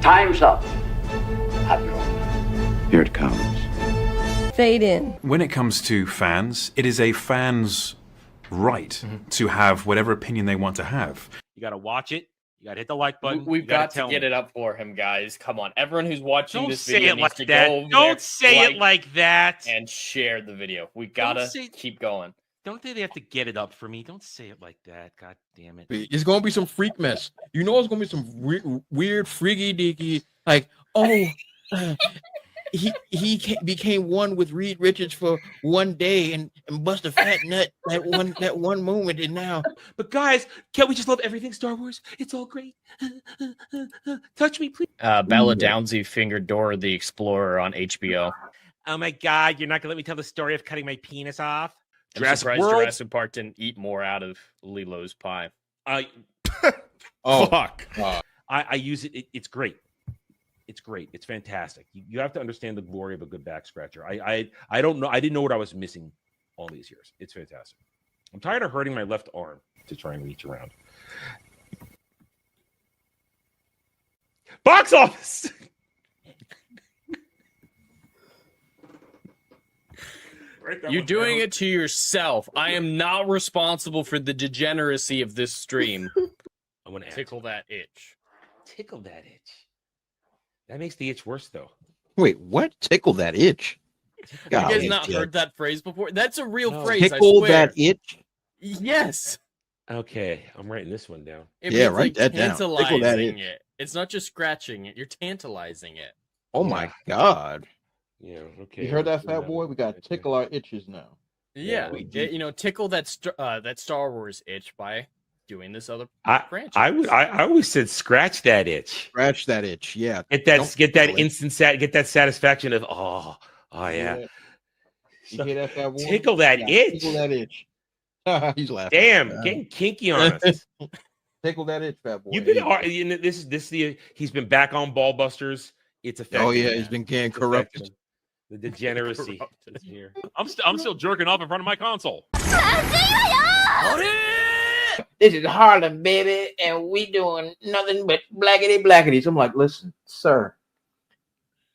Time's up. Admiral. Here it comes. Fade in. When it comes to fans, it is a fan's right to have whatever opinion they want to have. You got to watch it. You got to hit the like button. We've got to get it up for him, guys. Come on. Everyone who's watching this video needs to go over Don't say it like that. And share the video. We got to keep going. Don't they have to get it up for me? Don't say it like that. God damn it. It's going to be some freak mess. You know it's going to be some weird, freaky-deaky, like, he became one with Reed Richards for one day and bust a fat nut that one moment, and now. But guys, can't we just love everything Star Wars? It's all great. Touch me, please. Bella Downsy fingered Dora the Explorer on HBO. Oh my God, you're not gonna let me tell the story of cutting my penis off? Jurassic Park didn't eat more out of Lilo's pie. Fuck. I use it. It's great. It's great. It's fantastic. You have to understand the glory of a good back scratcher. I don't know. I didn't know what I was missing all these years. It's fantastic. I'm tired of hurting my left arm to try and reach around. Box office. You're doing it to yourself. I am not responsible for the degeneracy of this stream. I'm gonna tickle that itch. Tickle that itch. That makes the itch worse, though. Wait, what? Tickle that itch? You guys not heard that phrase before? That's a real phrase. Tickle that itch? Yes. Okay, I'm writing this one down. Write that down. Tickle that itch. It's not just scratching it. You're tantalizing it. Oh my God. Yeah. Okay. You heard that, fat boy? We got to tickle our itches now. Yeah. Tickle that Star Wars itch by doing this other franchise. I always said scratch that itch. Scratch that itch, yeah. Get that satisfaction of yeah. You hear that, fat boy? Tickle that itch. Tickle that itch. He's laughing. Damn, getting kinky on us. Tickle that itch, fat boy. You've been he's been back on Ballbusters. It's affected. Oh yeah, he's been getting corrupted. The degeneracy is here. I'm still jerking off in front of my console. This is Harlem, baby, and we doing nothing but blackity blackities. I'm like, listen, sir,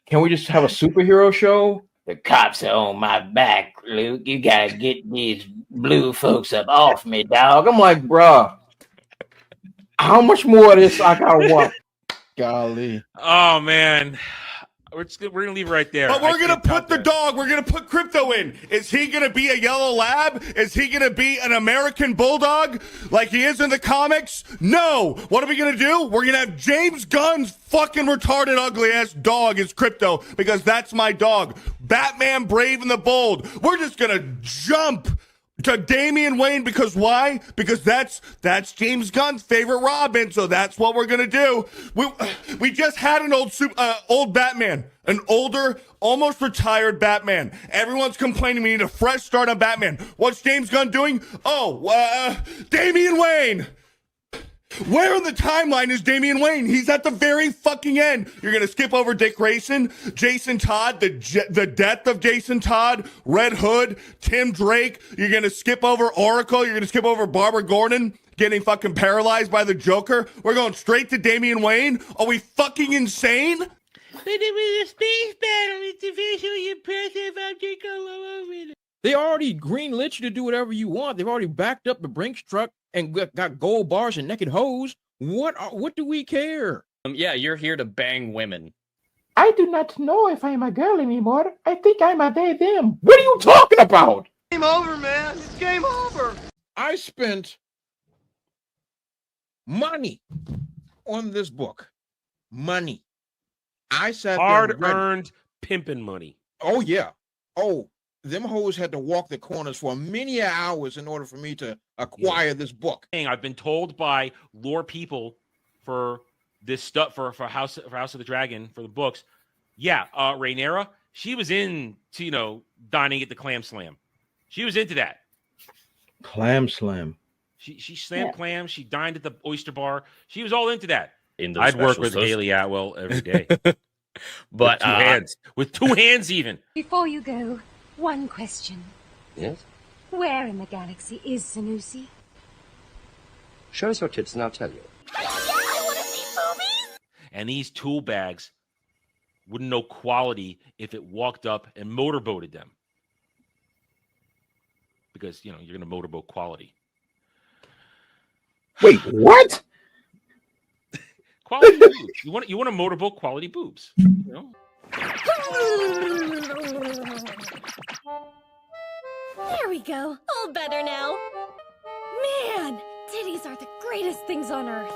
can we just have a superhero show? The cops are on my back, Luke. You gotta get these blue folks up off me, dog. I'm like, bruh, how much more of this I gotta watch? Golly. Oh man. We're gonna leave right there. But we're gonna put the dog. We're gonna put Crypto in. Is he gonna be a yellow lab? Is he gonna be an American bulldog like he is in the comics? No. What are we gonna do? We're gonna have James Gunn's fucking retarded, ugly ass dog as Crypto because that's my dog. Batman, Brave and the Bold. We're just gonna jump to Damian Wayne because why? Because that's James Gunn's favorite Robin, so that's what we're gonna do. We just had an old Batman, an older, almost retired Batman. Everyone's complaining we need a fresh start on Batman. What's James Gunn doing? Damian Wayne. Where in the timeline is Damian Wayne? He's at the very fucking end. You're going to skip over Dick Grayson, Jason Todd, the death of Jason Todd, Red Hood, Tim Drake. You're going to skip over Oracle. You're going to skip over Barbara Gordon getting fucking paralyzed by the Joker. We're going straight to Damian Wayne. Are we fucking insane? But it was a space battle. It's a visually impressive object all over it. They already greenlit you to do whatever you want. They've already backed up the Brinks truck and got gold bars and naked hoes. What do we care? Yeah, you're here to bang women. I do not know if I am a girl anymore. I think I'm a they, them. What are you talking about? Game over, man. It's game over. I spent money on this book. Money. I sat hard-earned pimping money. Oh, yeah. Oh, them hoes had to walk the corners for many hours in order for me to acquire this book. I've been told by lore people for this stuff for House of the Dragon for the books. Yeah, Rhaenyra, she was into dining at the Clam Slam. She was into that. Clam Slam. She slammed clams. She dined at the oyster bar. She was all into that. I'd work with Haley Atwell every day. But with two hands even. Before you go, one question. Yes? Where in the galaxy is Sanusi? Show us your tits and I'll tell you. I want to see movies! and these tool bags wouldn't know quality if it walked up and motorboated them. Because, you're going to motorboat quality. Wait, what? Quality boobs. You want to motorboat quality boobs. There we go. All better now. Man, titties are the greatest things on earth.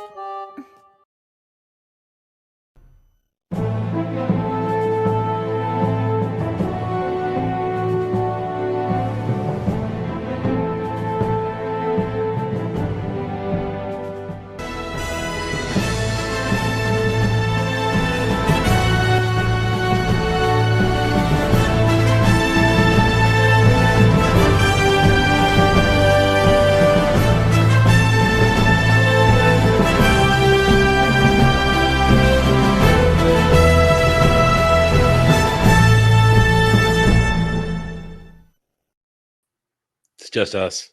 It's just us.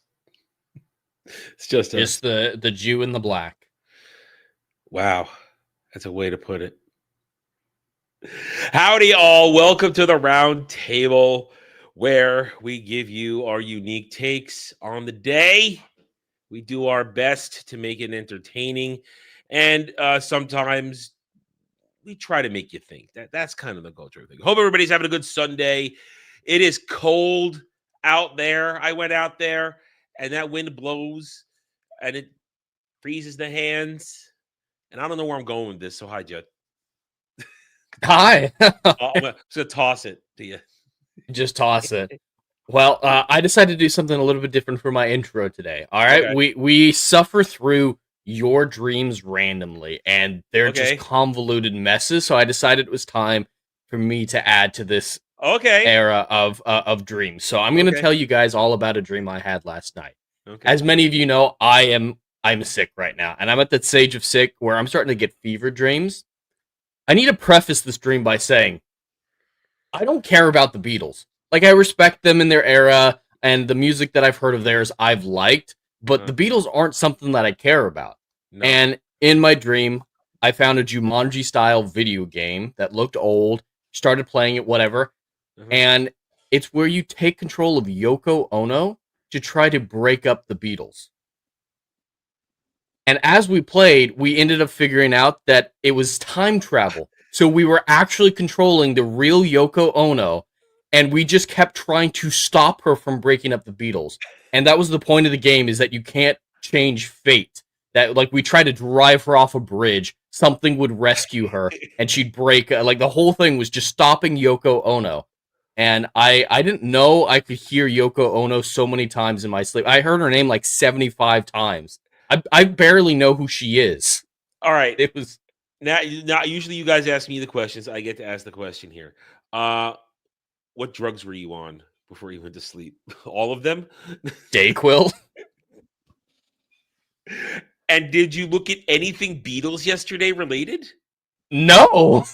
It's just us. Just the Jew in the black. Wow. That's a way to put it. Howdy, all. Welcome to the round table where we give you our unique takes on the day. We do our best to make it entertaining. And sometimes we try to make you think. That's kind of the culture thing. Hope everybody's having a good Sunday. It is cold out there. I went out there and that wind blows and it freezes the hands. And I don't know where I'm going with this. So hi, Judd. Hi. I'm going to toss it to you. Just toss it. Well, I decided to do something a little bit different for my intro today. All right. Okay. We suffer through your dreams randomly, and they're just convoluted messes. So I decided it was time for me to add to this era of dreams. So I'm going to tell you guys all about a dream I had last night. Okay. As many of you know, I'm sick right now, and I'm at that stage of sick where I'm starting to get fever dreams. I need to preface this dream by saying I don't care about the Beatles. Like, I respect them in their era, and the music that I've heard of theirs I've liked, but the Beatles aren't something that I care about. No. And in my dream, I found a Jumanji-style video game that looked old, started playing it, whatever, and it's where you take control of Yoko Ono to try to break up the Beatles. And as we played, we ended up figuring out that it was time travel. So we were actually controlling the real Yoko Ono, and we just kept trying to stop her from breaking up the Beatles. And that was the point of the game, is that you can't change fate. That, like, we tried to drive her off a bridge, something would rescue her, and she'd break. Like, the whole thing was just stopping Yoko Ono. And I didn't know I could hear Yoko Ono so many times in my sleep. I heard her name like 75 times. I barely know who she is. All right. It was now usually you guys ask me the questions. I get to ask the question here. What drugs were you on before you went to sleep? All of them? Dayquil. And did you look at anything Beatles yesterday related? No.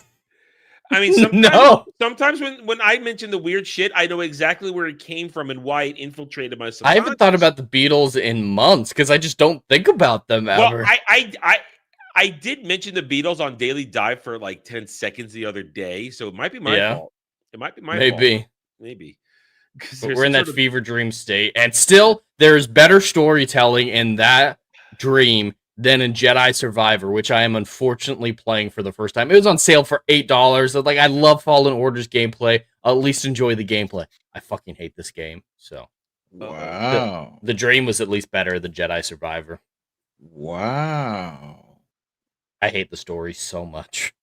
I mean, sometimes when I mention the weird shit, I know exactly where it came from and why it infiltrated my subconscious. I haven't thought about the Beatles in months because I just don't think about them ever. Well, I did mention the Beatles on Daily Dive for like 10 seconds the other day, so it might be my fault. It might be my fault. Maybe. But we're in that fever dream state, and still there's better storytelling in that dream than in Jedi Survivor, which I am unfortunately playing for the first time. It was on sale for $8. Like, I love Fallen Order's gameplay. I'll at least enjoy the gameplay. I fucking hate this game. So, wow. The dream was at least better than Jedi Survivor. Wow. I hate the story so much.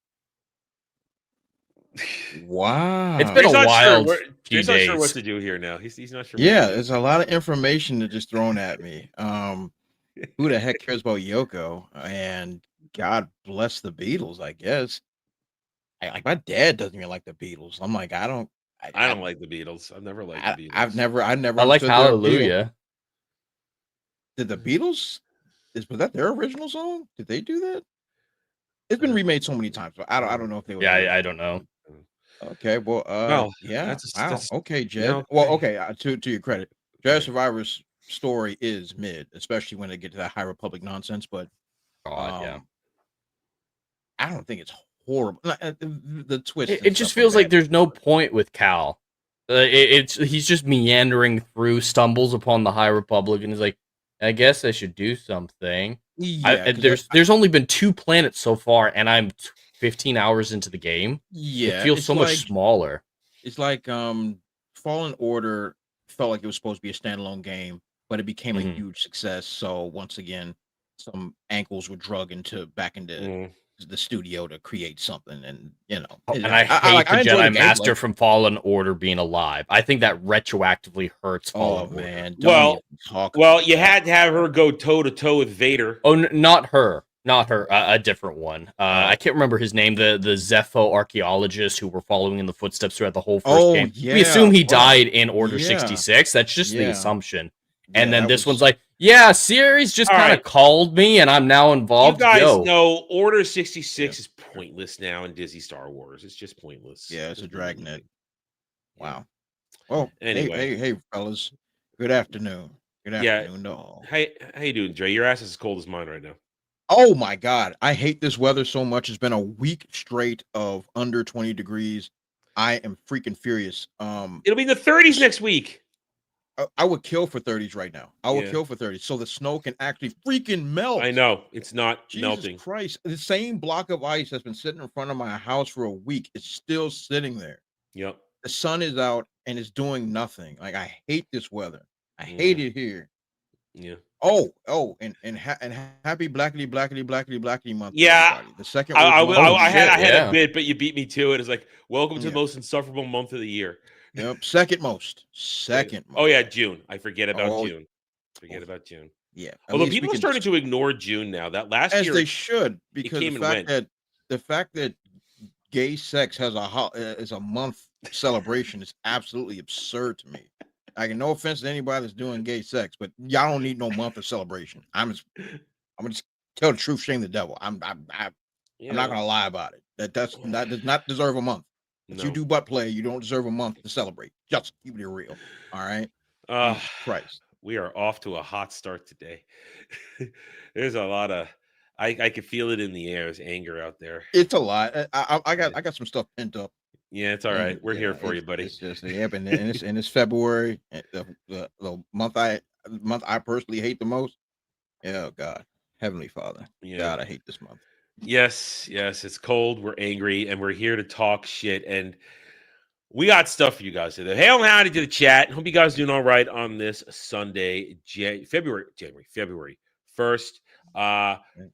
Wow. It's been a wild few He's days. not sure what to do here now. He's not sure. Yeah, there's a lot of information that just thrown at me. Who the heck cares about Yoko? And God bless the Beatles, I guess. Like, my dad doesn't even like the Beatles. I'm like, I don't like the Beatles. I've never liked the Beatles. I never I like understood their appeal. Hallelujah. Did the Beatles? Was that their original song? Did they do that? It's been remade so many times, but I don't know if they were. Yeah, I don't know. Okay, well, yeah. Okay, Jed. Yeah, okay. Well, okay. To your credit, Jedi Survivor's story is mid, especially when they get to that High Republic nonsense. But God, yeah. I don't think it's horrible. The twist. It just feels like there's no point with Cal. He's just meandering through, stumbles upon the High Republic, and is like, I guess I should do something. Yeah, there's only been 2 planets so far, and I'm 15 hours into the game. Yeah, it feels so much smaller. It's like Fallen Order felt like it was supposed to be a standalone game, but it became a huge success. So once again, some ankles were drug back into the studio to create something, and And I hate the Jedi Master from Fallen Order being alive. I think that retroactively hurts Fallen Order. Man, well, you had to have her go toe to toe with Vader. Oh, not her. Not her, a different one. I can't remember his name. The Zepho archaeologist who were following in the footsteps throughout the whole first game. Yeah. We assume he died in Order 66. That's just the assumption. And then this one's like, yeah, Series just kind of called me, and I'm now involved. You guys know Order 66 is pointless now in Disney Star Wars. It's just pointless. Yeah, it's a dragnet. Wow. Well, anyway, hey, fellas. Good afternoon. Good afternoon, to all. How you doing, Dre? Your ass is as cold as mine right now. Oh my God. I hate this weather so much. It's been a week straight of under 20 degrees. I am freaking furious. It'll be in the 30s next week. I would kill for 30s right now. I would kill for 30s. So the snow can actually freaking melt. I know. It's not Jesus melting. Christ. The same block of ice that's been sitting in front of my house for a week is still sitting there. Yep. The sun is out and it's doing nothing. Like, I hate this weather. I hate it here. Yeah. And happy blackity month. Yeah, everybody. The second. I had a bit, but you beat me to it. It's like, welcome to the most insufferable month of the year. Yep, second most. Oh yeah, June. I forget about June. About June. Yeah. Although people are starting to ignore June now. That last year, as they should, because the fact that gay sex has is a month celebration is absolutely absurd to me. Like, no offense to anybody that's doing gay sex, but y'all don't need no month of celebration. I'm gonna just tell the truth, shame the devil. I'm not gonna lie about it. That does not deserve a month. If you do butt play, you don't deserve a month to celebrate. Just keep it real. All right. Christ. We are off to a hot start today. There's a lot of I can feel it in the air. There's anger out there. It's a lot. I got some stuff pent up. Yeah, it's all right. We're here for you, buddy. It's just and it's February, the month I personally hate the most. Oh God, Heavenly Father, God, I hate this month. Yes, it's cold. We're angry, and we're here to talk shit. And we got stuff for you guys today. Hail and howdy to the chat. Hope you guys doing all right on this Sunday, February 1st.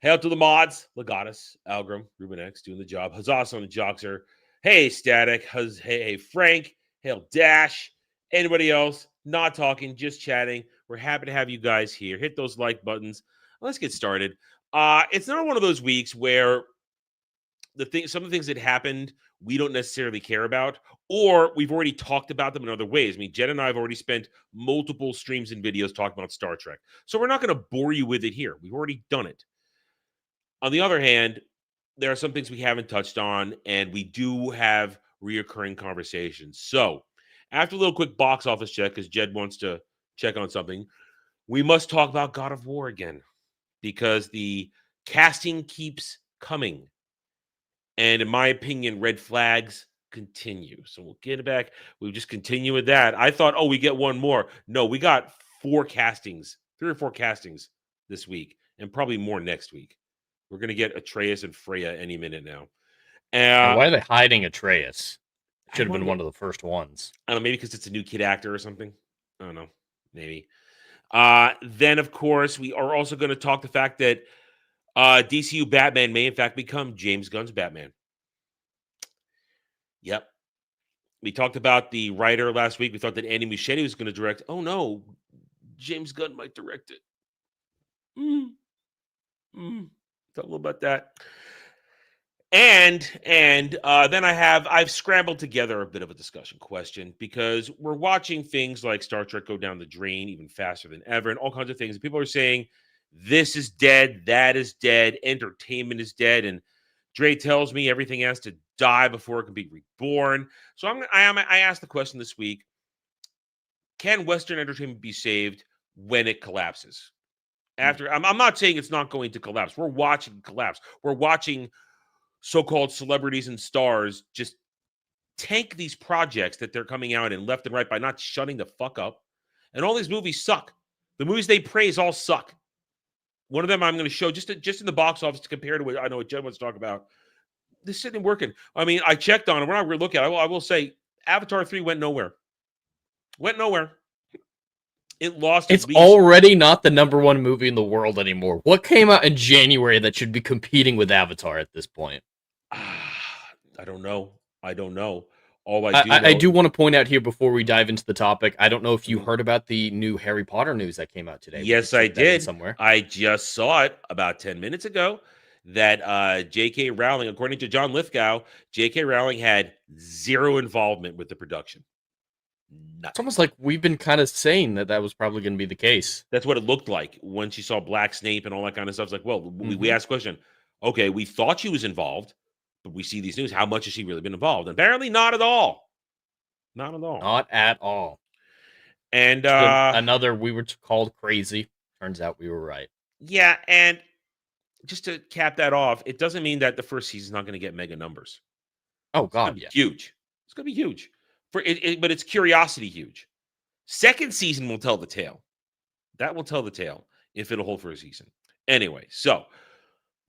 Hail to the mods, Legatus, Algram, Ruben X doing the job. Huzzas on the Joxer. Hey, Static. Hey, Frank. Hail, Dash. Anybody else? Not talking, just chatting. We're happy to have you guys here. Hit those like buttons. Let's get started. It's not one of those weeks where some of the things that happened we don't necessarily care about, or we've already talked about them in other ways. I mean, Jen and I have already spent multiple streams and videos talking about Star Trek, so we're not going to bore you with it here. We've already done it. On the other hand, there are some things we haven't touched on, and we do have reoccurring conversations. So after a little quick box office check, because Jed wants to check on something, we must talk about God of War again, because the casting keeps coming. And in my opinion, red flags continue. So we'll get it back. We'll just continue with that. I thought, we get one more. No, we got 3 or 4 castings this week, and probably more next week. We're going to get Atreus and Freya any minute now. Why are they hiding Atreus? Should have been one of the first ones. I don't know, maybe because it's a new kid actor or something. I don't know. Maybe. Then, of course, we are also going to talk the fact that DCU Batman may, in fact, become James Gunn's Batman. Yep. We talked about the writer last week. We thought that Andy Muschietti was going to direct. Oh, no. James Gunn might direct it. Talk a little about that. And then I've scrambled together a bit of a discussion question, because we're watching things like Star Trek go down the drain even faster than ever, and all kinds of things. And people are saying, this is dead, that is dead, entertainment is dead, and Dre tells me everything has to die before it can be reborn. So I asked the question this week: can Western entertainment be saved when it collapses? I'm not saying it's not going to collapse. We're watching it collapse. We're watching so-called celebrities and stars just tank these projects that they're coming out in left and right by not shutting the fuck up. And all these movies suck. The movies they praise all suck. One of them I'm going to show just in the box office to compare to what I know what Jen wants to talk about. This isn't working. I mean, I checked on it. We're not going to look at it. I will say Avatar 3 went nowhere. Went nowhere. It lost. It's already not the #1 movie in the world anymore. What came out in January that should be competing with Avatar at this point? I don't know. All I do want to point out here before we dive into the topic, I don't know if you heard about the new Harry Potter news that came out today. Yes, I did. Somewhere. I just saw it about 10 minutes ago that J.K. Rowling, according to John Lithgow, J.K. Rowling had zero involvement with the production. Nothing. It's almost like we've been kind of saying that was probably going to be the case. That's what it looked like when she saw Black Snape and all that kind of stuff. It's like, well, we asked the question, okay, we thought she was involved, but we see these news. How much has she really been involved? And apparently not at all. Not at all. Not at all. And another, we were called crazy. Turns out we were right. Yeah, and just to cap that off, it doesn't mean that the first season's not going to get mega numbers. Oh, God, yeah. Huge. It's going to be huge. But it's curiosity huge. Second season will tell the tale. That will tell the tale if it'll hold for a season. Anyway, so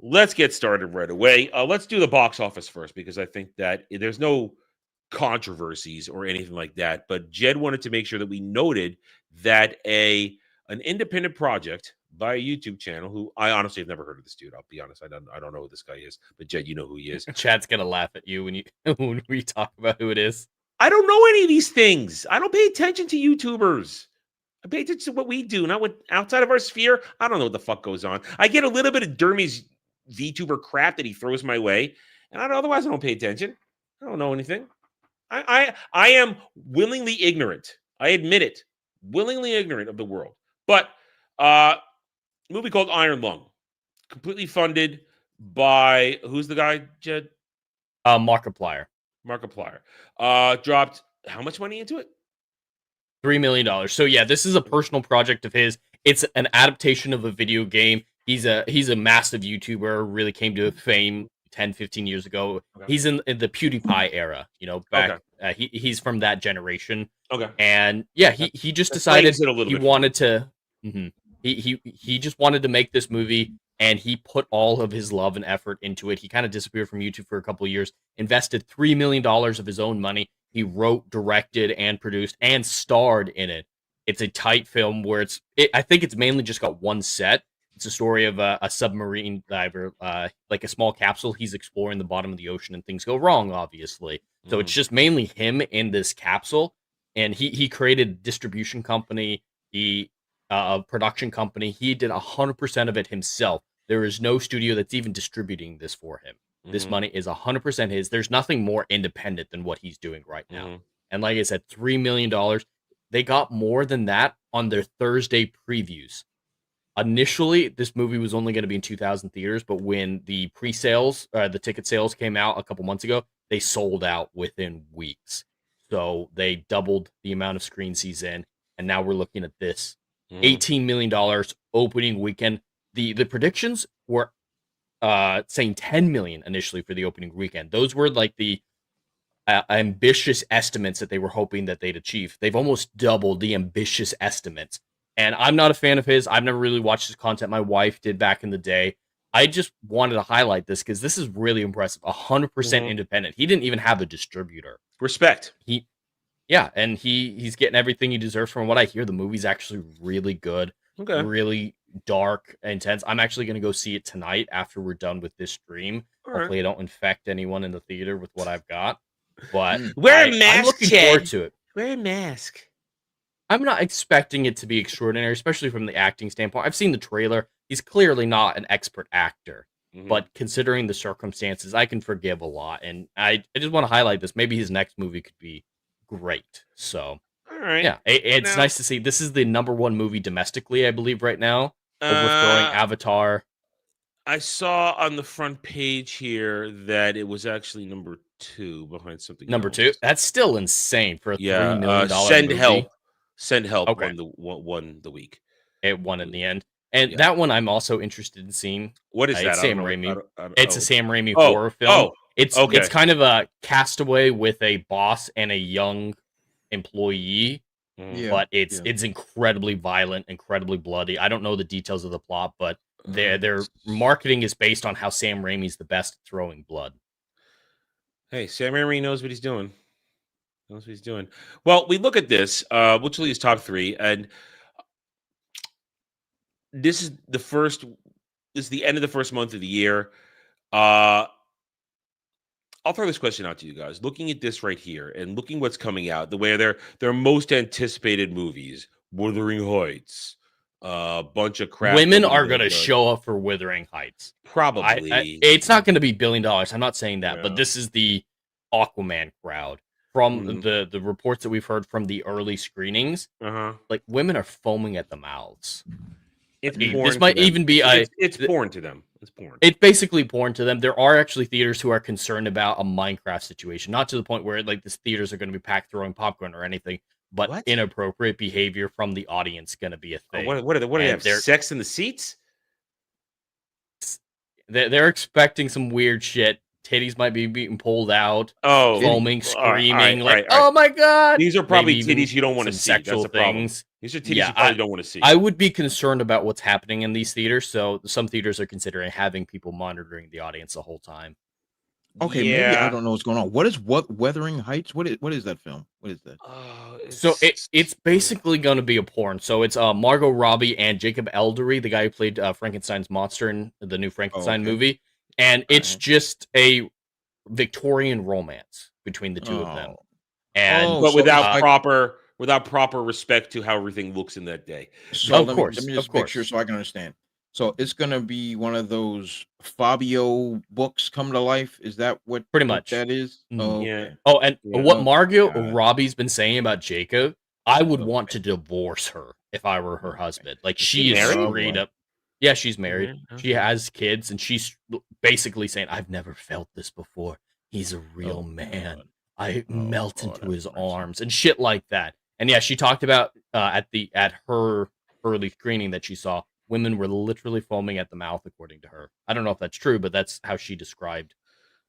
let's get started right away. Let's do the box office first because I think that there's no controversies or anything like that. But Jed wanted to make sure that we noted that an independent project by a YouTube channel who I honestly have never heard of this dude. I'll be honest. I don't know who this guy is. But Jed, you know who he is. Chad's going to laugh at you when we talk about who it is. I don't know any of these things. I don't pay attention to YouTubers. I pay attention to what we do, not what outside of our sphere. I don't know what the fuck goes on. I get a little bit of Dermy's VTuber crap that he throws my way, and otherwise I don't pay attention. I don't know anything. I am willingly ignorant. I admit it. Willingly ignorant of the world. But a movie called Iron Lung, completely funded by who's the guy, Jed? Markiplier. Dropped how much money into it? $3 million. So yeah, this is a personal project of his. It's an adaptation of a video game. He's a massive YouTuber, really came to fame 10, 15 years ago. Okay. He's in the PewDiePie era, back. Okay. He's from that generation. Okay. And yeah, he just decided he wanted to. He just wanted to make this movie. And he put all of his love and effort into it. He kind of disappeared from YouTube for a couple of years, invested $3 million of his own money. He wrote, directed, and produced, and starred in it. It's a tight film where I think it's mainly just got one set. It's a story of a submarine diver, like a small capsule. He's exploring the bottom of the ocean and things go wrong, obviously. So it's just mainly him in this capsule. And he created a distribution company, a production company. He did 100% of it himself. There is no studio that's even distributing this for him. This money is 100% his. There's nothing more independent than what he's doing right now. And like I said, $3 million. They got more than that on their Thursday previews. Initially, this movie was only going to be in 2,000 theaters, but when the pre-sales, the ticket sales came out a couple months ago, they sold out within weeks. So they doubled the amount of screens he's in, and now we're looking at this. $18 million opening weekend. The predictions were saying $10 million initially for the opening weekend. Those were like the ambitious estimates that they were hoping that they'd achieve. They've almost doubled the ambitious estimates. And I'm not a fan of his. I've never really watched his content. My wife did back in the day. I just wanted to highlight this because this is really impressive. 100% independent. He didn't even have a distributor. Respect. Yeah, and he's getting everything he deserves. From what I hear, the movie's actually really good. Okay. Really dark, intense. I'm actually going to go see it tonight after we're done with this stream. Hopefully I don't infect anyone in the theater with what I've got. But wear a mask, I'm looking forward to it. Wear a mask. I'm not expecting it to be extraordinary, especially from the acting standpoint. I've seen the trailer. He's clearly not an expert actor. But considering the circumstances, I can forgive a lot. And I just want to highlight this. Maybe his next movie could be great. So, all right. Yeah, it's nice to see. This is the #1 movie domestically, I believe, right now, overthrowing Avatar. I saw on the front page here that it was actually number 2 behind something. Number else. 2? That's still insane for a $3 million Send movie. Help. Send Help Okay. won the week. It won in the end. And that one I'm also interested in seeing. What is that? It's I don't Sam know. Raimi. I don't- It's oh. a Sam Raimi Oh, horror film. oh, It's okay. kind of a Castaway with a boss and a young employee, Mhm. but it's incredibly violent, incredibly bloody. I don't know the details of the plot, but their marketing is based on how Sam Raimi's the best at throwing blood. Hey, Sam Raimi knows what he's doing. Knows what he's doing. Well, we look at this. Which will use top 3, and this is the first. This is the end of the first month of the year. I'll throw this question out to you guys. Looking at this right here, and looking what's coming out, the way their most anticipated movies, Wuthering Heights, a bunch of crap. Women are going to show up for Wuthering Heights. Probably. It's not going to be $1 billion. I'm not saying that, but this is the Aquaman crowd. From the reports that we've heard from the early screenings, like women are foaming at the mouths. This might even be it's porn to them. It's porn. It's basically porn to them. There are actually theaters who are concerned about a Minecraft situation, not to the point where like the theaters are going to be packed throwing popcorn or anything, but inappropriate behavior from the audience going to be a thing. What do they have? Sex in the seats? They're expecting some weird shit. Titties might be being pulled out. Oh, foaming, screaming, all right. "Oh my god!" These are probably Maybe titties you don't want to see. sexual That's the problem. things. These are titties you probably don't want to see. I would be concerned about what's happening in these theaters. So some theaters are considering having people monitoring the audience the whole time. Okay, maybe I don't know what's going on. What is Wuthering Heights? What is that film? What is that? So it's basically going to be a porn. So it's Margot Robbie and Jacob Eldery, the guy who played Frankenstein's monster in the new Frankenstein movie, and it's just a Victorian romance between the two of them, and but without proper respect to how everything looks in that day. So let me just make sure so I can understand. So it's gonna be one of those Fabio books come to life. Is that what pretty much that is? Yeah. Oh, and what Margot Robbie's been saying about Jacob, I would want to divorce her if I were her husband. Like she is straight up. Yeah, she's married. She has kids, and she's basically saying, "I've never felt this before. He's a real man. I melt into his arms and shit like that." And yeah, she talked about at her early screening that she saw, women were literally foaming at the mouth, according to her. I don't know if that's true, but that's how she described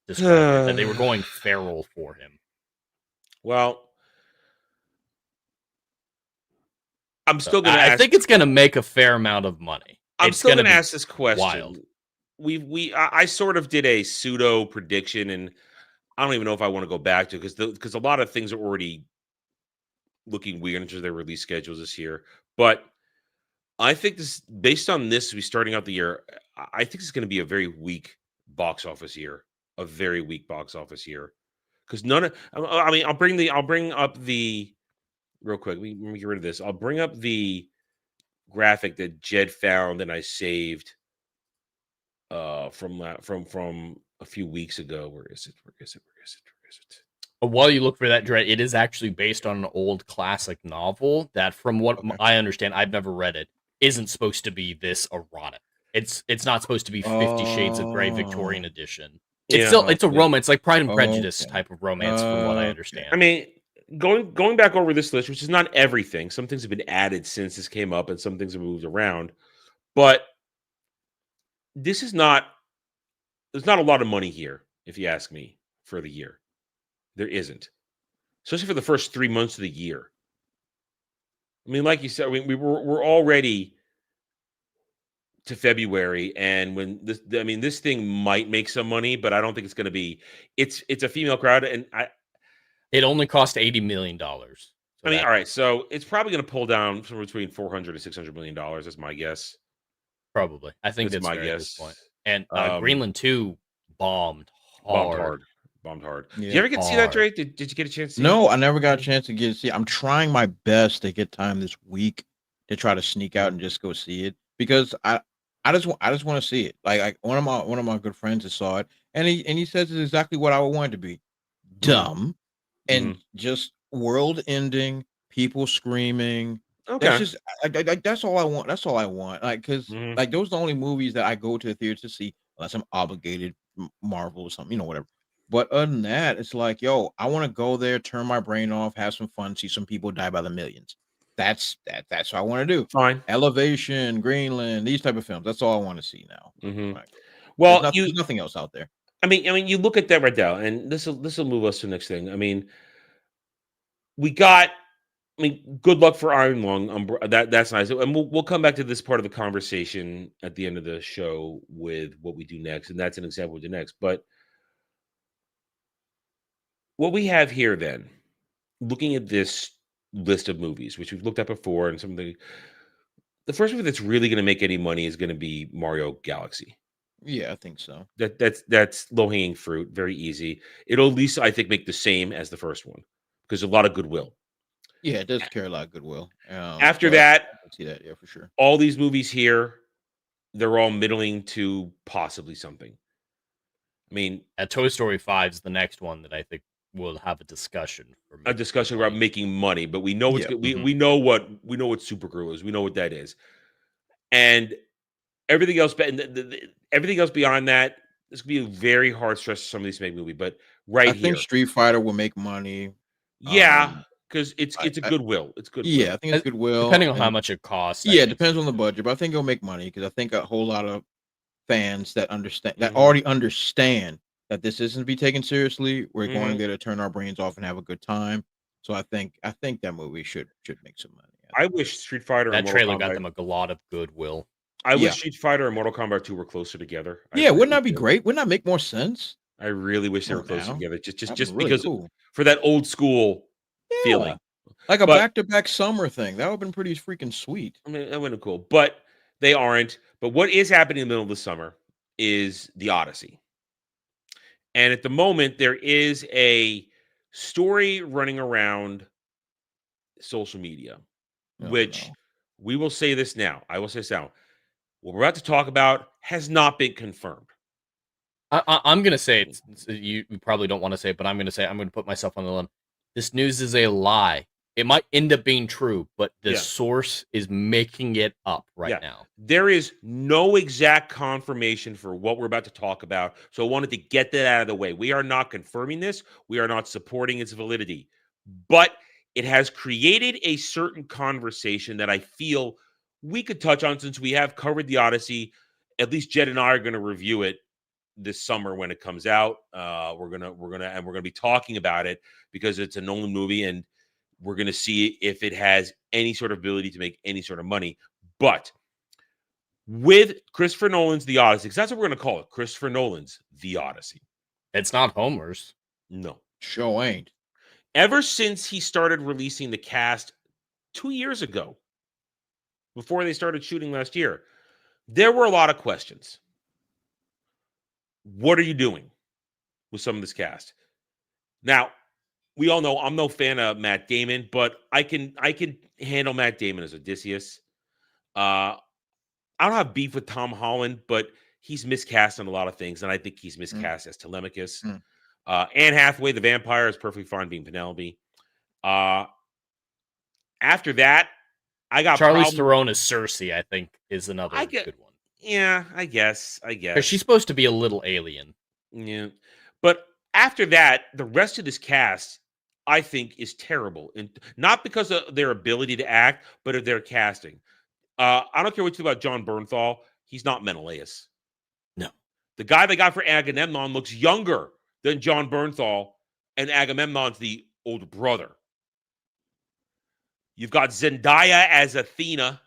it, that they were going feral for him. Well, I'm still going to I think it's going to make a fair amount of money. I'm still going to ask this question. Wild. I sort of did a pseudo prediction, and I don't even know if I want to go back to because a lot of things are already looking weird into their release schedules this year. But I think this, based on this, we starting out the year, I think it's going to be a very weak box office year. A very weak box office year, because I'll bring up the real quick. Let me get rid of this. I'll bring up the graphic that Jed found and I saved from a few weeks ago. Where is it? While you look for that, Dredd, it is actually based on an old classic novel that, from what I understand, I've never read it, isn't supposed to be this erotic. It's not supposed to be 50 Shades of Grey Victorian edition. It's a romance, like Pride and Prejudice type of romance, from what I understand. I mean, going back over this list, which is not everything. Some things have been added since this came up, and some things have moved around. But there's not a lot of money here, if you ask me, for the year. There isn't, especially for the first 3 months of the year. I mean, like you said, we're already to February, and when this thing might make some money, but I don't think it's going to be. It's a female crowd, and it only cost $80 million. So all right, so it's probably going to pull down somewhere between $400 to $600 million. That's my guess. Probably, I think that's my guess at this point. And Greenland 2 bombed hard. Did you ever get to see that, Drake? Did you get a chance to see No, I never got a chance to get to see it. I'm trying my best to get time this week to try to sneak out and just go see it, because I just want to see it. Like one of my good friends has saw it, and he says it's exactly what I would want it to be. Dumb and just world ending, people screaming. Okay. That's just that's all I want. That's all I want. Like, because like those are the only movies that I go to the theater to see unless I'm obligated, Marvel or something, whatever. But other than that, it's like, yo, I want to go there, turn my brain off, have some fun, see some people die by the millions. That's what I want to do. Fine. Elevation, Greenland, these type of films. That's all I want to see now. Mhm. Right. Well, there's nothing else out there. I mean, you look at that right now, and this will move us to the next thing. I mean, good luck for Iron Lung. That's nice, and we'll come back to this part of the conversation at the end of the show with what we do next, and that's an example of the next. But what we have here, then, looking at this list of movies, which we've looked at before, and some of the first movie that's really going to make any money is going to be Mario Galaxy. Yeah, I think so. That's low hanging fruit, very easy. It'll at least, I think, make the same as the first one because a lot of goodwill. Yeah, it does carry a lot of goodwill. After so that, I can see that, yeah, for sure. all these movies here, they're all middling to possibly something. I mean, Toy Story 5 is the next one that I think we'll have a discussion. About making money, but we know it's we know what Supergirl is. We know what that is, and everything else. Everything else beyond that, this could be a very hard stretch for some of these to make movie. But I think Street Fighter will make money. Yeah, because it's a goodwill. It's goodwill. Yeah, I think it's goodwill. Depending on how much it costs. Yeah, it depends on the budget, but I think it'll make money because I think a whole lot of fans that already understand that this isn't to be taken seriously. We're going there to turn our brains off and have a good time. So I think that movie should make some money. I wish Street Fighter that trailer got them a lot of goodwill. I wish Street Fighter and Mortal Kombat 2 were closer together. Yeah, wouldn't that be great? Wouldn't that make more sense? I really wish they were closer together. Just really because cool. For that old school feeling. Like a back-to-back summer thing. That would have been pretty freaking sweet. I mean, that would have been cool. But they aren't. But what is happening in the middle of the summer is the Odyssey. And at the moment, there is a story running around social media, which we will say this now. I will say this now. What we're about to talk about has not been confirmed. I'm going to say it. You probably don't want to say it, but I'm going to put myself on the limb. This news is a lie. It might end up being true, but the source is making it up right now. There is no exact confirmation for what we're about to talk about, so I wanted to get that out of the way. We are not confirming this. We are not supporting its validity, but it has created a certain conversation that I feel we could touch on since we have covered the Odyssey. At least Jed and I are going to review it this summer when it comes out. We're gonna be talking about it because it's a Nolan movie, and we're gonna see if it has any sort of ability to make any sort of money. But with Christopher Nolan's The Odyssey, because that's what we're gonna call it, Christopher Nolan's The Odyssey. It's not Homer's. No, sure ain't. Ever since he started releasing the cast 2 years ago, before they started shooting last year, there were a lot of questions. What are you doing with some of this cast? Now, we all know I'm no fan of Matt Damon, but I can handle Matt Damon as Odysseus. I don't have beef with Tom Holland, but he's miscast on a lot of things, and I think he's miscast as Telemachus. Anne Hathaway, the vampire, is perfectly fine being Penelope. After that, I got Charlize Theron as Cersei, I think, is another good one. Yeah, I guess. Because she's supposed to be a little alien. Yeah. But after that, the rest of this cast, I think, is terrible. And not because of their ability to act, but of their casting. I don't care what you think about John Bernthal. He's not Menelaus. No. The guy they got for Agamemnon looks younger than John Bernthal, and Agamemnon's the older brother. You've got Zendaya as Athena.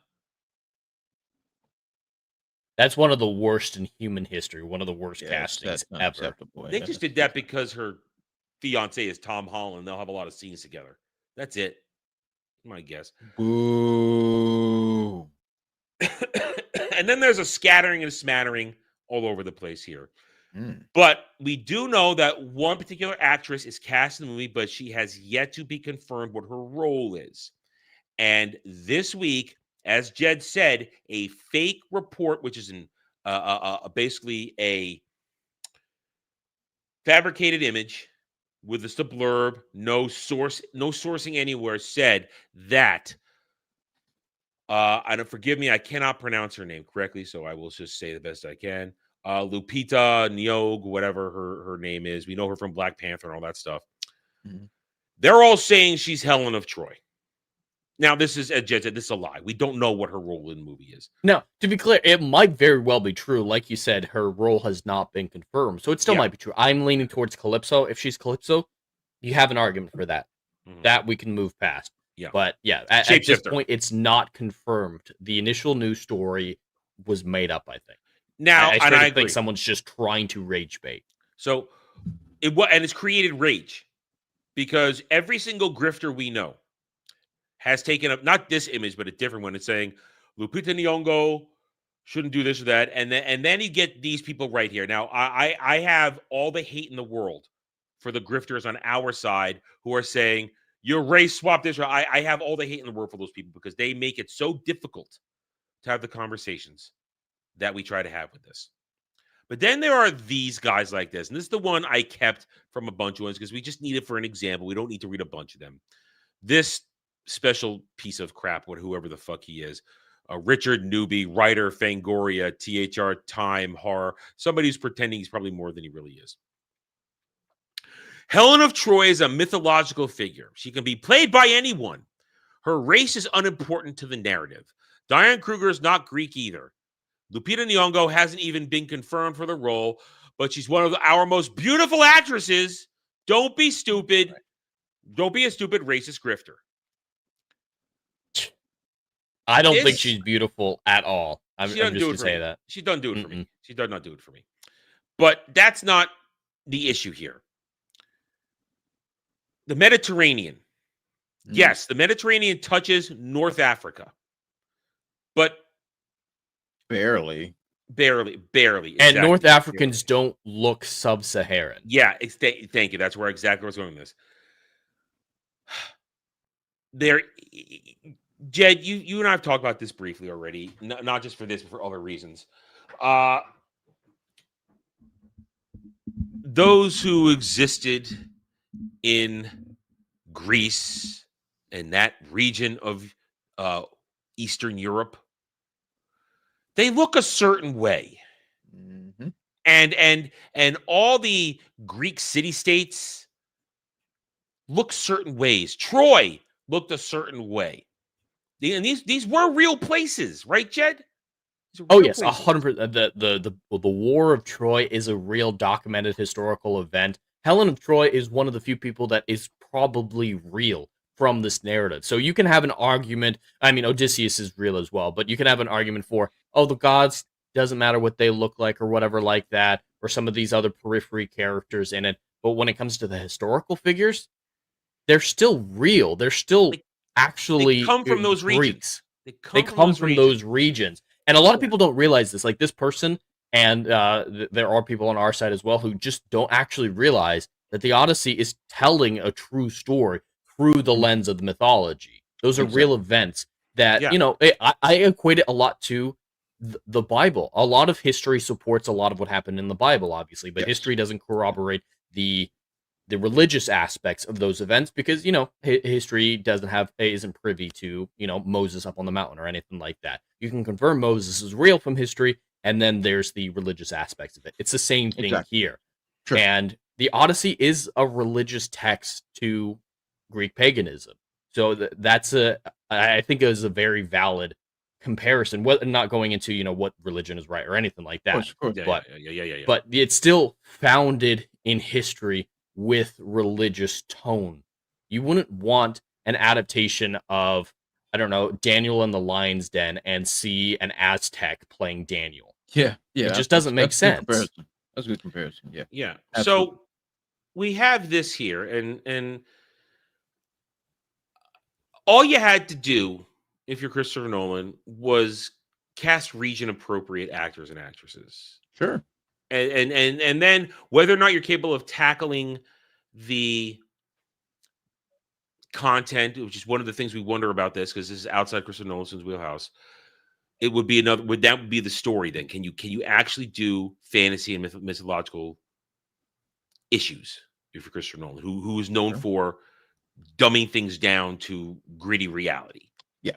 That's one of the worst in human history. One of the worst castings ever. They just did that because her fiance is Tom Holland. They'll have a lot of scenes together. That's it. My guess. Boo. And then there's a scattering and a smattering all over the place here. But we do know that one particular actress is cast in the movie, but she has yet to be confirmed what her role is. And this week, as Jed said, a fake report, which is basically a fabricated image with just a blurb, no sourcing anywhere, said that, and forgive me, I cannot pronounce her name correctly, so I will just say the best I can. Lupita Nyong'o, whatever her name is. We know her from Black Panther and all that stuff. They're all saying she's Helen of Troy. Now, this is, as Jed said, this is a lie. We don't know what her role in the movie is. Now, to be clear, it might very well be true. Like you said, her role has not been confirmed, so it still might be true. I'm leaning towards Calypso. If she's Calypso, you have an argument for that. That we can move past. Yeah. But yeah, at this point, it's not confirmed. The initial news story was made up, I think. Now, I and I think someone's just trying to rage bait. So, it's created rage because every single grifter we know has taken up not this image, but a different one. It's saying Lupita Nyong'o shouldn't do this or that, and then you get these people right here. Now, I have all the hate in the world for the grifters on our side who are saying you're race swap this. I have all the hate in the world for those people because they make it so difficult to have the conversations that we try to have with this. But then there are these guys like this, and this is the one I kept from a bunch of ones because we just need it for an example. We don't need to read a bunch of them. This special piece of crap, whoever the fuck he is, Richard Newby, writer, Fangoria, THR, Time, Horror, somebody who's pretending he's probably more than he really is. Helen of Troy is a mythological figure. She can be played by anyone. Her race is unimportant to the narrative. Diane Kruger is not Greek either. Lupita Nyong'o hasn't even been confirmed for the role, but she's one of our most beautiful actresses. Don't be stupid. Don't be a stupid racist grifter. I don't think she's beautiful at all. I'm just going to say that. She doesn't do it for me. She does not do it for me. But that's not the issue here. The Mediterranean. Yes, the Mediterranean touches North Africa. But barely. Exactly, and North Africans don't look sub-Saharan. Yeah, thank you. That's where exactly what's going with this. There, Jed, you and I have talked about this briefly already, not just for this, but for other reasons. Those who existed in Greece and that region of Eastern Europe, they look a certain way. Mm-hmm. And all the Greek city-states look certain ways. Troy looked a certain way. And these were real places, right, Jed? Oh yes, 100%. The War of Troy is a real documented historical event. Helen of Troy is one of the few people that is probably real from this narrative. So you can have an argument. I mean, Odysseus is real as well, but you can have an argument for, the gods, doesn't matter what they look like or whatever like that, or some of these other periphery characters in it. But when it comes to the historical figures, they're still real. They're still actually they come from those Greeks. Regions. They come from those regions. And a lot of people don't realize this. Like this person, and there are people on our side as well who just don't actually realize that the Odyssey is telling a true story through the lens of the mythology. Those are real events that, I equate it a lot to the Bible. A lot of history supports a lot of what happened in the Bible, obviously, but history doesn't corroborate the religious aspects of those events because, history isn't privy to, Moses up on the mountain or anything like that. You can confirm Moses is real from history, and then there's the religious aspects of it. It's the same thing here. Sure. And the Odyssey is a religious text to Greek paganism. So I think it was a very valid comparison. Not going into, what religion is right or anything like that. Of course. But it's still founded in history with religious tone. You wouldn't want an adaptation of, I don't know, Daniel in the Lion's Den and see an Aztec playing Daniel. Yeah. It just doesn't make sense. That's a good comparison. Yeah. Yeah. Absolutely. So we have this here, and all you had to do if you're Christopher Nolan was cast region appropriate actors and actresses. Sure. And then whether or not you're capable of tackling the content, which is one of the things we wonder about this, because this is outside Christopher Nolan's wheelhouse. It would be would that be the story then? Can you actually do fantasy and mythological issues if you're Christopher Nolan, who is known for dumbing things down to gritty reality? Yeah.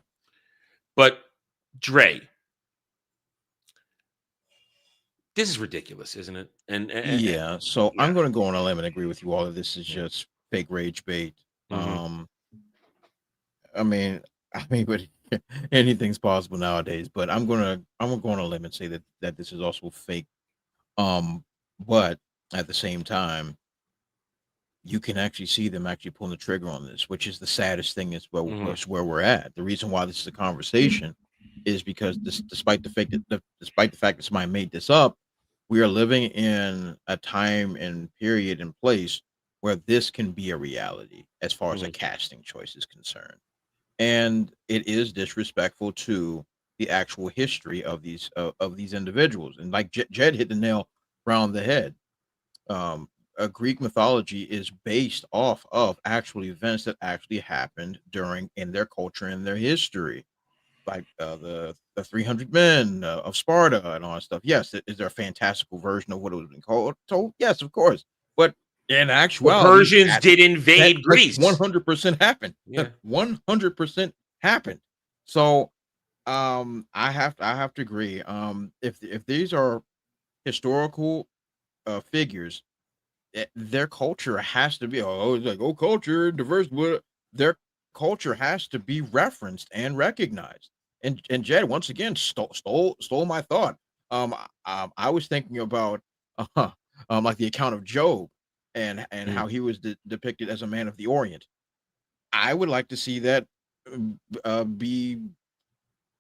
But Dre, this is ridiculous, isn't it? And so I'm going to go on a limb and agree with you. All of this is just fake rage bait. Mm-hmm. I mean, I mean, but anything's possible nowadays. But I'm going to limb and say that this is also fake. But at the same time, you can actually see them actually pulling the trigger on this, which is the saddest thing. Is where we're at. The reason why this is a conversation is because despite the fact that somebody made this up, we are living in a time and period and place where this can be a reality as far as a casting choice is concerned, and it is disrespectful to the actual history of these individuals. And like Jed hit the nail around the head. Um, Greek mythology is based off of actual events that actually happened during in their culture and their history, like the 300 men of Sparta and all that stuff. Yes, is there a fantastical version of what it was been called? Told? Yes, of course. But in The actuality, Persians did invade Greece. 100% happened. Yeah. 100% happened. So I have to agree. If these are historical figures, their culture has to be, it's like, oh, culture diverse, but their culture has to be referenced and recognized. And Jed once again stole my thought. I was thinking about like the account of Job and how he was depicted as a man of the Orient. I would like to see that be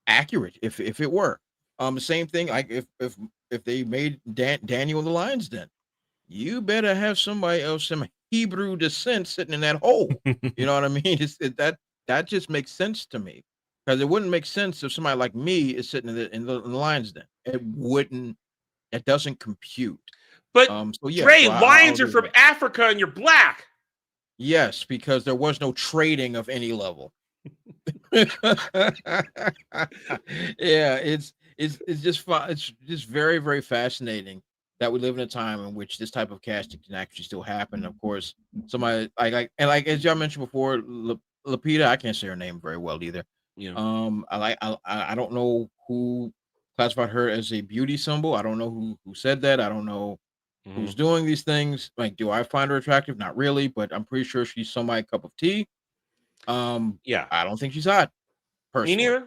accurate if it were. The same thing, like if they made Daniel in the lion's den, you better have somebody of some Hebrew descent sitting in that hole. You know what I mean? That just makes sense to me, because it wouldn't make sense if somebody like me is sitting in the lion's den. It wouldn't. It doesn't compute. But So yeah, Dre, so I'll lions are agree from with that. Africa, and you're black. Yes, because there was no trading of any level. Yeah, it's just fun. It's just very, very fascinating that we live in a time in which this type of casting can actually still happen. Of course, somebody like as y'all mentioned before, Lapita. I can't say her name very well either. Yeah. I don't know who classified her as a beauty symbol. I don't know who said that. I don't know who's doing these things. Like, do I find her attractive? Not really, but I'm pretty sure she's somebody's cup of tea. Yeah. I don't think she's hot, Me personally. neither.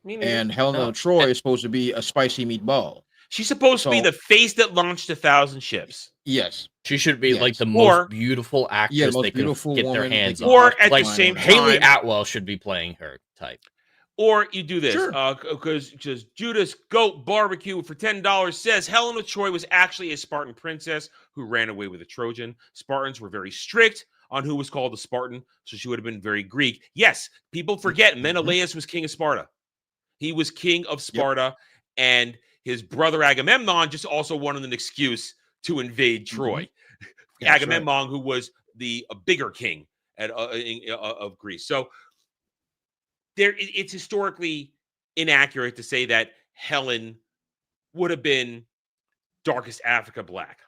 Me neither. And Helena No. of Troy is supposed to be a spicy meatball. She's supposed to be So- the face that launched 1,000 ships. Yes. She should be like Yes. the Or- most beautiful actress Yeah, the most they can beautiful get their woman hands they on. can Or possibly at the find same on time- Haley Atwell should be playing her type. Or you do this, Sure. because just Judas Goat Barbecue for $10 says Helen of Troy was actually a Spartan princess who ran away with a Trojan. Spartans were very strict on who was called a Spartan, so she would have been very Greek. Yes, people forget Menelaus was king of Sparta. He was king of Sparta, and his brother Agamemnon just also wanted an excuse to invade Troy. That's Agamemnon, who was the bigger king of Greece. So it's historically inaccurate to say that Helen would have been darkest Africa black.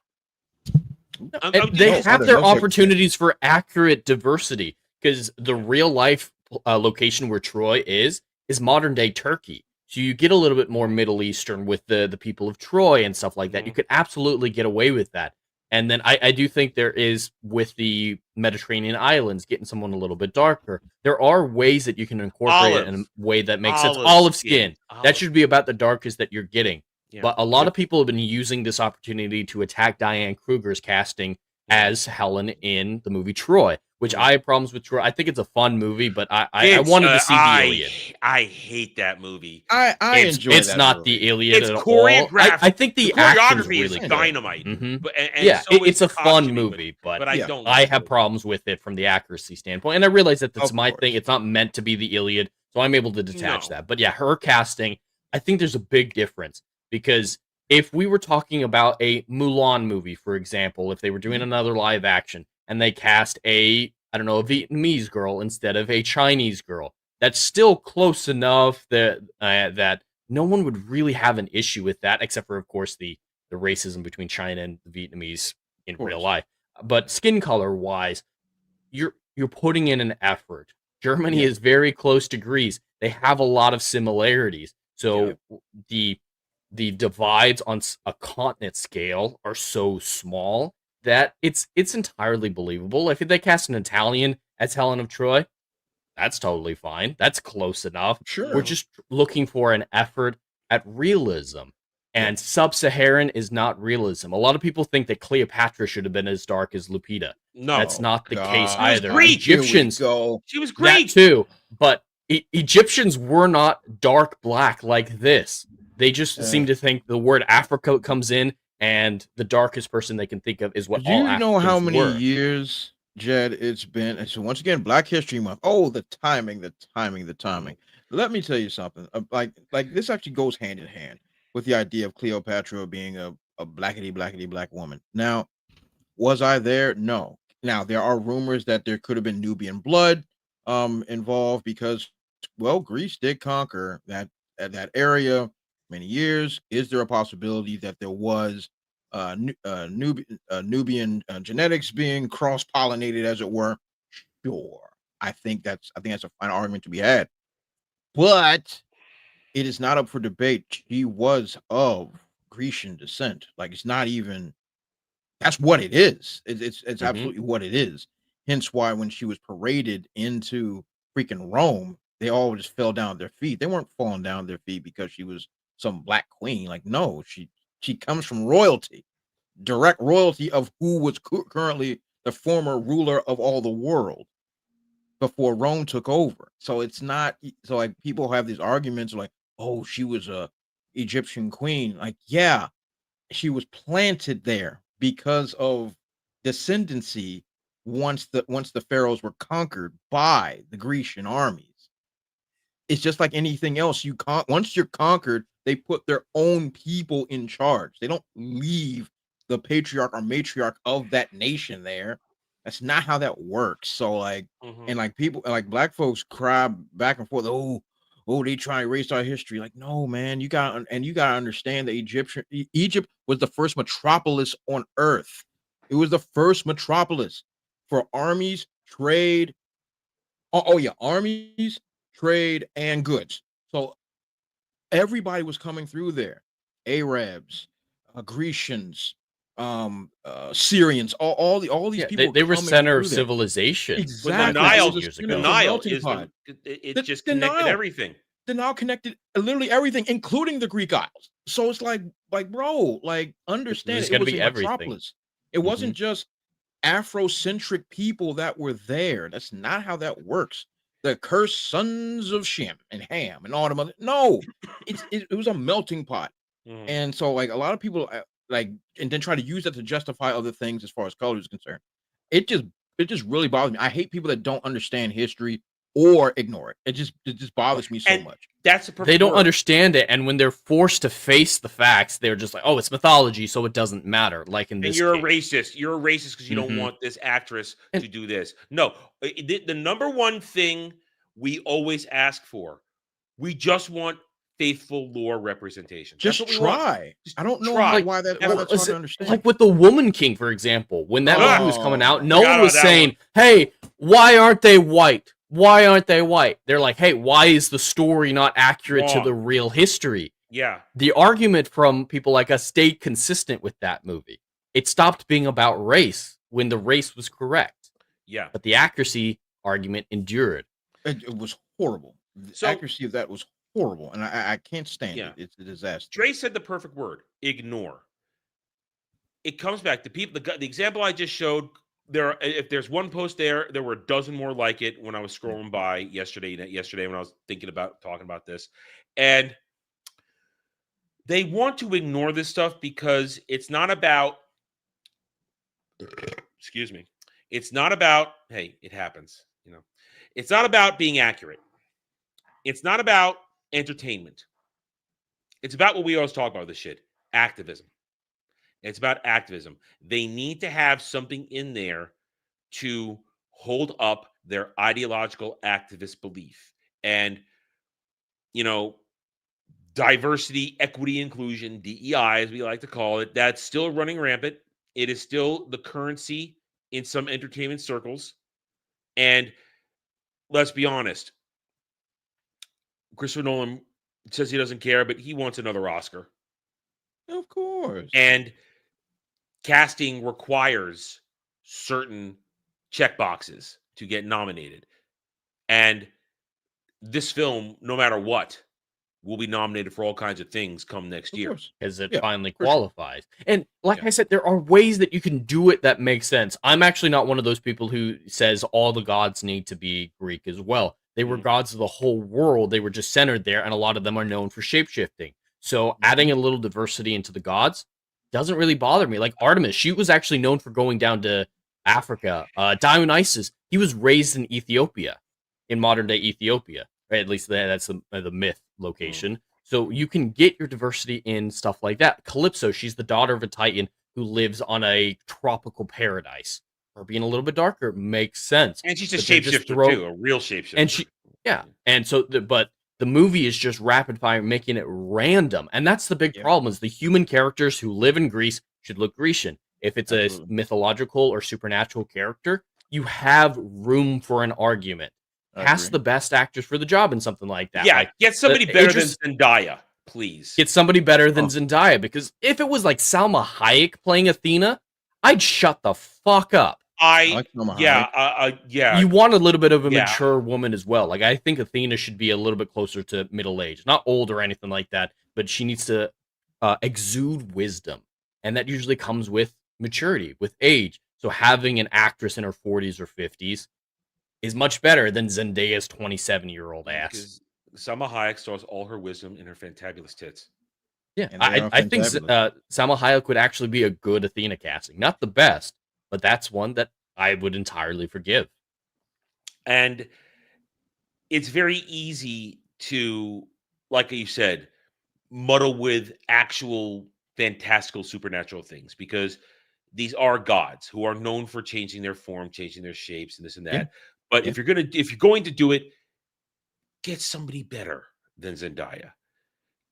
They No, have no, their no, sir. opportunities for accurate diversity, because the real life location where Troy is modern day Turkey. So you get a little bit more Middle Eastern with the people of Troy and stuff like that. You could absolutely get away with that. And then I do think there is, with the Mediterranean islands, getting someone a little bit darker. There are ways that you can incorporate it in a Olives. way that makes sense. Olive Olive skin. skin. That should be about the darkest that you're getting. Yeah. But a lot of people have been using this opportunity to attack Diane Kruger's casting as Helen in the movie Troy, which I have problems with Troy. I think it's a fun movie, but I wanted to see the Iliad. I hate that movie. I enjoy It's that not movie. the Iliad It's at all. choreographed. I think the action's choreography really is good. dynamite. Mhm. But, and Yeah, so is it's a the fun costuming, movie, but I Yeah. don't. I like have it. problems with it from the accuracy standpoint, and I realize that that's Of my course. thing. It's not meant to be the Iliad, so I'm able to detach No. that. But yeah, her casting, I think there's a big difference, because if we were talking about a Mulan movie, for example, if they were doing another live action and they cast a Vietnamese girl instead of a Chinese girl, that's still close enough that that no one would really have an issue with that, except for, of course, the racism between China and the Vietnamese in real life. But skin color wise, you're putting in an effort. Germany is very close to Greece. They have a lot of similarities. So the divides on a continent scale are so small that it's entirely believable. If they cast an Italian as Helen of Troy, That's totally fine. That's close enough. Sure. We're just looking for an effort at realism. And sub-Saharan is not realism. A lot of people think that Cleopatra should have been as dark as Lupita. No. That's not the case God. either. Greek. Egyptians, Here we go. She was that Greek. too, but Egyptians were not dark black like this. They just seem to think the word Africa comes in, and the darkest person they can think of is what Do all you know how Africans many were. years, Jed, it's been? And so once again, Black History Month. Oh, the timing. Let me tell you something. Like this actually goes hand in hand with the idea of Cleopatra being a blackety black woman. Now, was I there? No. Now there are rumors that there could have been Nubian blood involved because, well, Greece did conquer that area many years. Is there a possibility that there was Nubian genetics being cross-pollinated, as it were? Sure. I think that's a fine argument to be had, but it is not up for debate. She was of Grecian descent. Like, it's not even. That's what it is. It's absolutely what it is. Hence why when she was paraded into freaking Rome, they all just fell down their feet. They weren't falling down their feet because she was some black queen. Like, no, she comes from royalty, direct royalty of who was currently the former ruler of all the world before Rome took over. So it's not so like people have these arguments like, oh, she was a Egyptian queen. Like, yeah, she was planted there because of descendancy once the pharaohs were conquered by the Grecian armies. It's just like anything else. Once you're conquered, they put their own people in charge. They don't leave the patriarch or matriarch of that nation there. That's not how that works. So like, and like people like black folks cry back and forth. Oh, they try to erase our history. Like, no, man, you gotta understand that Egypt was the first metropolis on earth. It was the first metropolis for armies, trade. Oh yeah, armies, trade, and goods. So everybody was coming through there. Arabs, Grecians, Syrians, all these people. They were coming center of through there. civilization. Exactly. The Nile, It was years the ago. Nile melting is pot. it The just connected Nile. everything. The Nile connected literally everything, including the Greek Isles. So it's like bro, like understand There's it gotta was be a everything. metropolis. It wasn't just Afrocentric people that were there. That's not how that works. The cursed sons of Shem and Ham and all the other. No, it was a melting pot. And so like a lot of people like and then try to use that to justify other things as far as color is concerned. It just really bothers me. I hate people that don't understand history or ignore it. It just bothers me so And much. that's a perfect They don't word. understand it, and when they're forced to face the facts, they're just like, "Oh, it's mythology, so it doesn't matter." Like in And this you're case. a racist. You're a racist because you don't Mhm. want this actress to do this. No, the number one thing we always ask for, we just want faithful lore representation. That's Just what we want. try. Just I don't know try. why that's Well, hard to understand. like with the Woman King, for example, when that movie was coming out, no Forgot one about was that saying, "Hey, why aren't they white? Why aren't they white?" They're like, "Hey, why is the story not accurate to Wrong. the real history?" Yeah. The argument from people like us stayed consistent with that movie. It stopped being about race when the race was correct, Yeah. but the accuracy argument endured. It was horrible. The So- accuracy of that was horrible, and I can't stand Yeah. it. It's a disaster. Dre said the perfect word: ignore. It comes back to people. The example I just showed. If there's one post there were a dozen more like it when I was scrolling by yesterday when I was thinking about talking about this, and they want to ignore this stuff because it's not about. Excuse me. It's not about. Hey, it happens. It's not about being accurate. It's not about entertainment. It's about what we always talk about with this shit: activism. It's about activism. They need to have something in there to hold up their ideological activist belief. And, diversity, equity, inclusion, DEI, as we like to call it, that's still running rampant. It is still the currency in some entertainment circles. And let's be honest, Christopher Nolan says he doesn't care, but he wants another Oscar. Of course. And casting requires certain checkboxes to get nominated. And this film, no matter what, will be nominated for all kinds of things come next year. Because it Yeah, finally for sure. qualifies. And like Yeah. I said, there are ways that you can do it that make sense. I'm actually not one of those people who says all the gods need to be Greek as well. They were gods of the whole world. They were just centered there, and a lot of them are known for shapeshifting. So adding a little diversity into the gods doesn't really bother me. Like Artemis, she was actually known for going down to Africa. Dionysus, he was raised in Ethiopia, in modern day Ethiopia. Right? At least that's the myth location. So you can get your diversity in stuff like that. Calypso, she's the daughter of a Titan who lives on a tropical paradise. Her being a little bit darker makes sense. And she's a But they're just shapeshifter too, a real shapeshifter. And she, yeah. And so, but the movie is just rapid fire, making it random. And that's the big problem is the human characters who live in Greece should look Grecian. If it's a mythological or supernatural character, you have room for an argument. Cast the best actors for the job in something like that. Yeah, like, get somebody better than Zendaya, please. Get somebody better than Zendaya, because if it was like Salma Hayek playing Athena, I'd shut the fuck up. Yeah. You want a little bit of a mature woman as well. Like I think Athena should be a little bit closer to middle age, not old or anything like that, but she needs to exude wisdom, and that usually comes with maturity, with age. So having an actress in her 40s or 50s is much better than Zendaya's 27-year-old ass. Salma Hayek stores all her wisdom in her fantabulous tits. Yeah, I think Salma Hayek would actually be a good Athena casting. Not the best, but that's one that I would entirely forgive. And it's very easy to, like you said, muddle with actual fantastical supernatural things, because these are gods who are known for changing their form, changing their shapes, and this and that. Yeah. But if you're going to do it, get somebody better than Zendaya.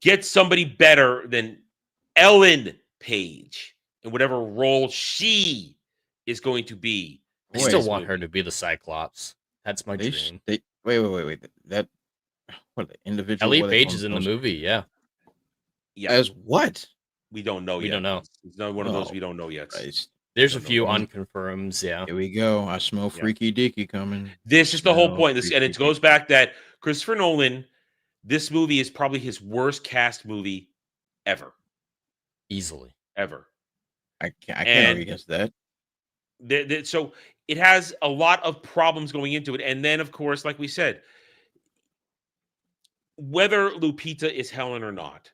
Get somebody better than Ellen Page in whatever role she is going to be. I still want her to be the Cyclops. That's my dream. Wait. That what the individual? Ellie Page is in the movie. Yeah. As what? We don't know yet. We don't know. It's not one of those we don't know yet. Christ. There's a few unconfirms. Yeah. Here we go. I smell Freaky Deaky coming. This is the whole point. And it goes back that Christopher Nolan, this movie is probably his worst cast movie ever. Easily. Ever. I can't argue against that. So it has a lot of problems going into it. And then, of course, like we said, whether Lupita is Helen or not,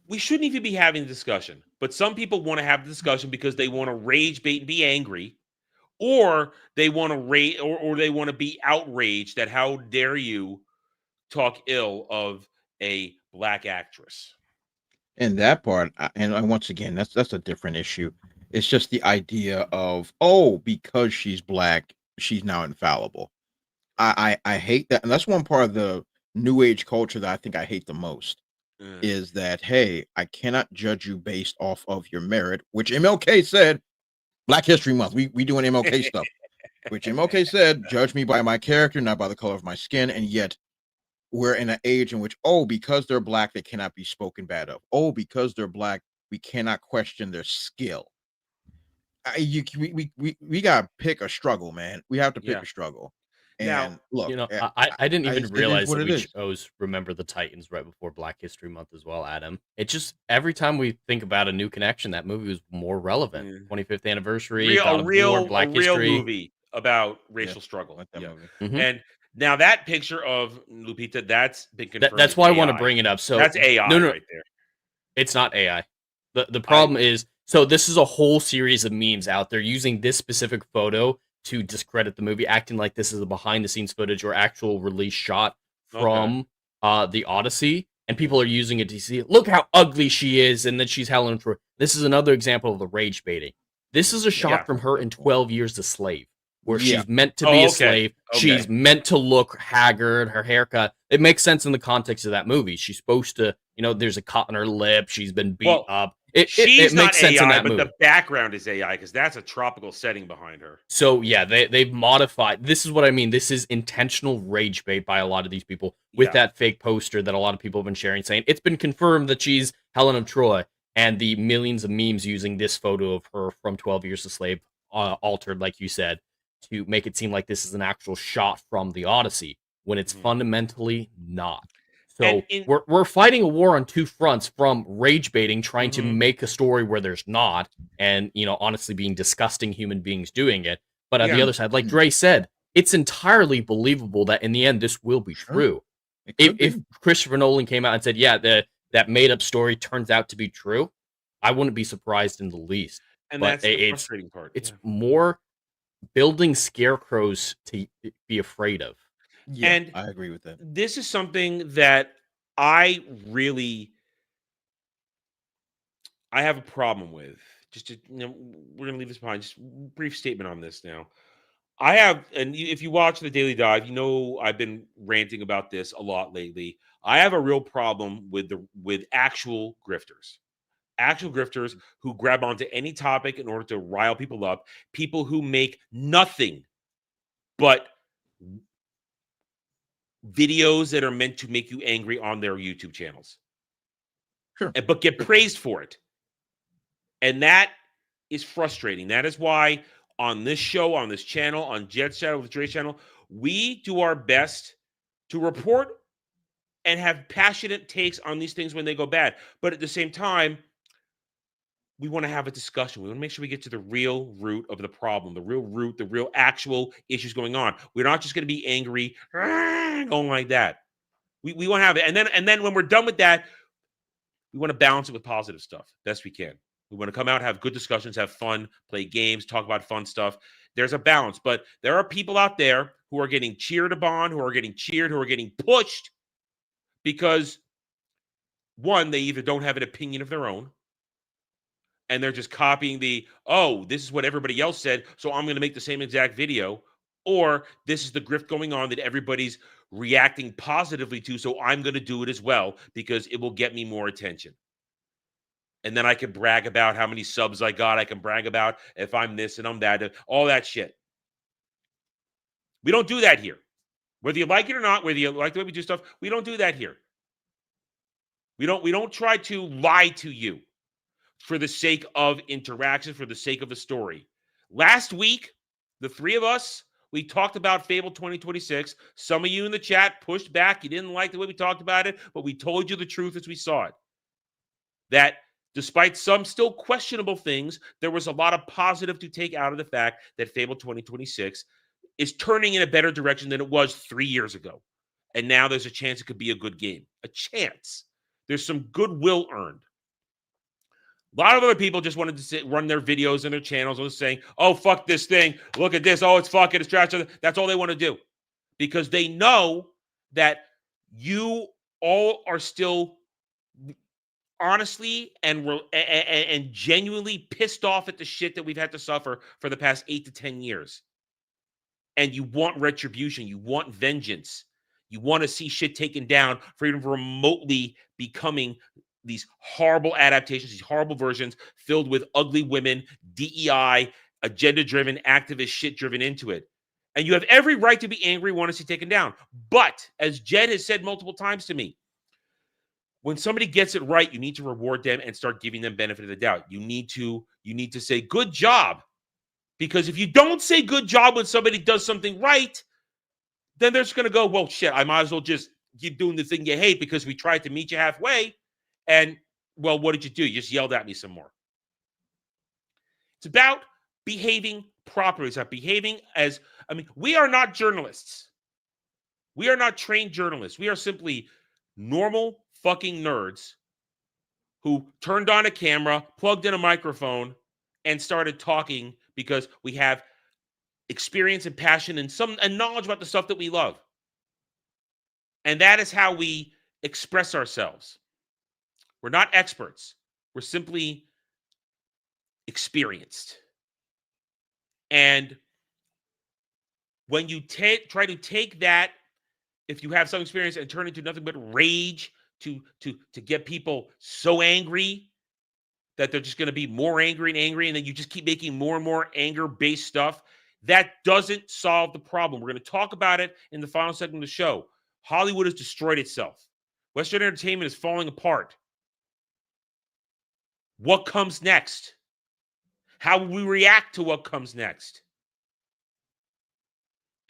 we shouldn't even be having the discussion. But some people want to have the discussion because they want to rage bait and be angry, or they want to rage, or they want to be outraged that how dare you talk ill of a black actress. And that part, and once again, that's a different issue. It's just the idea of, because she's black, she's now infallible. I hate that, and that's one part of the new age culture that I think I hate the most. Is that, hey, I cannot judge you based off of your merit, which MLK said, Black History Month, we doing MLK stuff, which MLK said, judge me by my character, not by the color of my skin. And yet we're in an age in which, because they're black, they cannot be spoken bad of. Because they're black, we cannot question their skill. We got to pick a struggle, man. We have to pick a struggle. And now, look, I didn't even realize that we chose Remember the Titans right before Black History Month as well, Adam. It just, every time we think about a new connection, that movie was more relevant. 25th anniversary, a real movie about racial struggle. And now that picture of Lupita, that's been confirmed. That's why I want to bring it up. So that's AI right there. It's not AI. The problem is, so this is a whole series of memes out there using this specific photo to discredit the movie, acting like this is a behind-the-scenes footage or actual release shot from the Odyssey, and people are using it to see, look how ugly she is, and that she's Helen Troy. This is another example of the rage baiting. This is a shot from her in 12 Years a Slave, where she's meant to be a slave. She's meant to look haggard, her haircut. It makes sense in the context of that movie. She's supposed to, there's a cut on her lip. She's been beat up. It makes sense AI, in that but movie. The background is AI because that's a tropical setting behind her. So yeah, they've modified. This is what I mean. This is intentional rage bait by a lot of these people with that fake poster that a lot of people have been sharing, saying it's been confirmed that she's Helen of Troy, and the millions of memes using this photo of her from 12 Years a Slave altered, like you said. to make it seem like this is an actual shot from the Odyssey when it's fundamentally not. So we're fighting a war on two fronts, from rage baiting, trying to make a story where there's not, and honestly being disgusting human beings doing it. But on the other side, like Dre said, it's entirely believable that in the end this will be true. If Christopher Nolan came out and said, yeah, that made up story turns out to be true, I wouldn't be surprised in the least. And but that's the frustrating part. It's more building scarecrows to be afraid of. Yeah, and I agree with that. This is something that I have a problem with. We're gonna leave this behind. Just brief statement on this now. I have, and if you watch the Daily Dive, I've been ranting about this a lot lately. I have a real problem with actual grifters. Actual grifters who grab onto any topic in order to rile people up, people who make nothing but videos that are meant to make you angry on their YouTube channels. Sure. But get praised for it. And that is frustrating. That is why on this show, on this channel, on Jet's channel, with Dre's channel, we do our best to report and have passionate takes on these things when they go bad. But at the same time, we want to have a discussion. We want to make sure we get to the real root of the problem, the real actual issues going on. We're not just going to be angry, going like that. We want to have it. And then when we're done with that, we want to balance it with positive stuff best we can. We want to come out, have good discussions, have fun, play games, talk about fun stuff. There's a balance. But there are people out there who are getting cheered upon, who are getting cheered, who are getting pushed because, one, they either don't have an opinion of their own, and they're just copying this is what everybody else said, so I'm going to make the same exact video. Or this is the grift going on that everybody's reacting positively to, so I'm going to do it as well because it will get me more attention. And then I can brag about how many subs I got. I can brag about if I'm this and I'm that, all that shit. We don't do that here. Whether you like it or not, whether you like the way we do stuff, we don't do that here. We don't try to lie to you for the sake of interaction, for the sake of a story. Last week, the three of us, we talked about Fable 2026. Some of you in the chat pushed back. You didn't like the way we talked about it, but we told you the truth as we saw it. That despite some still questionable things, there was a lot of positive to take out of the fact that Fable 2026 is turning in a better direction than it was 3 years ago. And now there's a chance it could be a good game. A chance. There's some goodwill earned. A lot of other people just wanted to run their videos and their channels and saying, oh, fuck this thing. Look at this. Oh, it's fucking, it's trash. That's all they want to do. Because they know that you all are still honestly and genuinely pissed off at the shit that we've had to suffer for the past 8 to 10 years. And you want retribution. You want vengeance. You want to see shit taken down for even remotely becoming these horrible adaptations, these horrible versions filled with ugly women, DEI, agenda-driven, activist shit driven into it. And you have every right to be angry, want to see taken down. But, as Jed has said multiple times to me, when somebody gets it right, you need to reward them and start giving them benefit of the doubt. You need to say, good job. Because if you don't say good job when somebody does something right, then they're just going to go, well, shit, I might as well just keep doing the thing you hate because we tried to meet you halfway. And, well, what did you do? You just yelled at me some more. It's about behaving properly. It's about behaving we are not journalists. We are not trained journalists. We are simply normal fucking nerds who turned on a camera, plugged in a microphone, and started talking because we have experience and passion and knowledge about the stuff that we love. And that is how we express ourselves. We're not experts. We're simply experienced. And when you try to take that, if you have some experience, and turn it into nothing but rage to get people so angry that they're just going to be more angry, and then you just keep making more and more anger-based stuff, that doesn't solve the problem. We're going to talk about it in the final segment of the show. Hollywood has destroyed itself. Western entertainment is falling apart. What comes next? How will we react to what comes next?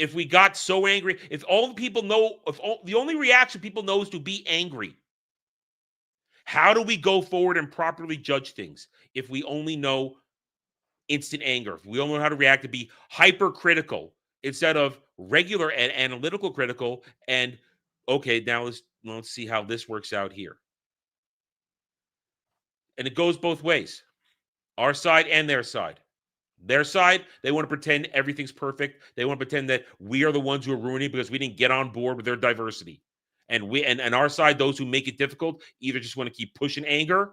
if we got so angry, if all the people know, the only reaction people know is to be angry, how do we go forward and properly judge things if we only know instant anger? If we only know how to react, to be hypercritical instead of regular and analytical critical, and okay, now let's see how this works out here. And it goes both ways, our side and their side. Their side, they want to pretend everything's perfect. They want to pretend that we are the ones who are ruining because we didn't get on board with their diversity. And our side, those who make it difficult, either just want to keep pushing anger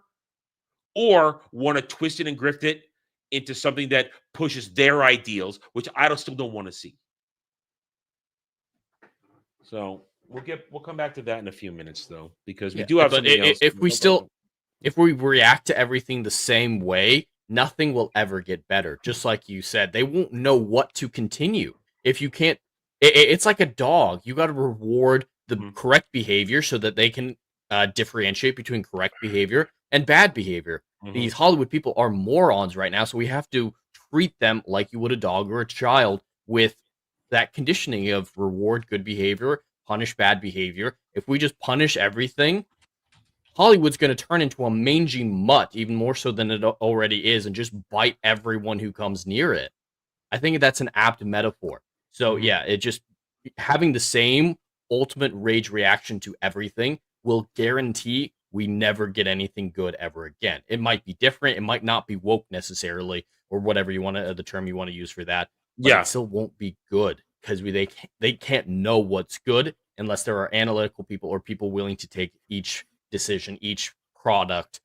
or want to twist it and grift it into something that pushes their ideals, which I still don't want to see. So we'll come back to that in a few minutes, though, because we do have something else. If we react to everything the same way, nothing will ever get better. Just like you said, they won't know what to continue. If you can't, it's like a dog. You got to reward the correct behavior so that they can differentiate between correct behavior and bad behavior. These Hollywood people are morons right now, so we have to treat them like you would a dog or a child, with that conditioning of reward good behavior, punish bad behavior. If we just punish everything, Hollywood's going to turn into a mangy mutt, even more so than it already is, and just bite everyone who comes near it. I think that's an apt metaphor. So yeah, it just having the same ultimate rage reaction to everything will guarantee we never get anything good ever again. It might be different. It might not be woke necessarily, or whatever you want to, the term you want to use for that. But it still won't be good because they can't know what's good unless there are analytical people or people willing to take each decision, each product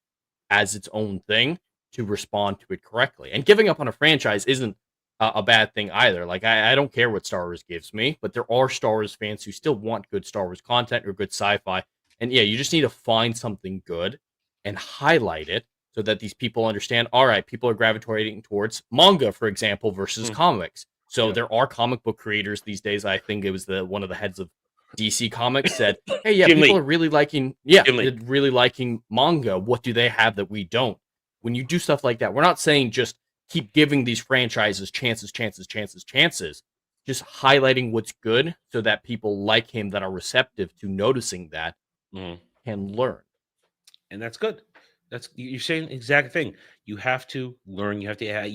as its own thing to respond to it correctly. And giving up on a franchise isn't a bad thing either. Like, I don't care what Star Wars gives me, but there are Star Wars fans who still want good Star Wars content or good sci-fi. And yeah, you just need to find something good and highlight it so that these people understand, all right, people are gravitating towards manga, for example, versus comics. So there are comic book creators these days. I think it was one of the heads of DC Comics said, hey, yeah, people are really liking, really liking manga. What do they have that we don't? When you do stuff like that, we're not saying just keep giving these franchises chances. Just highlighting what's good so that people like him that are receptive to noticing that can learn. And that's good. You're saying the exact thing. You have to learn. You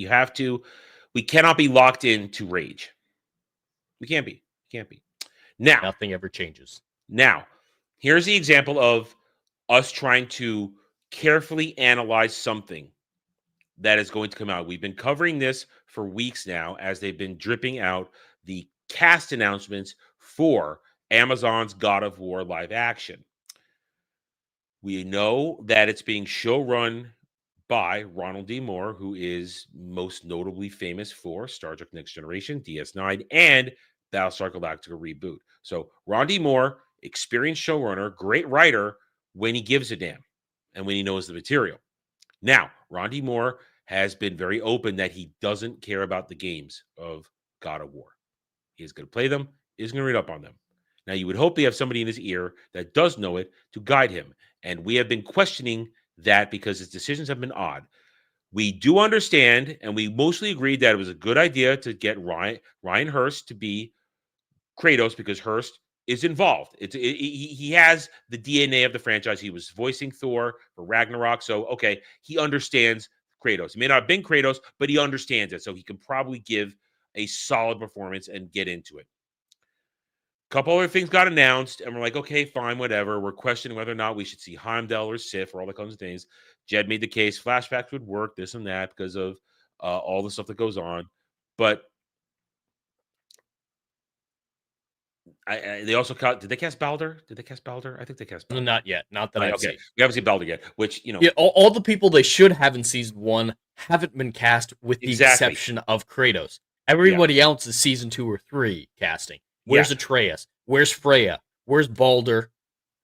have to. We cannot be locked into rage. We can't be. Now, nothing ever changes. Now, here's the example of us trying to carefully analyze something that is going to come out. We've been covering this for weeks now as they've been dripping out the cast announcements for Amazon's God of War live action. We know that it's being showrun by Ronald D. Moore, who is most notably famous for Star Trek Next Generation, DS9, and Battlestar Galactica reboot. So Ron D. Moore, experienced showrunner, great writer when he gives a damn and when he knows the material. Now, Ron D. Moore has been very open that he doesn't care about the games of God of War. He's going to play them. He's going to read up on them. Now, you would hope they have somebody in his ear that does know it to guide him. And we have been questioning that because his decisions have been odd. We do understand, and we mostly agreed that it was a good idea to get Ryan Hurst to be Kratos because Hurst is involved. He has the DNA of the franchise. He was voicing Thor for Ragnarok. So, okay, he understands Kratos. He may not have been Kratos, but he understands it. So he can probably give a solid performance and get into it. A couple other things got announced, and we're like, okay, fine, whatever. We're questioning whether or not we should see Heimdall or Sif or all that kinds of things. Jed made the case flashbacks would work, this and that, because of all the stuff that goes on. But they also did they cast Balder? I think they cast Balder. Not yet. Not that I've seen. We haven't seen Balder yet, which, Yeah, all the people they should have in season 1 haven't been cast with the exception of Kratos. Everybody else is season 2 or 3 casting. Where's Atreus? Where's Freya? Where's Balder?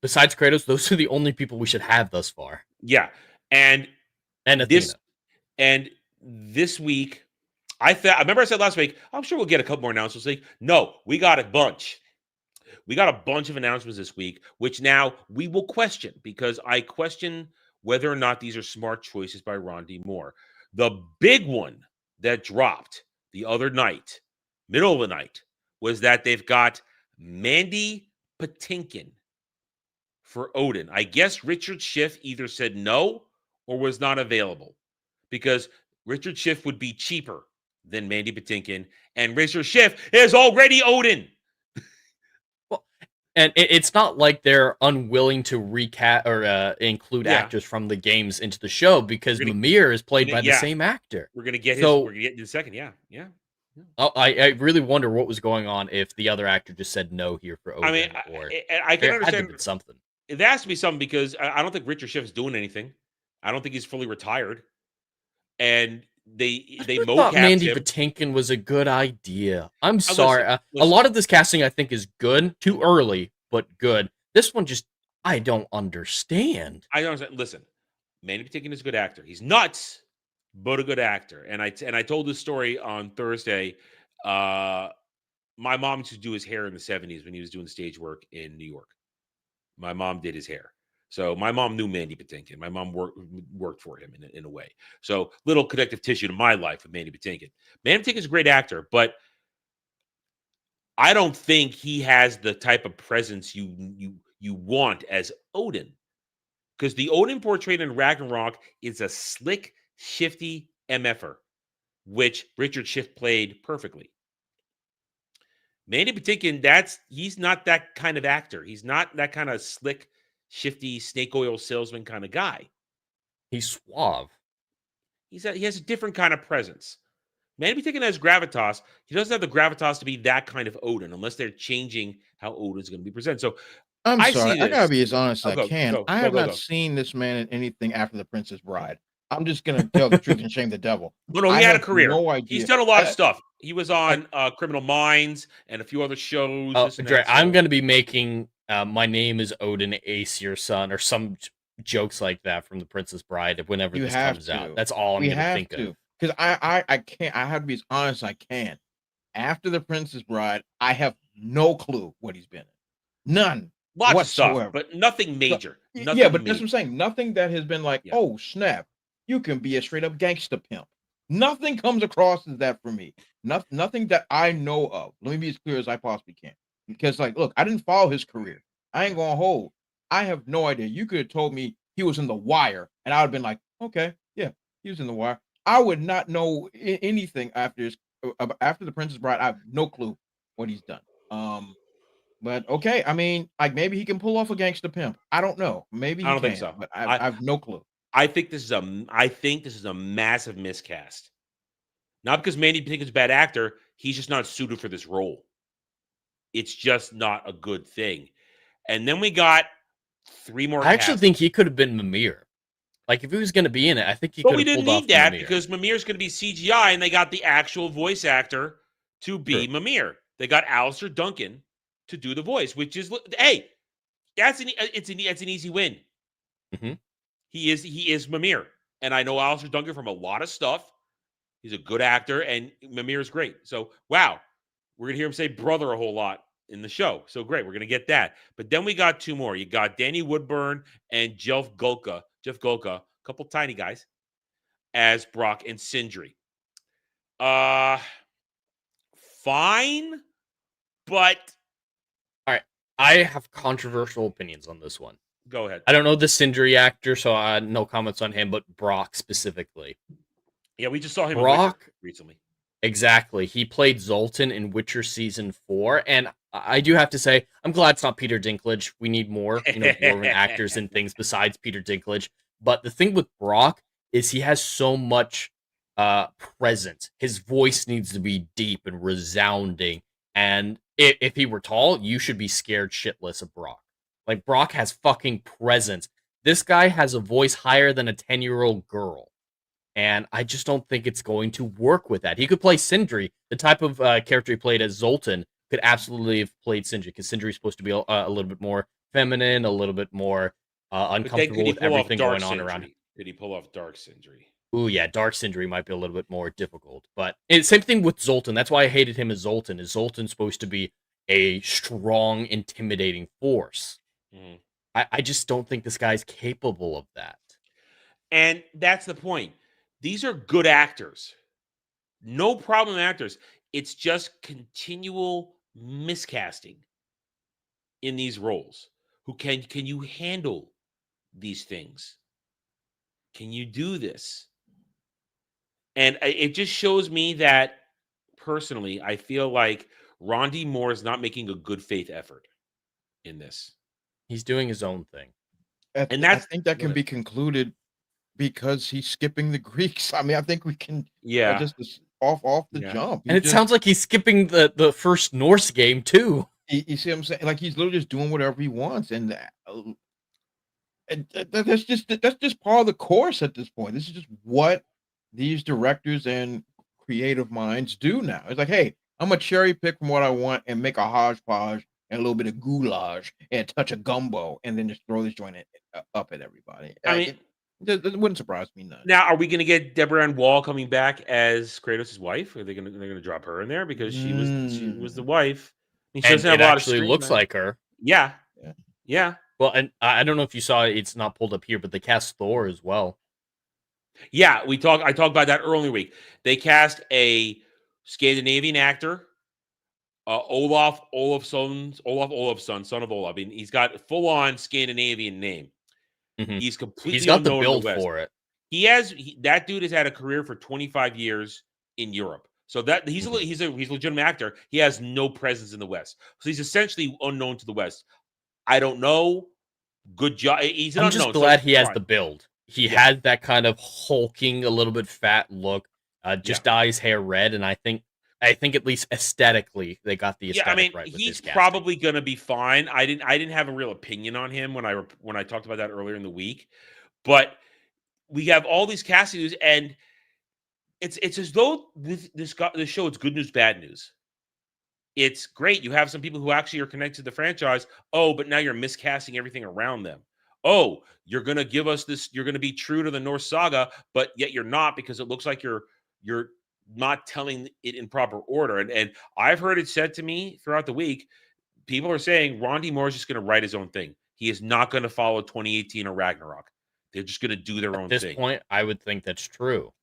Besides Kratos, those are the only people we should have thus far. Yeah. And Athena. This week, I remember I said last week, I'm sure we'll get a couple more announcements. Like, no, we got a bunch. We got a bunch of announcements this week, which now we will question because I question whether or not these are smart choices by Ron D. Moore. The big one that dropped the other night, middle of the night, was that they've got Mandy Patinkin for Odin. I guess Richard Schiff either said no or was not available because Richard Schiff would be cheaper than Mandy Patinkin, and Richard Schiff is already Odin. And it's not like they're unwilling to recast or include actors from the games into the show because Mimir is played by the same actor. We're gonna get so, we're gonna get in a second. Yeah. I really wonder what was going on if the other actor just said no here for Odin. I mean, or I can understand something. There has to be something because I don't think Richard Schiff is doing anything. I don't think he's fully retired, and they thought Mandy Patinkin was a good idea. I'm sorry. Listen. A lot of this casting I think is good. Too early, but good. This one just I don't understand. I don't understand. Listen, Mandy Patinkin is a good actor. He's nuts, but a good actor. And I told this story on Thursday. My mom used to do his hair in the 70s when he was doing stage work in New York. My mom did his hair. So my mom knew Mandy Patinkin. My mom worked for him in a way. So little connective tissue to my life with Mandy Patinkin. Mandy Patinkin is a great actor, but I don't think he has the type of presence you want as Odin. Because the Odin portrayed in Ragnarok is a slick, shifty MFer, which Richard Schiff played perfectly. Mandy Patinkin, he's not that kind of actor. He's not that kind of slick, shifty snake oil salesman kind of guy. He's suave. He has a different kind of presence. Mandy Patinkin has gravitas. He doesn't have the gravitas to be that kind of Odin unless they're changing how Odin's going to be presented. So I'm sorry. I gotta be as honest as I can. I have not seen this man in anything after The Princess Bride. I'm just gonna tell the truth and shame the devil. No, he had a career. No idea. He's done a lot of stuff. He was on Criminal Minds and a few other shows. I'm gonna be making My Name is Odin, Ace Your Son, or some jokes like that from The Princess Bride whenever this comes out. That's all I'm gonna think of. Because I can't. I have to be as honest as I can. After The Princess Bride, I have no clue what he's been in. None. Lots whatsoever. of stuff, but nothing major. But that's what I'm saying. Nothing that has been like, oh snap, you can be a straight up gangster pimp. Nothing comes across as that for me. Nothing that I know of. Let me be as clear as I possibly can. Because look, I didn't follow his career. I ain't gonna hold. I have no idea. You could have told me he was in The Wire, and I would have been like, okay, yeah, he was in The Wire. I would not know anything after The Princess Bride. I have no clue what he's done. But okay, I mean, maybe he can pull off a gangster pimp. I don't know. Maybe I don't think so. But I have no clue. I think this is a massive miscast. Not because Mandy Patinkin's a bad actor, he's just not suited for this role. It's just not a good thing. And then we got 3 more. I actually think he could have been Mimir. Like if he was going to be in it, I think he could have. But we didn't need that Mimir. because Mimir's going to be CGI, and they got the actual voice actor to be Mimir. They got Alistair Duncan to do the voice, which is it's an easy win. Mm-hmm. He is Mimir, and I know Alistair Duncan from a lot of stuff. He's a good actor, and Mimir is great. So wow, we're gonna hear him say brother a whole lot in the show. So great, we're gonna get that. But then we got 2 more. You got Danny Woodburn and Jeff Golka, a couple tiny guys, as Brock and Sindri. Fine, but all right. I have controversial opinions on this one. Go ahead. I don't know the Sindri actor, so no comments on him, but Brock specifically. Yeah, we just saw him Brock recently. Exactly. He played Zoltan in Witcher Season 4, and I do have to say, I'm glad it's not Peter Dinklage. We need more, dwarven actors and things besides Peter Dinklage. But the thing with Brock is he has so much presence. His voice needs to be deep and resounding. And if he were tall, you should be scared shitless of Brock. Like, Brock has fucking presence. This guy has a voice higher than a 10-year-old girl. And I just don't think it's going to work with that. He could play Sindri. The type of character he played as Zoltan could absolutely have played Sindri, because Sindri is supposed to be a little bit more feminine, a little bit more uncomfortable with everything going on around him. Did he pull off Dark Sindri? Ooh, yeah, Dark Sindri might be a little bit more difficult. But same thing with Zoltan. That's why I hated him as Zoltan. Is Zoltan supposed to be a strong, intimidating force? Mm-hmm. I just don't think this guy's capable of that. And that's the point. These are good actors. No problem actors. It's just continual miscasting in these roles. Who can you handle these things? Can you do this? And it just shows me that personally, I feel like Ron D. Moore is not making a good faith effort in this. He's doing his own thing. And I that's think that go can ahead. be concluded because he's skipping the Greeks. I mean, I think we can Yeah. just off the Yeah. jump. And it sounds like he's skipping the first Norse game too. You see what I'm saying? Like he's literally just doing whatever he wants, and that's just part of the course at this point. This is just what these directors and creative minds do now. It's like, hey, I'm gonna cherry pick from what I want and make a hodgepodge and a little bit of goulash and a touch of gumbo, and then just throw this joint up at everybody. I mean, It wouldn't surprise me none. now are we going to get Deborah Ann Wall coming back as Kratos' wife? Are they're going to drop her in there because she was the wife? I mean, she And doesn't have it a lot of actually screen looks time. like her. Yeah. Yeah. Yeah. Well, and I don't know if you saw it, it's not pulled up here, but they cast Thor as well. Yeah, I talked about that earlier week. They cast a Scandinavian actor, Olaf Olafsson, son of Olaf. I mean, he's got a full-on Scandinavian name. Mhm. He's completely He's got the unknown in build West. for it. That dude has had a career for 25 years in Europe. So that he's a legitimate actor. He has no presence in the West. So he's essentially unknown to the West. I don't know. Good job. He's an I'm unknown. just glad so he has fine. the build. He Yeah. has that kind of hulking, a little bit fat look. Just dye his hair red, and I think at least aesthetically they got the aesthetic right with he's this casting. probably going to be fine. I didn't have a real opinion on him when I talked about that earlier in the week, but we have all these casting news, and it's as though with this show it's good news, bad news. It's great. You have some people who actually are connected to the franchise. Oh, but now you're miscasting everything around them. Oh, you're going to give us this. You're going to be true to the Norse saga, but yet you're not because it looks like you're not telling it in proper order. And I've heard it said to me throughout the week, people are saying Ron D. Moore is just going to write his own thing. He is not going to follow 2018 or Ragnarok. They're just going to do their own At this thing. point, I would think that's true.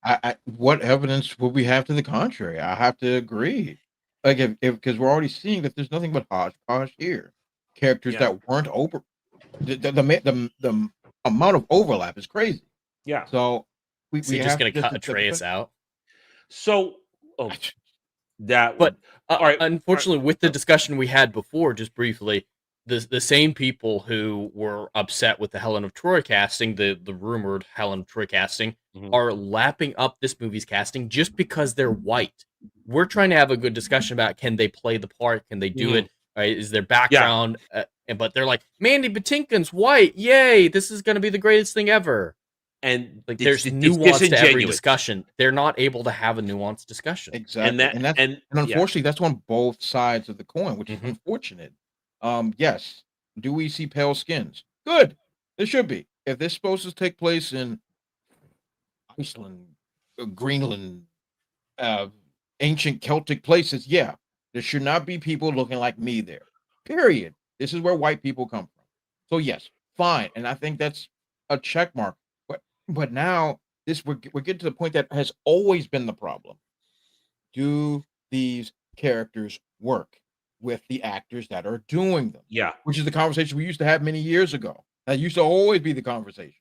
What evidence would we have to the contrary? I have to agree. Like if because we're already seeing that there's nothing but hodgepodge here. Characters that weren't over the amount of overlap is crazy. Yeah. So we Is he just going to cut Atreus out? So that but all right. Unfortunately, with the discussion we had before, just briefly, the same people who were upset with the Helen of Troy casting, the rumored Helen of Troy casting, are lapping up this movie's casting just because they're white. We're trying to have a good discussion about can they play the part, can they do it, right? Is their background, but they're like, Mandy Patinkin's white, yay! This is going to be the greatest thing ever. And like, there's nuance to every discussion. They're not able to have a nuanced discussion. Exactly, and unfortunately, that's on both sides of the coin, which is unfortunate. Yes. Do we see pale skins? Good. There should be. If this is supposed to take place in Iceland, Greenland, ancient Celtic places, yeah, there should not be people looking like me there. Period. This is where white people come from. So yes, fine, and I think that's a check mark. But now we're getting to the point that has always been the problem. Do these characters work with the actors that are doing them? Yeah. Which is the conversation we used to have many years ago. That used to always be the conversation.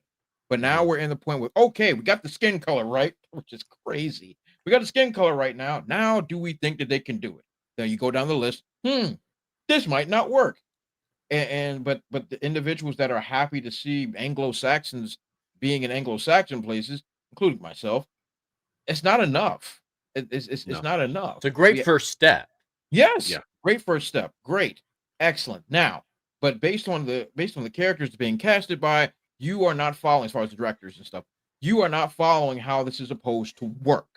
But now we're in the point with, okay, we got the skin color right, which is crazy. We got the skin color right now. Now, do we think that they can do it? Then you go down the list. This might not work. But the individuals that are happy to see Anglo-Saxons being in Anglo-Saxon places, including myself, it's not enough. It's not enough. It's a great first step. Yes. Yeah. Great first step. Great. Excellent. Now, but based on the characters being casted by, you are not following, as far as the directors and stuff, you are not following how this is supposed to work.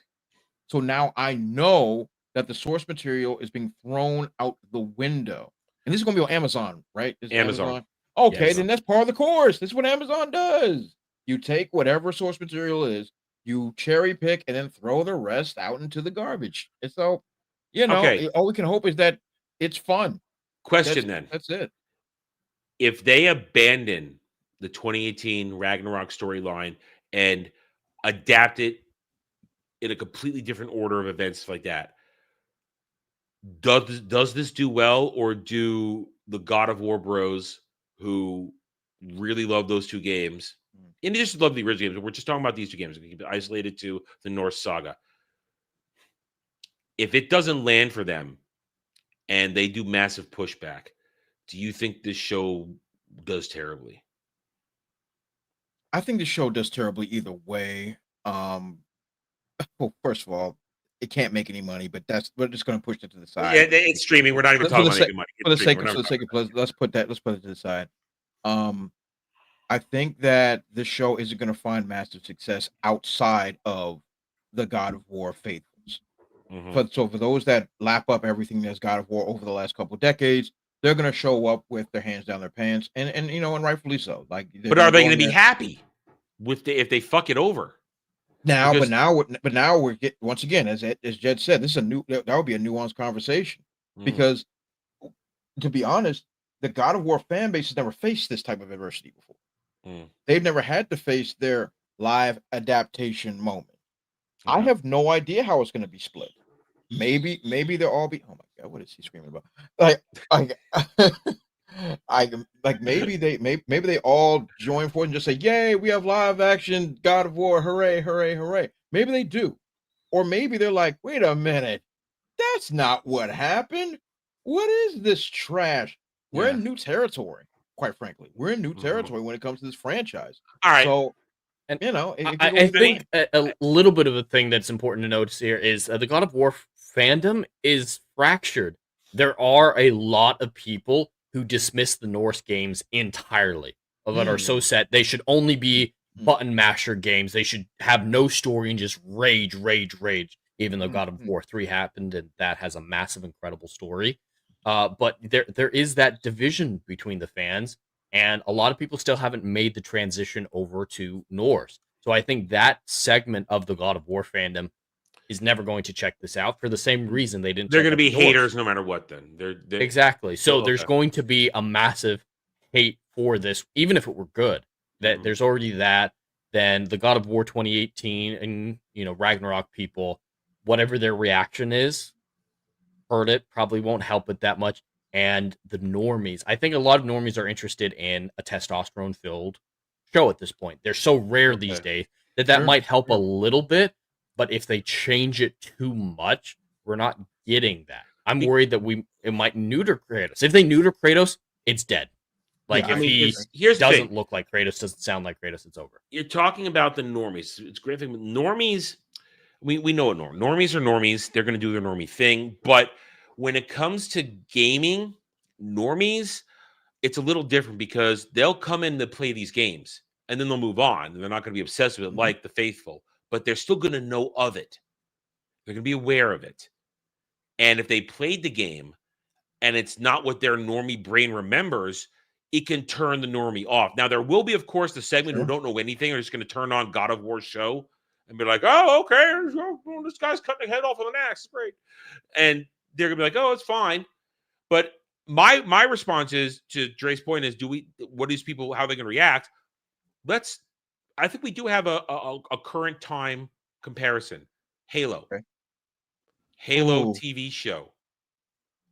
So now I know that the source material is being thrown out the window. And this is going to be on Amazon, right? Amazon. Okay, yes. Then that's part of the course. This is what Amazon does. You take whatever source material is, you cherry pick, and then throw the rest out into the garbage. And so, all we can hope is that it's fun. That's it. If they abandon the 2018 Ragnarok storyline and adapt it in a completely different order of events like that, does this do well, or do the God of War bros who really love those two games, and they just love the original games, but we're just talking about these two games, we keep it isolated to the Norse saga. If it doesn't land for them and they do massive pushback, do you think this show does terribly? I think the show does terribly either way. Well, first of all, it can't make any money, but we're just going to push it to the side. Yeah, it's streaming. We're not even talking about making money. For the sake of let's put it to the side. I think that the show isn't going to find massive success outside of the God of War faithfuls. So for those that lap up everything that's God of War over the last couple of decades, they're going to show up with their hands down their pants, and and rightfully so. Like, but are they going to be happy with if they fuck it over? Now, because, but now we're once again, as Jed said, this is that would be a nuanced conversation, because to be honest, the God of War fan base has never faced this type of adversity before. They've never had to face their live adaptation moment. I have no idea how it's going to be split. Maybe they'll all be. Oh my God, what is he screaming about? Maybe they all join forth and just say, "Yay, we have live action God of War! Hooray, hooray, hooray!" Maybe they do, or maybe they're like, "Wait a minute, that's not what happened. What is this trash? We're in new territory. Quite frankly, we're in new territory when it comes to this franchise." All right, so and I think a little bit of a thing that's important to notice here is the God of War fandom is fractured. There are a lot of people who dismiss the Norse games entirely, that are so set. They should only be button masher games. They should have no story and just rage, even though God of War 3 happened, and that has a massive, incredible story. But there is that division between the fans, and a lot of people still haven't made the transition over to Norse. So I think that segment of the God of War fandom is never going to check this out for the same reason they didn't. They're going to be haters no matter what. Then they're exactly. So there's going to be a massive hate for this, even if it were good. That there's already that. Then the God of War 2018 and Ragnarok people, whatever their reaction is, heard it, probably won't help it that much. And the normies, I think a lot of normies are interested in a testosterone-filled show at this point. They're so rare these days that might help a little bit. But if they change it too much, we're not getting that. I'm worried that it might neuter Kratos. If they neuter Kratos, it's dead. Like, if he doesn't look like Kratos, doesn't sound like Kratos, it's over. You're talking about the normies. It's a great thing. Normies, we know what normies are normies. They're going to do their normie thing. But when it comes to gaming, normies, it's a little different, because they'll come in to play these games and then they'll move on. They're not going to be obsessed with it like the faithful, but they're still going to know of it. They're going to be aware of it. And if they played the game and it's not what their normie brain remembers, it can turn the normie off. Now, there will be, of course, the segment who don't know anything are just going to turn on God of War show and be like, "Oh, okay, this guy's cutting the head off with an axe. It's great." And they're going to be like, "Oh, it's fine." But my response is, to Dre's point, is, what these people, how they can react? I think we do have a current time comparison. Halo. Okay. Halo TV show.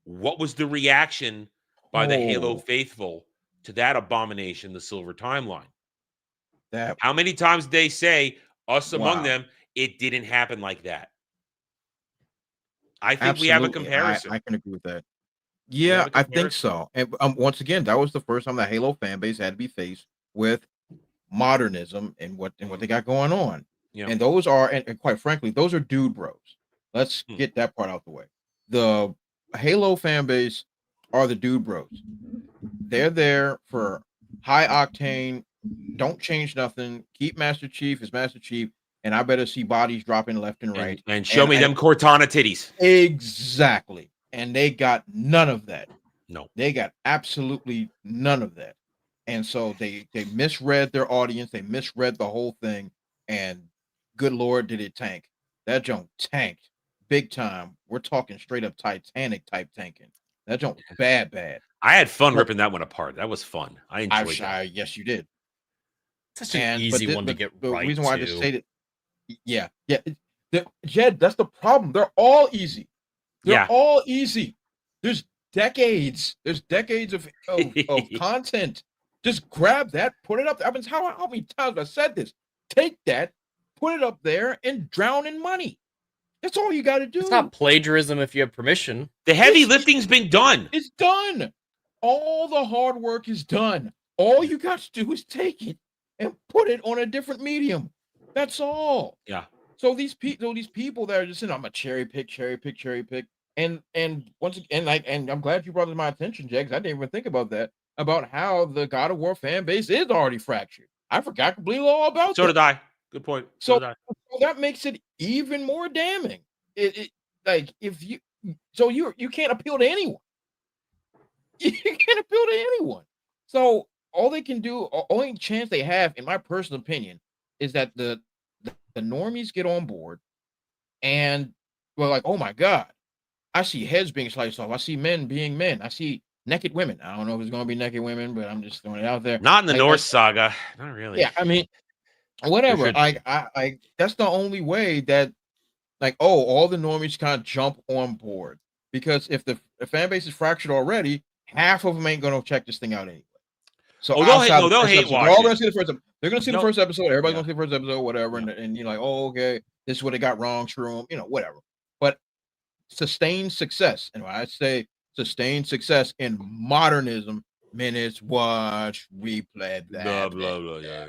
What was the reaction by the Halo faithful to that abomination, the Silver Timeline? How many times did they say, us among them, it didn't happen like that? I think we have a comparison. I can agree with that. Yeah, I think so. And once again, that was the first time the Halo fan base had to be faced with modernism and what they got going on. Yeah. And those are, and quite frankly, those are dude bros. Let's get that part out the way. The Halo fan base are the dude bros. They're there for high octane, don't change nothing, keep Master Chief as Master Chief, and I better see bodies dropping left and right. And show me them Cortana titties. Exactly. And they got none of that. No. They got absolutely none of that. And so they misread their audience. They misread the whole thing. And good Lord, did it tank. That junk tanked big time. We're talking straight up Titanic type tanking. That junk was bad. I had fun ripping that one apart. That was fun. I enjoyed that. Yes, you did. Such an easy one to get right. The reason why I just stated, Jed, that's the problem. They're all easy. They're Yeah. all easy. There's decades. There's decades of content. Just grab that, put it up there. I mean, how many times have I said this? Take that, put it up there, and drown in money. That's all you got to do. It's not plagiarism if you have permission. The heavy lifting's been done. It's done. All the hard work is done. All you got to do is take it and put it on a different medium. That's all. Yeah. So these people that are just saying, I'm a cherry pick, and once again, and I'm glad you brought it to my attention, Jay, 'cause I didn't even think about that, about how the God of War fan base is already fractured. I forgot completely all about So that. did I. Good point. So did I. that makes it even more damning. It like if you so you can't appeal to anyone. You can't appeal to anyone. So all they can do, only chance they have, in my personal opinion, is that the normies get on board and we're like, oh my God, I see heads being sliced off. I see men being men. I see naked women. I don't know if it's going to be naked women, but I'm just throwing it out there. Not in the Like, Norse saga. Not really. yeah, I mean, whatever. I that's the only way that, like, oh, all the normies kind of jump on board, because if the fan base is fractured already, half of them ain't going to check this thing out anyway. So they'll hate watch. they're all going to see the first. They're going to see the No. first episode. Everybody's Yeah. going to see the first episode, whatever, and you're like, oh, okay, this is what they got wrong. Screw them, whatever. But sustained success, and when I say sustained success in modernism, minutes, watch, replay, Blah, blah, blah. Yeah.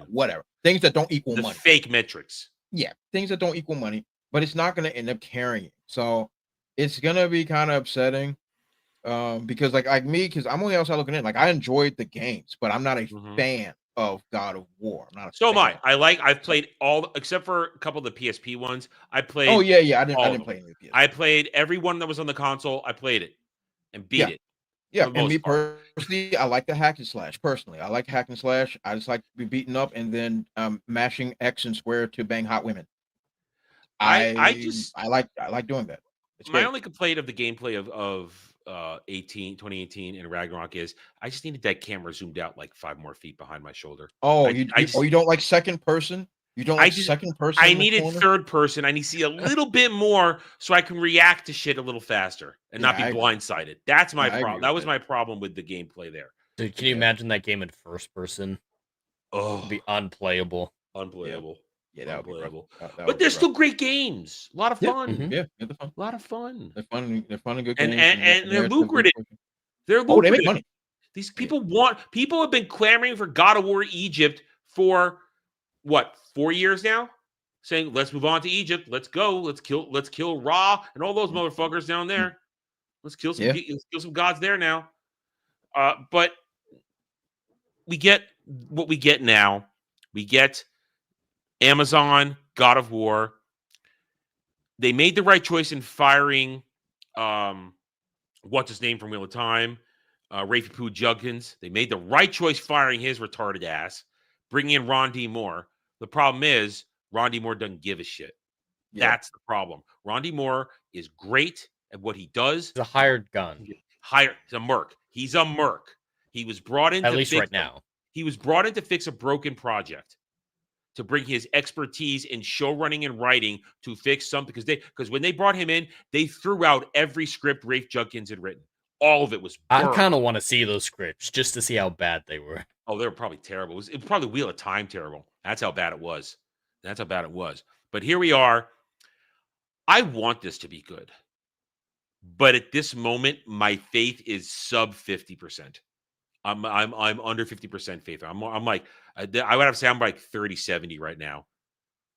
whatever, things that don't equal The money. fake metrics. Yeah, things that don't equal money, but it's not going to end up carrying. So it's going to be kind of upsetting. Because like me, because I'm only outside looking in. Like, I enjoyed the games, but I'm not a fan of God of War. I'm not. So am I. I've played all except for a couple of the PSP ones. I played. Oh yeah. I didn't play any of the PSP. I played every one that was on the console. I played it and beat it. Yeah, and me personally, I like the hack and slash. Personally, I like hack and slash. I just like to be beaten up and then mashing X and square to bang hot women. I like doing that. It's my great. only complaint of the gameplay of 2018 and Ragnarok is I just needed that camera zoomed out like 5 more feet behind my shoulder. Oh, you don't like second person? You don't like second person? I needed third person. I need to see a little bit more so I can react to shit a little faster and not be blindsided. That's my problem. That was my problem with the gameplay there. Dude, can you imagine that game in first person? Oh, it'd be unplayable. Unplayable. Yeah, that would be unplayable. That But they're still great games. A lot of fun. Yeah, they're fun. A lot of fun. They're fun. They're fun and good And games. and they're lucrative. They're lucrative. Oh, they make money. These people people have been clamoring for God of War Egypt for what, 4 years now? Saying, let's move on to Egypt. Let's go. Let's kill Ra and all those motherfuckers down there. Let's kill some gods there now. But we get what we get now. We get Amazon, God of War. They made the right choice in firing what's his name from Wheel of Time, Rafe Poo Judkins. They made the right choice firing his retarded ass, bringing in Ron D. Moore. The problem is Ron D. Moore doesn't give a shit. Yeah. That's the problem. Ron D. Moore is great at what he does. He's a hired gun. He's a merc. He's a merc. He was brought in at least right now. He was brought in to fix a broken project, to bring his expertise in show running and writing to fix something. Because when they brought him in, they threw out every script Rafe Judkins had written. All of it was burned. I kind of want to see those scripts just to see how bad they were. Oh, they were probably terrible. It was probably Wheel of Time terrible. That's how bad it was. But here we are. I want this to be good. But at this moment, my faith is sub 50%. I'm under 50% faith. I'm like, I would have to say I'm like 30-70 right now.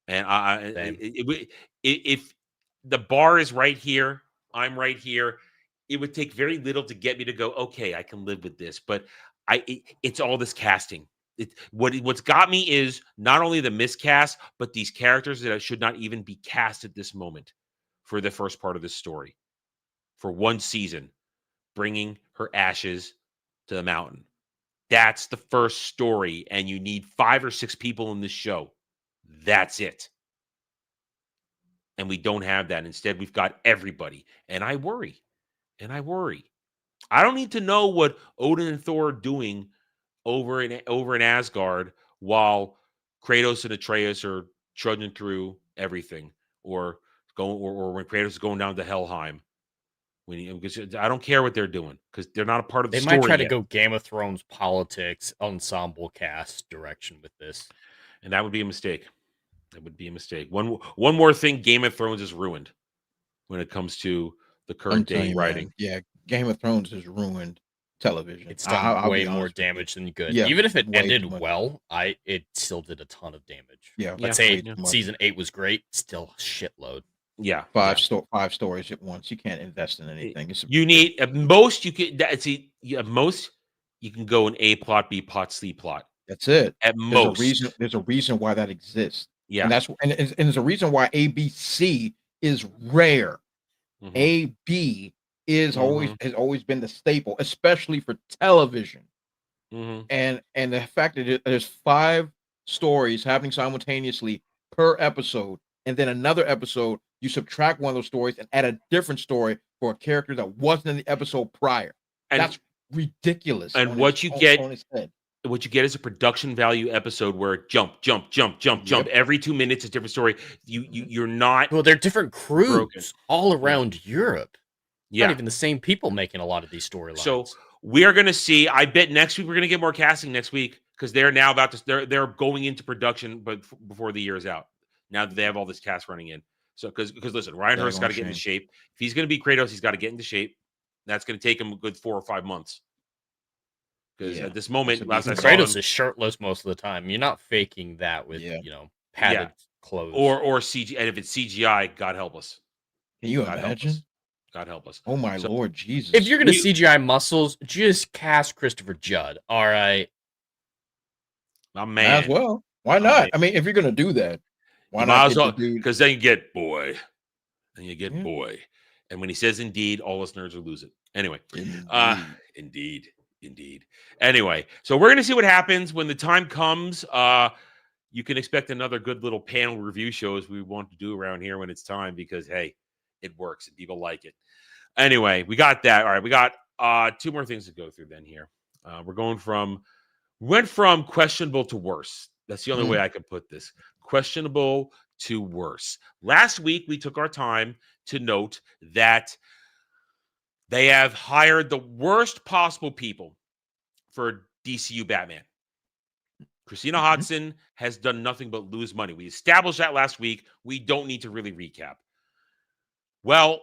And if the bar is right here, I'm right here. It would take very little to get me to go, okay, I can live with this. But it's all this casting. What's got me is not only the miscast, but these characters that should not even be cast at this moment for the first part of this story. For one season, bringing her ashes to the mountain. That's the first story, and you need 5 or 6 people in this show. That's it. And we don't have that. Instead, we've got everybody. And I worry. I don't need to know what Odin and Thor are doing over in Asgard while Kratos and Atreus are trudging through everything, or when Kratos is going down to Helheim Because I don't care what they're doing because they're not a part of the They story might try to yet. go Game of Thrones politics, ensemble cast direction with this. And that would be a mistake. That would be a mistake. One more thing Game of Thrones is ruined when it comes to the I'm current telling day you, writing. man. Yeah, Game of Thrones has ruined television. It's done I'll way be more honest with you. damage than good. Yeah, Even if it way ended too much. well, it still did a ton of damage. Yeah, Let's way say too much. season 8 was great, still a shitload. Yeah. Five stories at once. You can't invest in anything. It's You need at most you can at most you can go an A plot, B plot, C plot. That's it. At most. There's a reason why that exists. Yeah. And there's a reason why ABC is rare. Mhm. AB is Mhm. has always been the staple, especially for television. Mhm. And the fact that there's 5 stories happening simultaneously per episode, and then another episode, you subtract one of those stories and add a different story for a character that wasn't in the episode prior. And That's ridiculous. and on what its you own- get- on its head. What you get is a production value episode where it jump. Yep. Every 2 minutes, a different story. You're not Well, they're different crews broken. all around Europe. Yeah. Not even the same people making a lot of these storylines. So we are going to see. I bet next week we're going to get more casting next week because they're now about to. They're going into production, but before the year is out. Now that they have all this cast running in. So because listen, Ryan They're Hurst's got to gonna get into change. shape. If he's going to be Kratos, he's got to get into shape. That's going to take him a good 4 or 5 months. Because Yeah. at this moment, That's a last I big saw Kratos him, is shirtless most of the time. You're not faking that with Yeah. padded clothes. or CG, and if it's CGI, God help us. Can you God help imagine? us. God help us. Oh my So- Lord Jesus. if you're gonna we- CGI muscles, just cast Christopher Judd. All right. My Might man, as well. Why not? I mean, if you're gonna do that, why not get the dude? because then you get boy, and you get Yeah. boy, and when he says indeed, all us nerds will lose it. Anyway, indeed. Anyway, so we're gonna see what happens when the time comes. You can expect another good little panel review shows we want to do around here when it's time because hey, it works and people like it. Anyway, we got that. All right, we got 2 more things to go through then here. Went from questionable to worse. That's the only way I could put this. Questionable to worse. Last week, we took our time to note that they have hired the worst possible people for DCU Batman. Christina Hodson has done nothing but lose money. We established that last week. We don't need to really recap. Well,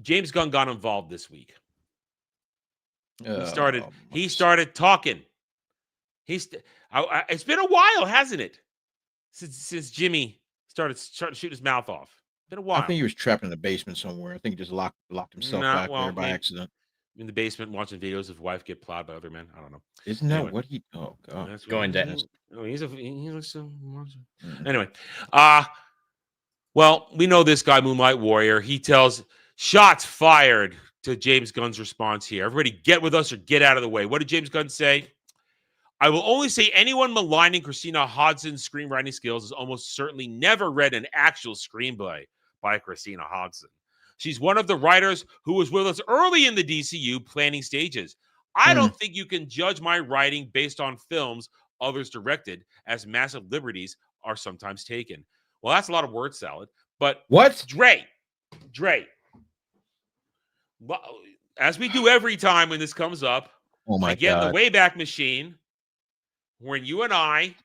James Gunn got involved this week. He started talking. It's been a while, hasn't it? Since Jimmy started shooting his mouth off. Been a while. I think he was trapped in the basement somewhere. I think he just locked himself back there by accident. In the basement watching videos of his wife get plowed by other men. I don't know. Isn't that what he? Oh God! That's Going down. Anyway, well, we know this guy, Moonlight Warrior. He tells shots fired to James Gunn's response here. Everybody get with us or get out of the way. What did James Gunn say? I will only say anyone maligning Christina Hodson's screenwriting skills has almost certainly never read an actual screenplay by Christina Hodson. She's one of the writers who was with us early in the DCU planning stages. I don't think you can judge my writing based on films others directed, as massive liberties are sometimes taken. Well, that's a lot of word salad. But what? Dre. Well, as we do every time when this comes up, Oh my I get in God! the Wayback Machine when you and I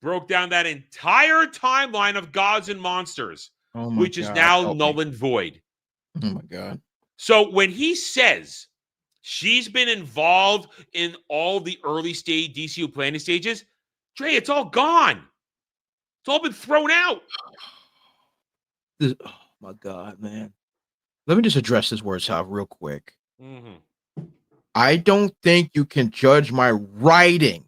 broke down that entire timeline of gods and monsters, Oh my which is God, now help null me. and void. Oh my God! So when he says she's been involved in all the early stage DCU planning stages, Dre, it's all gone. It's all been thrown out. Oh my God, man! Let me just address this word salad real quick. Mm-hmm. I don't think you can judge my writing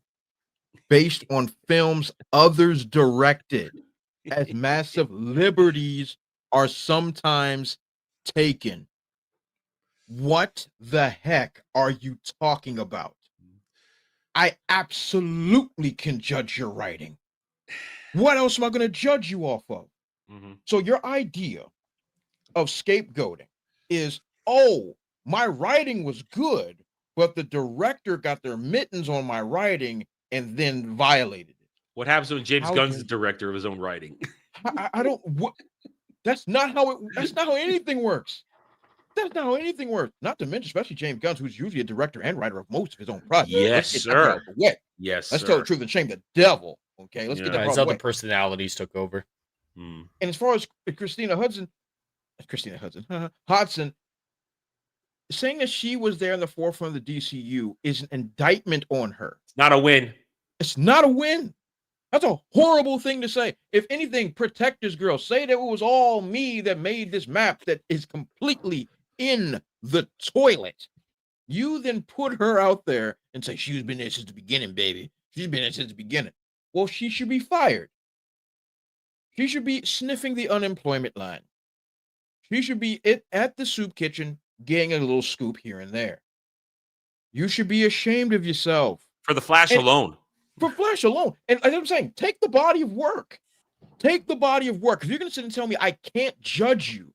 based on films others directed, as massive liberties are sometimes taken. What the heck are you talking about? I absolutely can judge your writing. What else am I going to judge you off of? Mm-hmm. So your idea of scapegoating is, oh, my writing was good, but the director got their mittens on my writing and then violated it. What happens when James How Gunn's can- the director of his own writing? I don't. What? That's not how anything works. That's not how anything works. Not to mention, especially James Gunn, who's usually a director and writer of most of his own projects. Yes, Let's get that out sir. of the way. Yes, Let's tell the truth and shame the devil. Okay, let's get that out His of the other way. personalities took over. Mm. And as far as Hodson, saying that she was there in the forefront of the DCU is an indictment on her. It's not a win. It's not a win. That's a horrible thing to say. If anything, protect this girl. Say that it was all me that made this map that is completely in the toilet. You then put her out there and say, she's been there since the beginning, baby. She's been there since the beginning. Well, she should be fired. She should be sniffing the unemployment line. She should be at the soup kitchen getting a little scoop here and there. You should be ashamed of yourself. For the Flash alone. For Flash alone. And like I'm saying, take the body of work. Take the body of work. If you're going to sit and tell me I can't judge you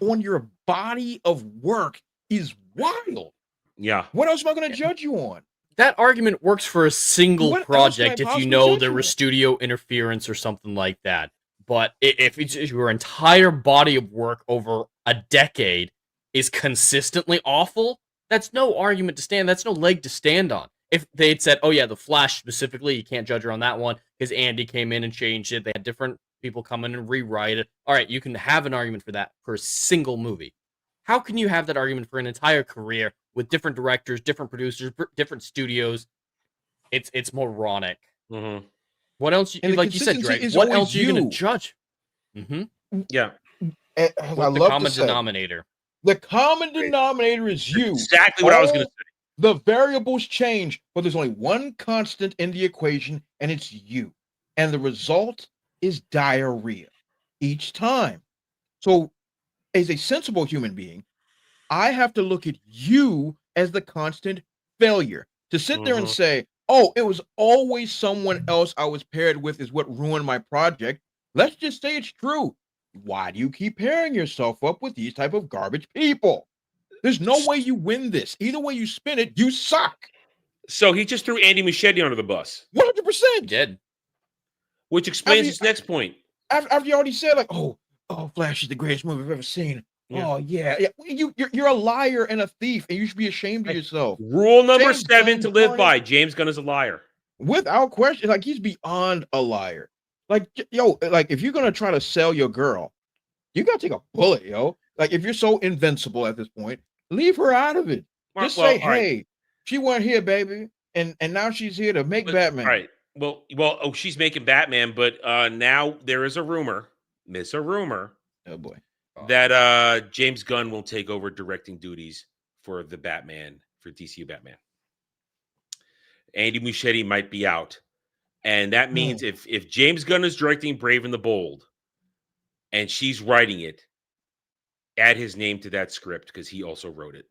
on your body of work is wild. Yeah. What else am I going to judge you on? That argument works for a single What else project can I if you possibly know judge there you was on? studio interference or something like that. But if your entire body of work over a decade is consistently awful, that's no argument to stand. That's no leg to stand on. If they'd said, oh yeah, the Flash specifically, you can't judge her on that one because Andy came in and changed it. They had different people come in and rewrite it. All right, you can have an argument for that for a single movie. How can you have that argument for an entire career with different directors, different producers, different studios? It's moronic. Mm-hmm. What else? And the Like you said, consistency Greg, is what always else are you going you. to judge? Mm-hmm. Yeah. I What's love the common to say, denominator? the common denominator is you. Exactly what I was going to say. The variables change, but there's only one constant in the equation, and it's you. And the result is diarrhea each time. So, as a sensible human being, I have to look at you as the constant failure. To sit there and say, oh, it was always someone else I was paired with is what ruined my project. Let's just say it's true. Why do you keep pairing yourself up with these type of garbage people? There's no way you win this. Either way you spin it, you suck. So he just threw Andy Muschietti under the bus. 100%. Did. Which explains his next point. After you already said, like, oh, Flash is the greatest movie I've ever seen. Yeah. Oh, yeah. You're a liar and a thief, and you should be ashamed of yourself. Rule number James 7 Gunn to live Barney- by. James Gunn is a liar. Without question. Like, he's beyond a liar. Like, yo, like, if you're going to try to sell your girl, you got to take a bullet, yo. Like, if you're so invincible at this point, leave her out of it. Just say, all right. hey, she wasn't here, baby. And now she's here to make Batman. All right. Well, she's making Batman, but now there is a rumor, Oh, boy. that James Gunn will take over directing duties for the Batman, for DCU Batman. Andy Muschietti might be out. And that means if James Gunn is directing Brave and the Bold and she's writing it, add his name to that script because he also wrote it.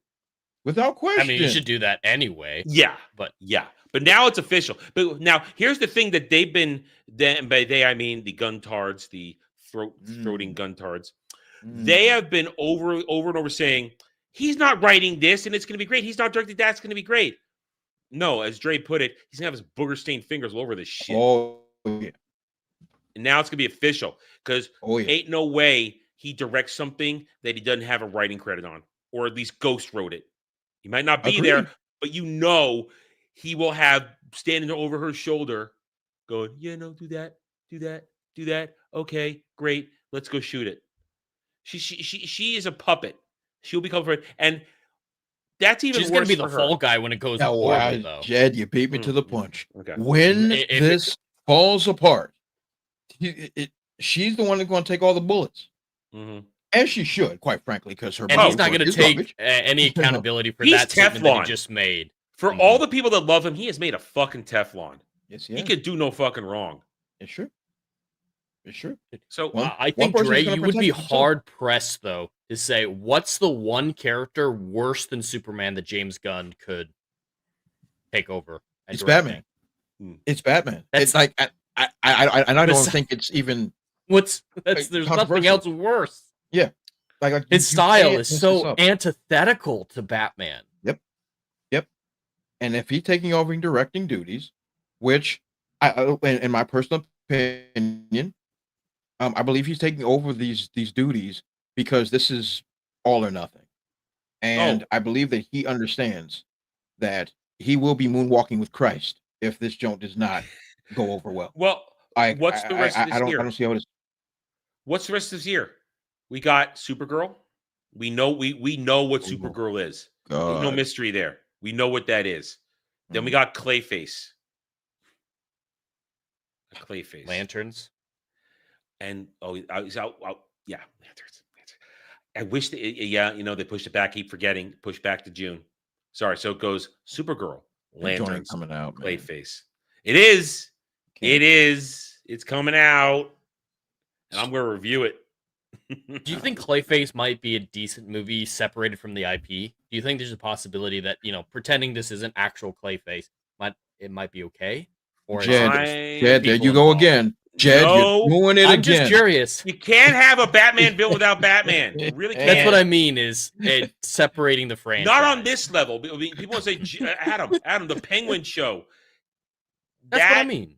Without question. I mean, you should do that anyway. Yeah. But now it's official. But now here's the thing that they've been, and by they I mean the guntards, the throating guntards. They have been over and over saying he's not writing this and it's going to be great. He's not directing that. It's going to be great. No, as Dre put it, he's going to have his booger stained fingers all over this shit. Oh, yeah. And now it's going to be official because Oh, yeah. ain't no way he directs something that he doesn't have a writing credit on, or at least Ghost wrote it. He might not be there, but you know he will have standing over her shoulder going, yeah, no, do that. Okay, great. Let's go shoot it. She is a puppet. She'll become for it. And that's even she's worse going to be the for fall her. guy when it goes Now, horribly, though. Jed, you beat me to the punch. Okay. When If this falls apart, she's the one that's going to take all the bullets. Mm-hmm. As she should, quite frankly, because her And he's not body going to is take garbage. any accountability for He's that statement that he Teflon. just made. For all the people that love him, he has made a fucking Teflon. Yes, He could do no fucking wrong. It's true. It's true. So I think, person's Dre, gonna you would be protect himself. hard pressed, though, to say what's the one character worse than Superman that James Gunn could take over. And It's direct Batman. it? It's Batman. That's- It's like I don't Besi- think it's even There's nothing controversial. else worse. like His you style can't is mess so this up. antithetical to Batman. Yep. And if he's taking over directing duties, which in my personal opinion, I believe he's taking over these duties because this is all or nothing. and I believe that he understands that he will be moonwalking with Christ if this joint does not go over well. Well, what's the rest of this I year? don't see how it is. What's the rest of this year? We got Supergirl. We know what Supergirl is. There's no mystery there. We know what that is. Then we got Clayface. Clayface. Lanterns. And he's out. Yeah, Lanterns. I wish they pushed it back. Keep forgetting. Push back to June. Sorry. So it goes Supergirl, Lanterns, coming out, man. Clayface. It is. It is. It's coming out, and I'm going to review it. Do you think Clayface might be a decent movie separated from the IP? Do you think there's a possibility that, pretending this isn't actual Clayface, it might be okay? Or Jed, there you go again. Jed, you're doing it again. I'm just curious. You can't have a Batman villain without Batman. You really can't. That's what I mean is separating the franchise. Not on this level. I mean, people say, Adam, the Penguin show. That's what I mean.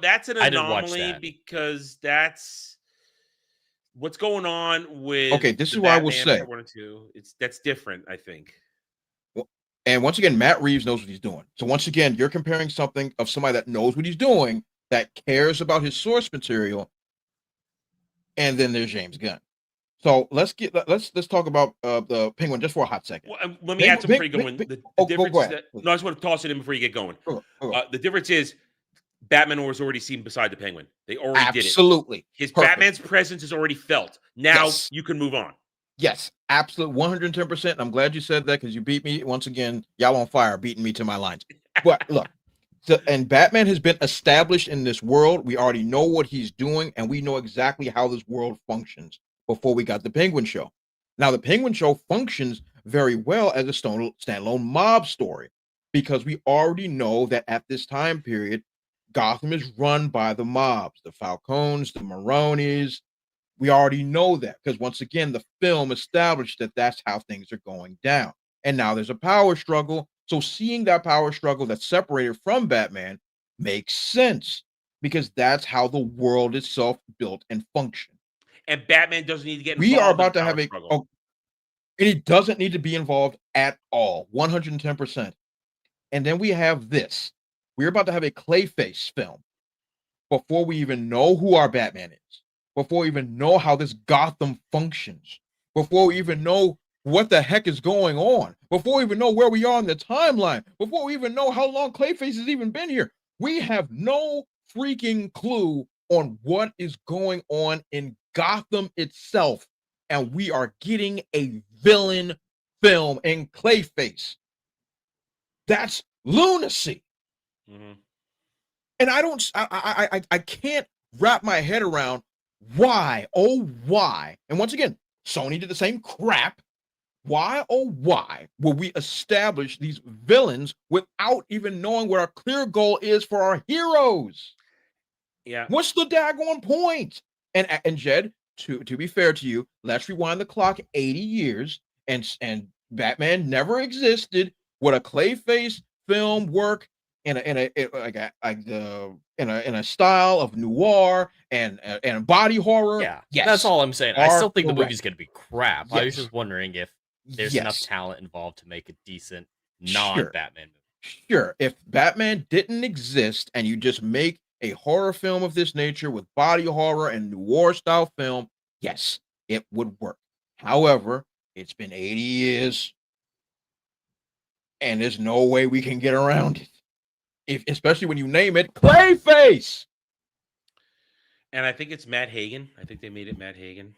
That's an anomaly because that's what's going on with. Okay, this is what I will say. 1 and 2. That's different, I think. And once again, Matt Reeves knows what he's doing. So once again, you're comparing something of somebody that knows what he's doing, that cares about his source material, and then there's James Gunn. So let's talk about the Penguin just for a hot second. Well, let me add something before you go in. The difference is that, I just want to toss it in before you get going. The difference is Batman was already seen beside the Penguin. They already did it. Absolutely. His Batman's presence is already felt. Now you can move on. Yes, absolutely, 110%. I'm glad you said that because you beat me once again. Y'all on fire, beating me to my lines. But look, and Batman has been established in this world. We already know what he's doing, and we know exactly how this world functions before we got the Penguin show. Now, the Penguin show functions very well as a standalone mob story because we already know that at this time period, Gotham is run by the mobs, the Falcones, the Maronis. We already know that because once again, the film established that that's how things are going down. And now there's a power struggle. So seeing that power struggle that's separated from Batman makes sense because that's how the world itself built and functioned. And Batman doesn't need to get involved. We are about to have and he doesn't need to be involved at all, 110%. And then we have this. We're about to have a Clayface film before we even know who our Batman is. Before we even know how this Gotham functions, before we even know what the heck is going on, before we even know where we are in the timeline, before we even know how long Clayface has even been here, we have no freaking clue on what is going on in Gotham itself. And we are getting a villain film in Clayface. That's lunacy. Mm-hmm. And I can't wrap my head around why, and once again, Sony did the same crap. Why will we establish these villains without even knowing what our clear goal is for our heroes? Yeah. What's the daggone point? And Jed, to be fair to you, let's rewind the clock 80 years, and Batman never existed. Would a Clayface film work in a style of noir and body horror? Yeah, yes, that's all I'm saying. I still think correct. the movie's gonna be crap. Yes. I was just wondering if there's enough talent involved to make a decent non-Batman movie. Sure. If Batman didn't exist and you just make a horror film of this nature with body horror and noir style film, yes, it would work. However, it's been 80 years and there's no way we can get around it. Especially when you name it Clayface. And I think it's Matt Hagen. I think they made it Matt Hagen.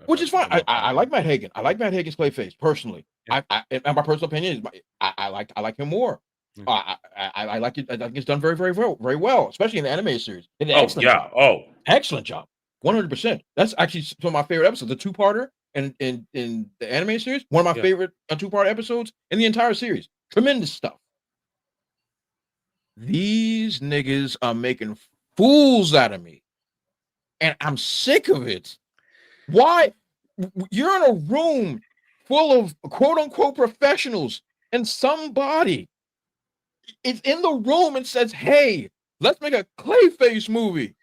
Which is fine. I like Matt Hagen. I like Matt Hagen's Clayface personally. Yeah. And my personal opinion is I like him more. I like it. I think it's done very, very, very well, especially in the anime series. Excellent job. 100%. That's actually some of my favorite episodes. The two-parter in the anime series. One of my favorite two-part episodes in the entire series. Tremendous stuff. These niggas are making fools out of me, and I'm sick of it. Why? You're in a room full of quote-unquote professionals, and somebody is in the room and says, hey, let's make a Clayface movie.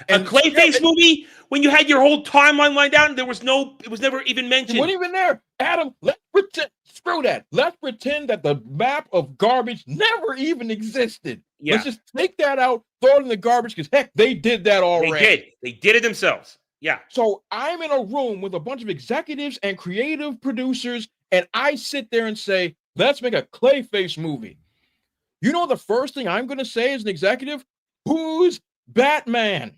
A Clayface movie when you had your whole timeline lined out and it was never even mentioned. It wasn't even there. Adam, let's pretend, screw that. Let's pretend that the map of garbage never even existed. Yeah. Let's just take that out, throw it in the garbage, because heck, they did that already. They did it themselves. Yeah. So I'm in a room with a bunch of executives and creative producers, and I sit there and say, let's make a Clayface movie. You know the first thing I'm going to say as an executive? Who's Batman?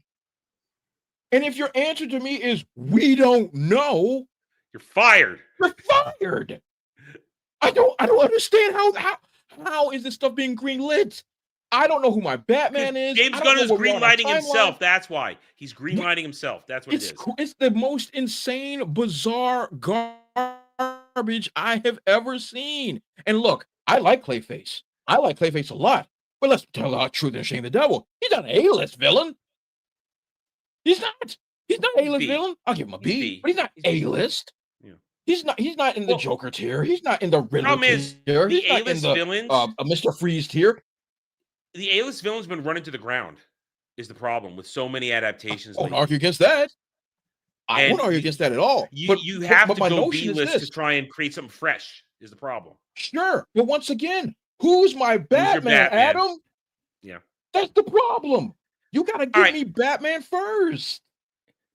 And if your answer to me is, we don't know, you're fired. You're fired. I don't understand how is this stuff being greenlit? I don't know who my Batman is. James Gunn is greenlighting himself. That's why. He's greenlighting himself. That's what it is. It's the most insane, bizarre garbage I have ever seen. And look, I like Clayface. I like Clayface a lot. But let's tell our truth and shame the devil. He's not an A-list villain. He's not. He's not an A-list villain. I'll give him a B. But he's not A-list. Yeah. He's not in the Joker tier. He's not in the Riddler tier. He's not in the villains, Mr. Freeze tier. The A-list villain's been running to the ground is the problem with so many adaptations. I won't argue against that. I won't argue against that at all. You have to go B-list to try and create something fresh is the problem. Sure. But once again, who's my Batman, Adam? Yeah. That's the problem. You got to give me Batman first.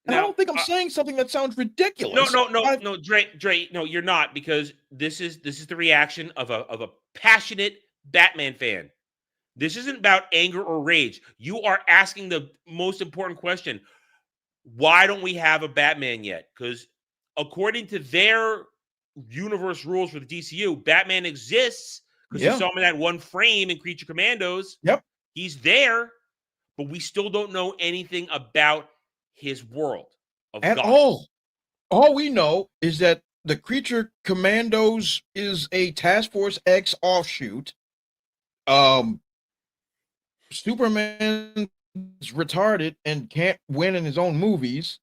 And I don't think I'm saying something that sounds ridiculous. No, Dre, no, you're not, because this is the reaction of a passionate Batman fan. This isn't about anger or rage. You are asking the most important question. Why don't we have a Batman yet? Because according to their universe rules for the DCU, Batman exists because you saw him in that one frame in Creature Commandos. Yep. He's there, but we still don't know anything about his world at all. All we know is that the Creature Commandos is a Task Force X offshoot. Superman is retarded and can't win in his own movies,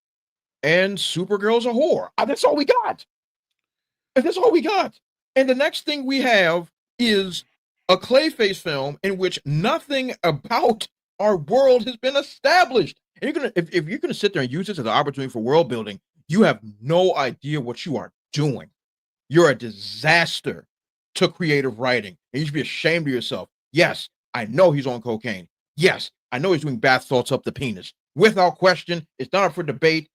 and Supergirl's a whore. That's all we got. That's all we got. And the next thing we have is a Clayface film in which nothing about our world has been established. And if you're gonna sit there and use this as an opportunity for world building, you have no idea what you are doing. You're a disaster to creative writing, and you should be ashamed of yourself. Yes, I know he's on cocaine. Yes, I know he's doing bath salts up the penis. Without question, it's not up for debate.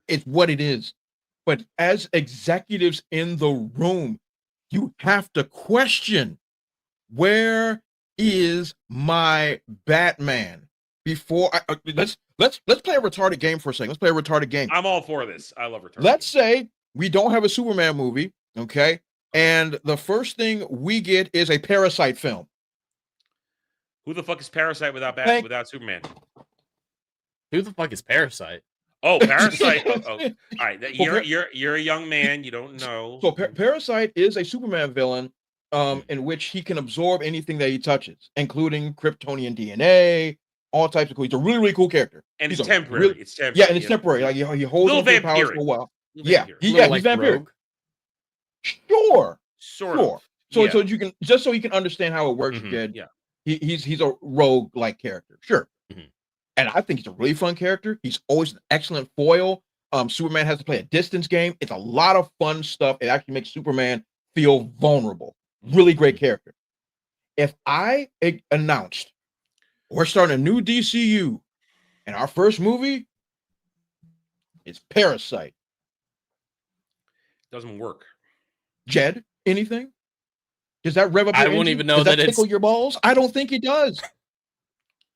It's what it is. But as executives in the room, you have to question, where is my Batman? Before let's play a retarded game for a second. Let's play a retarded game. I'm all for this. I love retarded. Let's say we don't have a Superman movie, okay? And the first thing we get is a Parasite film. Who the fuck is Parasite without Superman? Who the fuck is Parasite? Oh, Parasite. All right, you're a young man. You don't know. So Parasite is a Superman villain, in which he can absorb anything that he touches, including Kryptonian DNA, all types of cool. He's a really, really cool character. And it's temporary. It's temporary. Yeah, and it's temporary. Like he holds on to the powers for a while. Yeah, he's vampiric. Sure. Sort of. So you can so you can understand how it works, Jed. Yeah. He's a rogue-like character. Sure. And I think he's a really fun character. He's always an excellent foil. Superman has to play a distance game. It's a lot of fun stuff. It actually makes Superman feel vulnerable. Really great character. If I announced we're starting a new DCU and our first movie is Parasite. Doesn't work. Jed, anything? Does that rev up your I won't even know that tickle your balls? I don't think it does.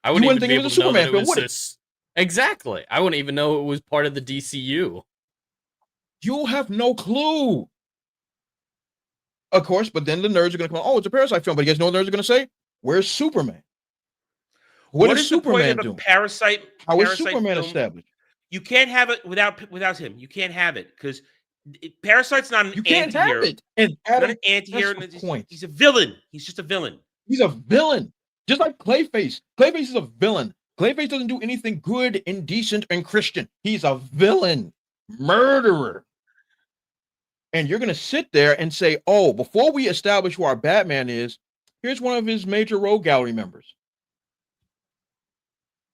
I wouldn't even be able to know that it was this. Exactly. I wouldn't even know it was part of the DCU. You'll have no clue. Of course, but then the nerds are going to come, oh, it's a Parasite film. But you guys know what the nerds are going to say? Where's Superman? What is Superman doing? Parasite. How is Superman established? You can't have it without him. You can't have it because Parasite's not an anti-hero. You can't have it. And Adam, not an anti-hero. He's a villain. He's just a villain. He's a villain. Just like Clayface. Clayface is a villain. Clayface doesn't do anything good and decent and Christian. He's a villain. Murderer. And you're going to sit there and say, oh, before we establish who our Batman is, here's one of his major rogue gallery members.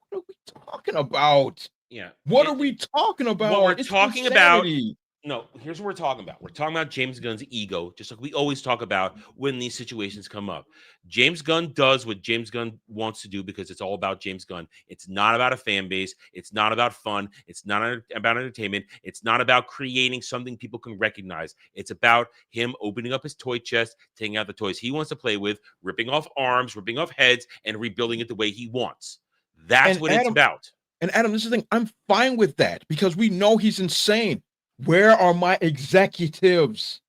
What are we talking about? Yeah. What are we talking about? What we're It's talking insanity. about. No, here's what we're talking about. We're talking about James Gunn's ego, just like we always talk about when these situations come up. James Gunn does what James Gunn wants to do because it's all about James Gunn. It's not about a fan base. It's not about fun. It's not about entertainment. It's not about creating something people can recognize. It's about him opening up his toy chest, taking out the toys he wants to play with, ripping off arms, ripping off heads, and rebuilding it the way he wants. That's And what it's Adam, about. And Adam, this is the thing. I'm fine with that because we know he's insane. Where are my executives?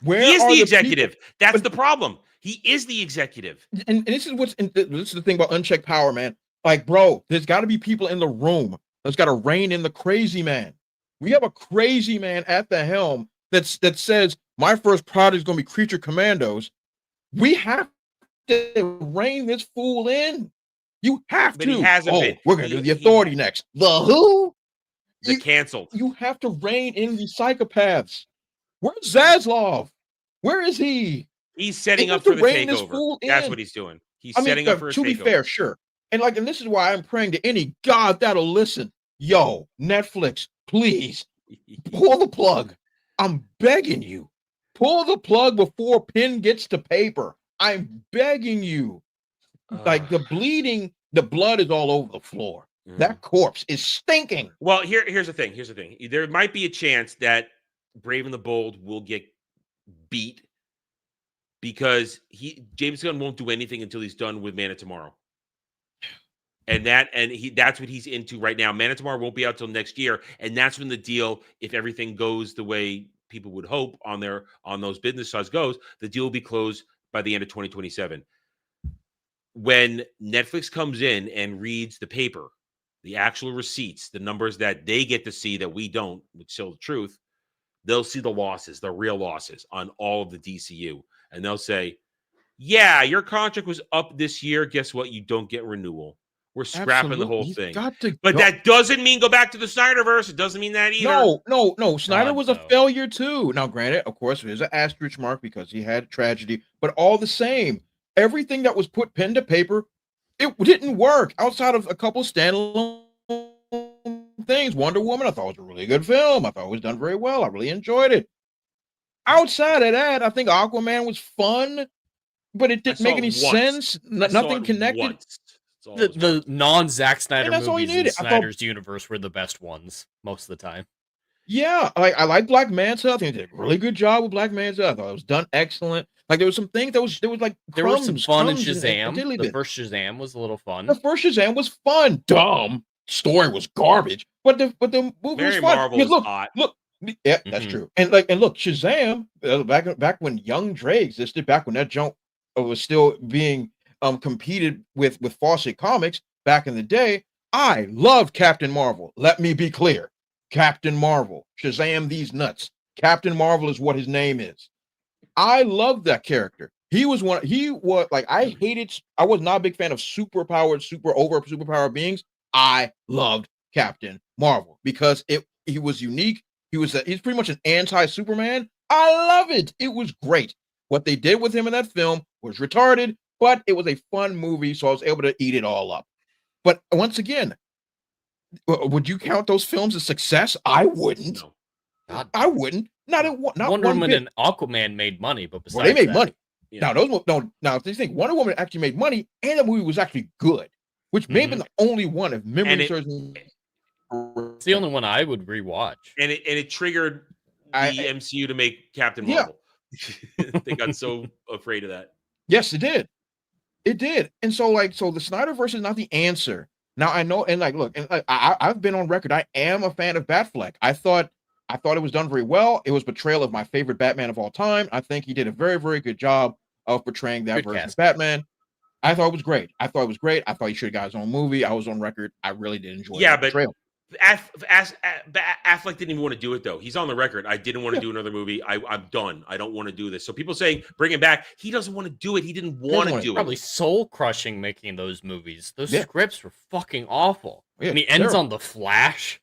Where He is are the the executive. people? That's the problem. He is the executive. And this is this is the thing about unchecked power, man. Like, bro, there's got to be people in the room. There's got to rein in the crazy man. We have a crazy man at the helm that says my first product is going to be Creature Commandos. We have to rein this fool in. You have But to. he hasn't been. We're going to do the Authority next. The who? The canceled. You have to rein in the psychopaths. Where's Zaslav? Where is he? He's setting You up have for to the rein this takeover. fool That's in. what he's doing. He's I mean, setting up for a to be takeover. fair, sure. And this is why I'm praying to any God that'll listen. Yo, Netflix, please pull the plug. I'm begging you. Pull the plug before pen gets to paper. I'm begging you. Like the bleeding, the blood is all over the floor. That corpse is stinking. Well, here's the thing. Here's the thing. There might be a chance that Brave and the Bold will get beat because James Gunn won't do anything until he's done with Man of Tomorrow. And that's what he's into right now. Man of Tomorrow won't be out till next year, and that's when the deal, if everything goes the way people would hope on those business sides goes, the deal will be closed by the end of 2027. When Netflix comes in and reads the paper, the actual receipts, the numbers that they get to see that we don't, which show the truth, they'll see the losses, the real losses on all of the DCU. And they'll say, yeah, your contract was up this year. Guess what? You don't get renewal. We're scrapping the whole thing. But that doesn't mean go back to the Snyderverse. It doesn't mean that either. No. Snyder was a failure too. Now, granted, of course, there's an asterisk mark because he had tragedy, but all the same, everything that was put pen to paper, it didn't work outside of a couple standalone things. Wonder Woman, I thought was a really good film. I thought it was done very well. I really enjoyed it. Outside of that, I think Aquaman was fun, but it didn't make any sense. Nothing connected. The non-Zack Snyder that's all you movies in needed. I thought- Snyder's universe were the best ones most of the time. Yeah, I like Black Manta. I think they did a really good job with Black Manta. I thought it was done excellent. Like there was some things there was like There was some fun in crumbs Shazam. diddly The bit. first Shazam was a little fun. The first Shazam was fun. Dumb story was garbage, but the movie was Mary fun. Marvel Because is hot. Look, yeah, that's true. And look, Shazam back when Young Dre existed, back when that junk was still being competed with Fawcett Comics back in the day. I loved Captain Marvel. Let me be clear. Captain Marvel, Shazam these nuts. Captain Marvel is what his name is. I loved that character. He was like, I was not a big fan of superpowered beings. I loved Captain Marvel because he was unique. He's pretty much an anti-Superman. I love it. It was great. What they did with him in that film was retarded, but it was a fun movie, so I was able to eat it all up. But once again, would you count those films as success? I wouldn't. No. I wouldn't. Not Wonder one Woman bit. and Aquaman made money, but besides Well, they made that, money. Yeah. Now if you think Wonder Woman actually made money, and the movie was actually good, which may have been the only one if memory serves me. it's the only one I would rewatch. And it triggered the MCU to make Captain Yeah. Marvel. They got so afraid of that. Yes, it did. It did. And so the Snyderverse is not the answer. Now I know, and look, and I've been on record. I am a fan of Batfleck. I thought it was done very well. It was portrayal of my favorite Batman of all time. I think he did a very, very good job of portraying that version of Batman. I thought it was great. I thought he should have got his own movie. I was on record. I really did enjoy that portrayal. Affleck didn't even want to do it, though. He's on the record. I didn't want to do another movie. I'm done. I don't want to do this. So people saying, bring him back. He doesn't want to do it. He didn't want to do it. Probably soul-crushing making those movies. Those scripts were fucking awful. Yeah, and he ends on The Flash.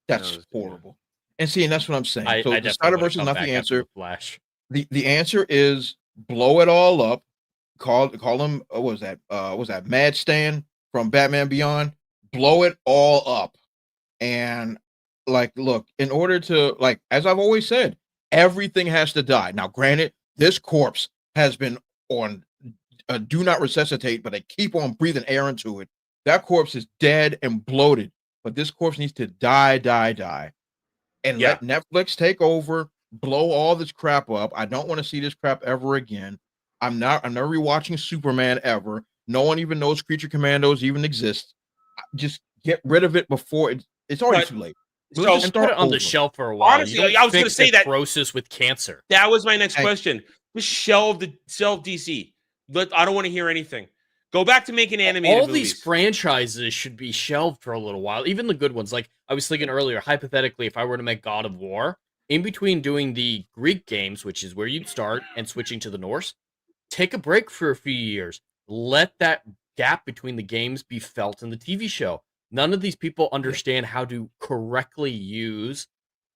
That's horrible. And that's what I'm saying. I So the definitely Snyderverse is not the answer. Flash. The answer is blow it all up. Call him what was that Mad Stan from Batman Beyond, blow it all up. And like, look, in order to, like, as I've always said, everything has to die. Now, granted, this corpse has been on do not resuscitate, but they keep on breathing air into it. That corpse is dead and bloated, but this corpse needs to die, and let Netflix take over, blow all this crap up. I don't want to see this crap ever again. I'm never rewatching Superman ever. No one even knows Creature Commandos even exist. Just get rid of it before it's already too late. So, and put it on the shelf for a while. Honestly, I was going to say that necrosis with cancer. That was my next question. Just shelve DC. I don't want to hear anything. Go back to making animated All movies. these franchises should be shelved for a little while, even the good ones. Like I was thinking earlier, hypothetically, if I were to make God of War, in between doing the Greek games, which is where you'd start, and switching to the Norse, take a break for a few years. Let that gap between the games be felt in the TV show. None of these people understand how to correctly use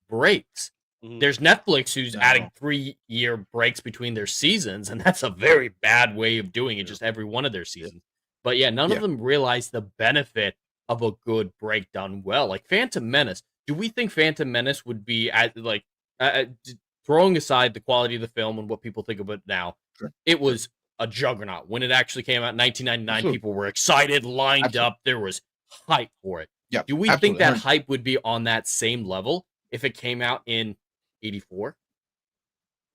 breaks. There's Netflix who's adding 3-year breaks between their seasons, and that's a very bad way of doing it, just every one of their seasons. But yeah, none of them realize the benefit of a good break done well. Like Phantom Menace. Do we think Phantom Menace would be, throwing aside the quality of the film and what people think of it now, it was a juggernaut. When it actually came out in 1999, people were excited, lined up. There was hype for it. Yeah, do we think that hype would be on that same level if it came out in 84?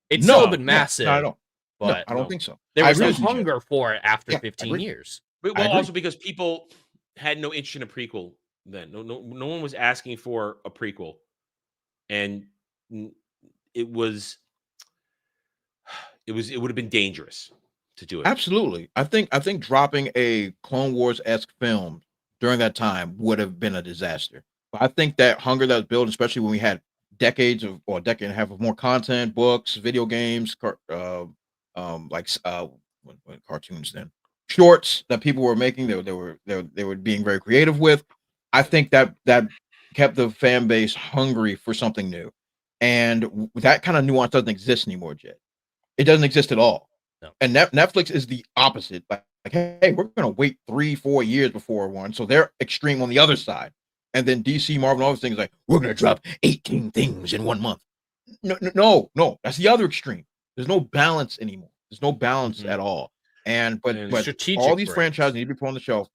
It's still been massive. No, I don't. But I don't think so. There was no hunger for it after 15 years. But also because people had no interest in a prequel then. No one was asking for a prequel. And it would have been dangerous to do it. Absolutely. I think dropping a Clone Wars-esque film during that time would have been a disaster. But I think that hunger that was built, especially when we had decade and a half of more content, books, video games, cartoons then, shorts that people were making, they were being very creative with. I think that kept the fan base hungry for something new. And that kind of nuance doesn't exist anymore, Jed. It doesn't exist at all. No. And Netflix is the opposite. Like, hey, we're going to wait 3-4 years before one. So they're extreme on the other side. And then DC, Marvel, and all those things like, we're going to drop 18 things in 1 month. No. That's the other extreme. There's no balance anymore. There's no balance at all. But all these franchises need to be put on the shelf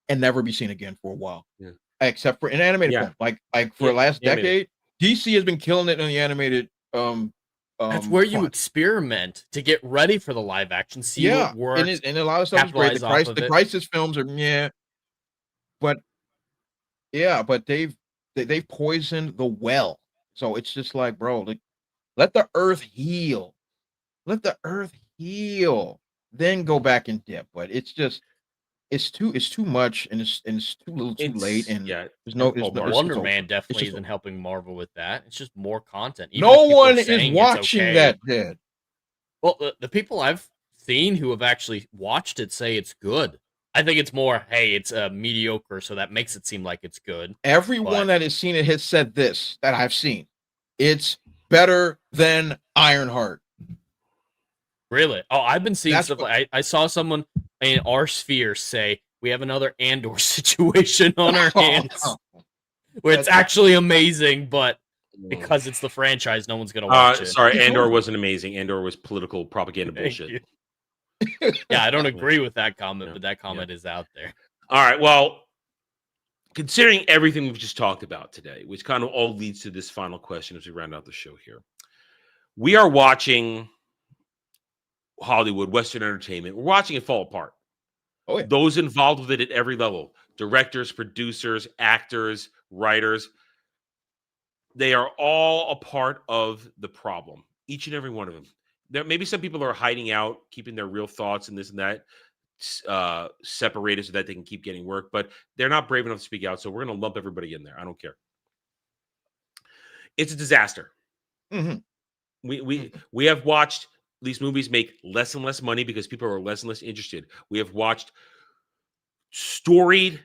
and never be seen again for a while. Yeah. Except for an animated film. Like for the last decade, DC has been killing it in the animated that's where you experiment to get ready for the live action, see what works. And a lot of stuff is great. The Crisis films are but they've poisoned the well. So it's just like, bro, like, let the earth heal. Let the earth heal. Then go back and dip. But it's too much, and it's too little, too late. And Wonder Man definitely isn't helping Marvel with that. It's just more content. No one is watching that, Dad. Well, the people I've seen who have actually watched it say it's good. I think it's more, hey, it's mediocre, so that makes it seem like it's good. Everyone that has seen it has said this that I've seen. It's better than Ironheart. Really? Oh, I've been seeing stuff. I saw someone in our sphere say we have another Andor situation on our hands, where it's actually amazing, but because it's the franchise, no one's gonna watch it. Sorry, Andor wasn't amazing. Andor was political propaganda bullshit. Yeah, I don't agree with that comment, but that comment is out there. All right. Well, considering everything we've just talked about today, which kind of all leads to this final question as we round out the show here, we are watching Hollywood, Western entertainment. We're watching it fall apart. Oh, yeah. Those involved with it at every level, directors, producers, actors, writers, they are all a part of the problem, each and every one of them. There maybe some people are hiding out, keeping their real thoughts and this and that separated so that they can keep getting work, but they're not brave enough to speak out. So we're going to lump everybody in there. I don't care. It's a disaster. We have watched these movies make less and less money because people are less and less interested. We have watched storied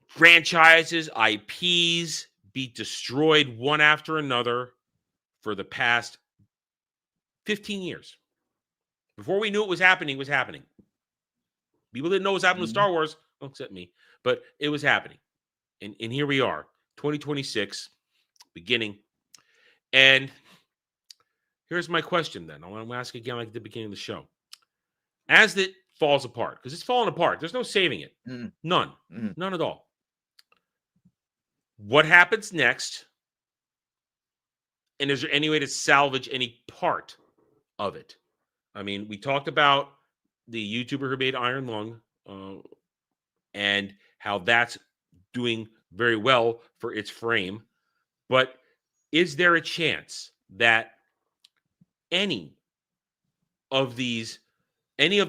franchises, IPs be destroyed one after another for the past 15 years. Before we knew it was happening, People didn't know what was happening with Star Wars. Don't accept me. But it was happening. And here we are, 2026, beginning. And here's my question then. I want to ask again like at the beginning of the show. As it falls apart, because it's falling apart, there's no saving it. None. None at all. What happens next? And is there any way to salvage any part of it? I mean, we talked about the YouTuber who made Iron Lung and how that's doing very well for its frame. But is there a chance that any of the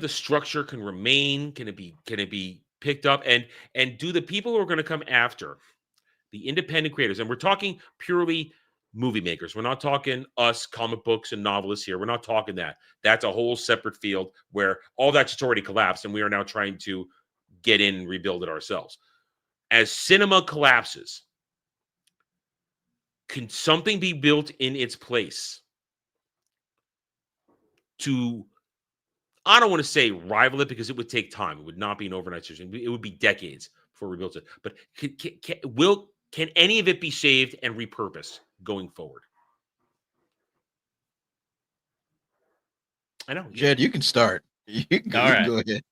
structure can remain? Can it be picked up? And do the people who are going to come after the independent creators, and we're talking purely movie makers. We're not talking us comic books and novelists here. We're not talking that. That's a whole separate field where all that's just already collapsed and we are now trying to get in and rebuild it ourselves. As cinema collapses, can something be built in its place to, I don't want to say rival it because it would take time. It would not be an overnight solution. It would be decades before we built it. But can any of it be saved and repurposed going forward? I know. Jed, you can start. You can All right. go ahead.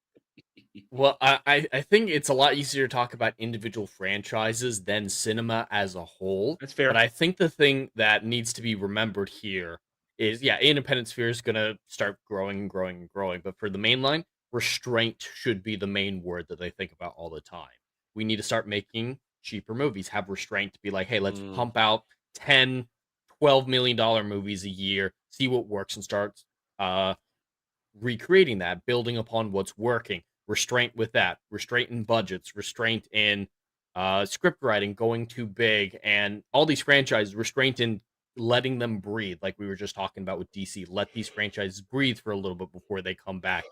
Well, I think it's a lot easier to talk about individual franchises than cinema as a whole. That's fair. But I think the thing that needs to be remembered here is, yeah, independent sphere is going to start growing and growing and growing. But for the mainline, restraint should be the main word that they think about all the time. We need to start making cheaper movies, have restraint to be like, hey, let's pump out 10, $12 million movies a year, see what works, and start recreating that, building upon what's working. Restraint with that, restraint in budgets, restraint in script writing, going too big, and all these franchises, restraint in letting them breathe, like we were just talking about with DC. Let these franchises breathe for a little bit before they come back.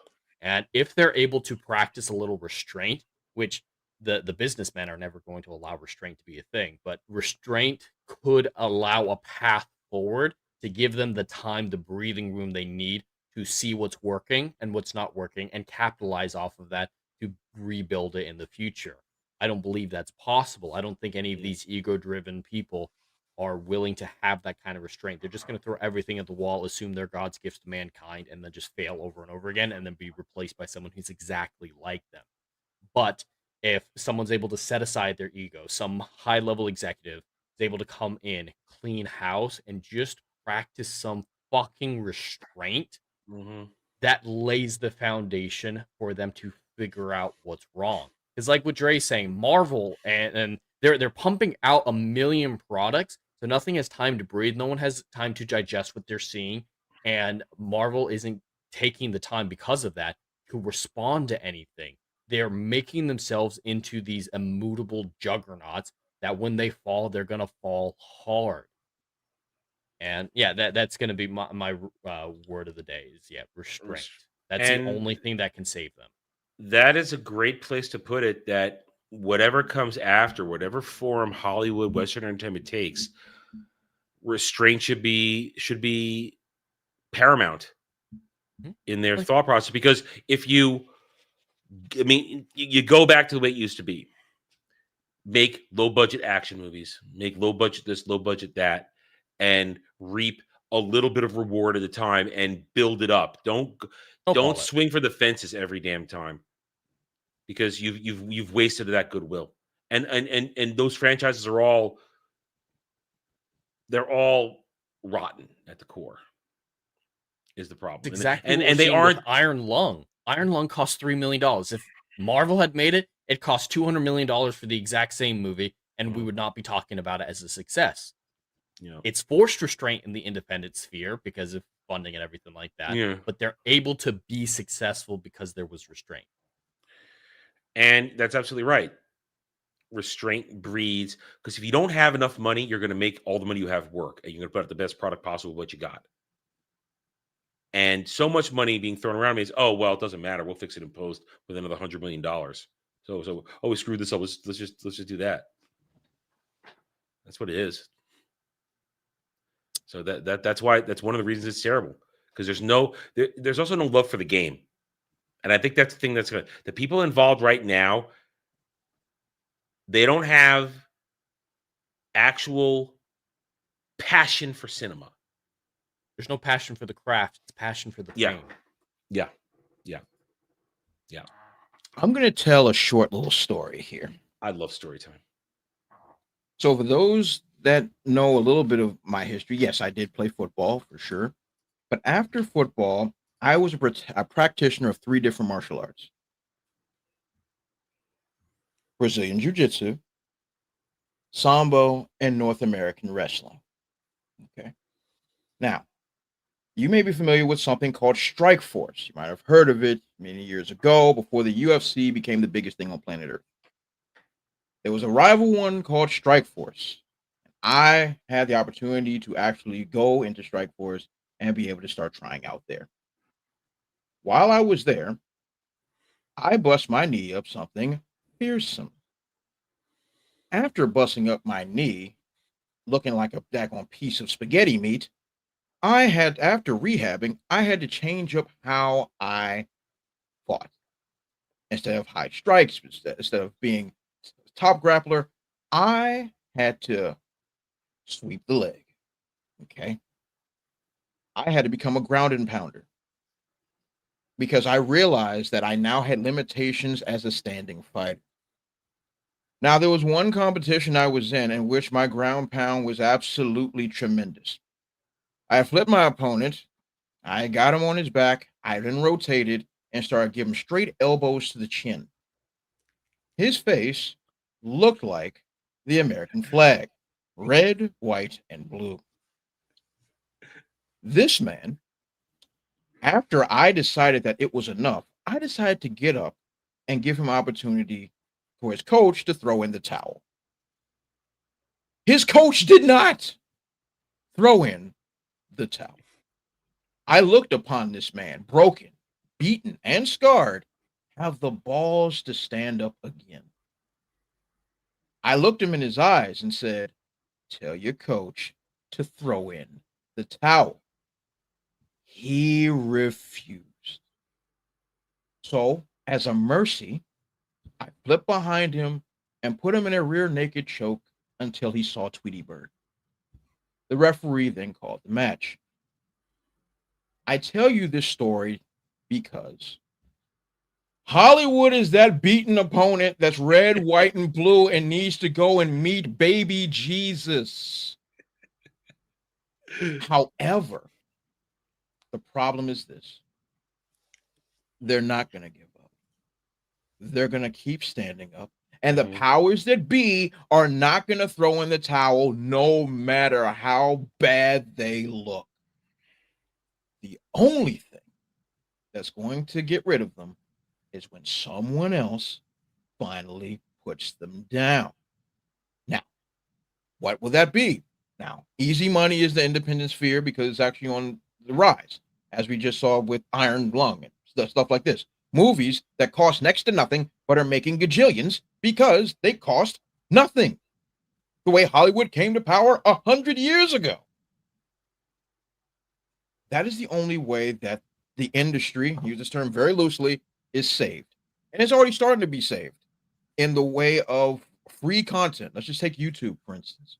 And if they're able to practice a little restraint, which the businessmen are never going to allow restraint to be a thing, but restraint could allow a path forward to give them the time, the breathing room they need to see what's working and what's not working and capitalize off of that to rebuild it in the future. I don't believe that's possible. I don't think any of these ego-driven people are willing to have that kind of restraint. They're just going to throw everything at the wall, assume they're God's gifts to mankind, and then just fail over and over again, and then be replaced by someone who's exactly like them. But if someone's able to set aside their ego, some high-level executive is able to come in, clean house, and just practice some fucking restraint, that lays the foundation for them to figure out what's wrong. Because like what Dre's saying, Marvel and they're pumping out 1 million products, so nothing has time to breathe. No one has time to digest what they're seeing, and Marvel isn't taking the time because of that to respond to anything. They're making themselves into these immutable juggernauts that when they fall, they're gonna fall hard. And yeah, that's going to be my word of the day is, yeah, restraint. That's the only thing that can save them. That is a great place to put it, that whatever comes after, whatever form Hollywood, Western entertainment takes, restraint should be paramount in their thought process. Because if you go back to the way it used to be. Make low-budget action movies, make low-budget this, low-budget that, and reap a little bit of reward at a time and build it up. Don't swing for the fences every damn time, because you've wasted that goodwill. And those franchises are all rotten at the core. Is the problem. That's exactly and they aren't. Iron Lung. Iron Lung cost $3 million. If Marvel had made it, it cost $200 million for the exact same movie, and we would not be talking about it as a success. Yeah. It's forced restraint in the independent sphere because of funding and everything like that. Yeah. But they're able to be successful because there was restraint. And that's absolutely right. Restraint breeds, because if you don't have enough money, you're going to make all the money you have work, and you're going to put out the best product possible with what you got. And so much money being thrown around means, oh, well, it doesn't matter. We'll fix it in post with another $100 million. So we screwed this up. Let's just do that. That's what it is. So that's why, that's one of the reasons it's terrible, because there's also no love for the game. And I think that's the thing the people involved right now, They don't have actual passion for cinema. There's no passion for the craft. It's passion for the Yeah. fame. Yeah. I'm going to tell a short little story here. I love story time. So, for those that know a little bit of my history, yes, I did play football for sure. But after football, I was a practitioner of 3 different martial arts: Brazilian Jiu-Jitsu, Sambo, and North American Wrestling. Okay. Now, you may be familiar with something called Strike Force. You might have heard of it many years ago before the UFC became the biggest thing on planet Earth. There was a rival one called Strike Force. I had the opportunity to actually go into Strike Force and be able to start trying out there. While I was there, I bust my knee up something fearsome. After busting up my knee, looking like a daggone piece of spaghetti meat, after rehabbing, I had to change up how I fought. Instead of high strikes, instead of being top grappler, I had to sweep the leg. Okay. I had to become a ground and pounder because I realized that I now had limitations as a standing fighter. Now, there was one competition I was in which my ground pound was absolutely tremendous. I flipped my opponent. I got him on his back. I then rotated and started giving straight elbows to the chin. His face looked like the American flag: red, white, and blue. This man, after I decided that it was enough, I decided to get up and give him opportunity for his coach to throw in the towel. His coach did not throw in the towel. I looked upon this man, broken, beaten, and scarred, have the balls to stand up again. I looked him in his eyes and said, "Tell your coach to throw in the towel." He refused. So, as a mercy, I flipped behind him and put him in a rear naked choke until he saw Tweety Bird. The referee then called the match. I tell you this story because Hollywood is that beaten opponent that's red, white, and blue and needs to go and meet baby Jesus. However, the problem is this: they're not going to give up. They're going to keep standing up. And the powers that be are not going to throw in the towel no matter how bad they look. The only thing that's going to get rid of them is when someone else finally puts them down. Now, what will that be? Now, easy money is the independent sphere because it's actually on the rise, as we just saw with Iron Lung and stuff like this. Movies that cost next to nothing but are making gajillions because they cost nothing. The way Hollywood came to power 100 years ago. That is the only way that the industry, use this term very loosely, is saved. And it's already starting to be saved in the way of free content. Let's just take YouTube, for instance.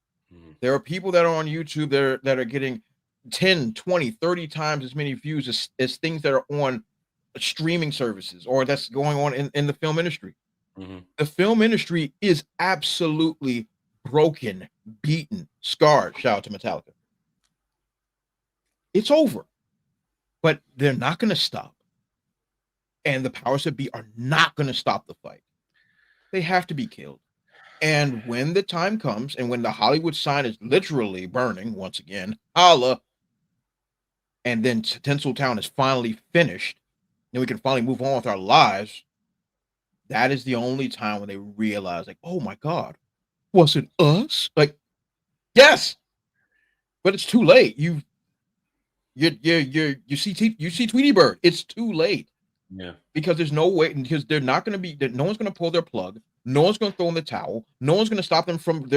There are people that are on YouTube that are getting 10, 20, 30 times as many views as things that are on streaming services or that's going on in the film industry. The film industry is absolutely broken, beaten, scarred. Shout out to Metallica. It's over, but they're not going to stop. And the powers that be are not going to stop the fight. They have to be killed. And when the time comes and when the Hollywood sign is literally burning once again, holla, and then Tinseltown is finally finished, then we can finally move on with our lives. That is the only time when they realize, like, oh my God, was it us? Like, yes, but it's too late. You see Tweety Bird. It's too late. Yeah, because there's no way, because they're not going to be. No one's going to pull their plug. No one's going to throw in the towel. No one's going to stop them from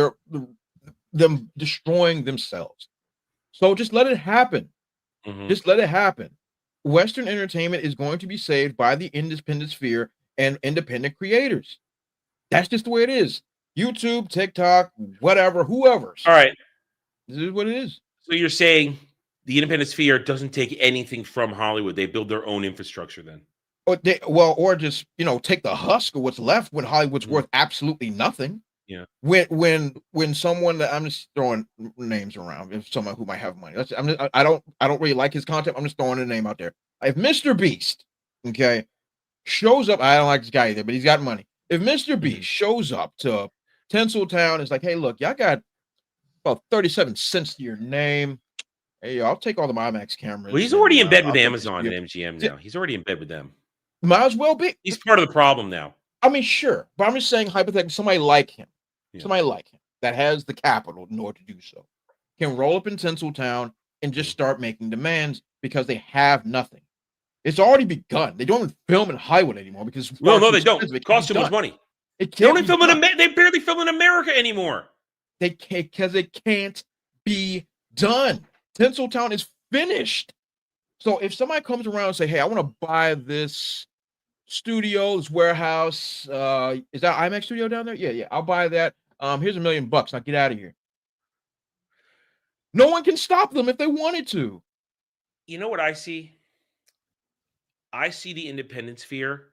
them destroying themselves. So just let it happen. Just let it happen. Western entertainment is going to be saved by the independent sphere and independent creators. That's just the way it is. YouTube, TikTok, whatever, whoever. All right. This is what it is. So you're saying the independent sphere doesn't take anything from Hollywood. They build their own infrastructure then. Or just take the husk of what's left when Hollywood's worth absolutely nothing. Yeah. When someone that I'm just throwing names around, if someone who might have money, I don't really like his content. I'm just throwing a name out there. If Mr. Beast, shows up, I don't like this guy either, but he's got money. If Mr. Beast shows up to Tinseltown, it's like, hey, look, y'all got about 37 cents to your name. Hey, I'll take all the IMAX cameras. Well, he's already in bed with Amazon and MGM now. He's already in bed with them. Might as well be. He's part of the problem now. I mean, sure, but I'm just saying, hypothetically, somebody like him, that has the capital in order to do so, can roll up in Tinseltown and just start making demands because they have nothing. It's already begun. They don't even film in Hollywood anymore because no, they don't. It costs too much money. They barely film in America anymore. They can't because it can't be done. Tinseltown is finished. So if somebody comes around and say, "Hey, I want to buy this studio, this warehouse, is that IMAX studio down there? Yeah, I'll buy that. Here's $1 million. Now get out of here." No one can stop them if they wanted to. You know what I see? I see the independent sphere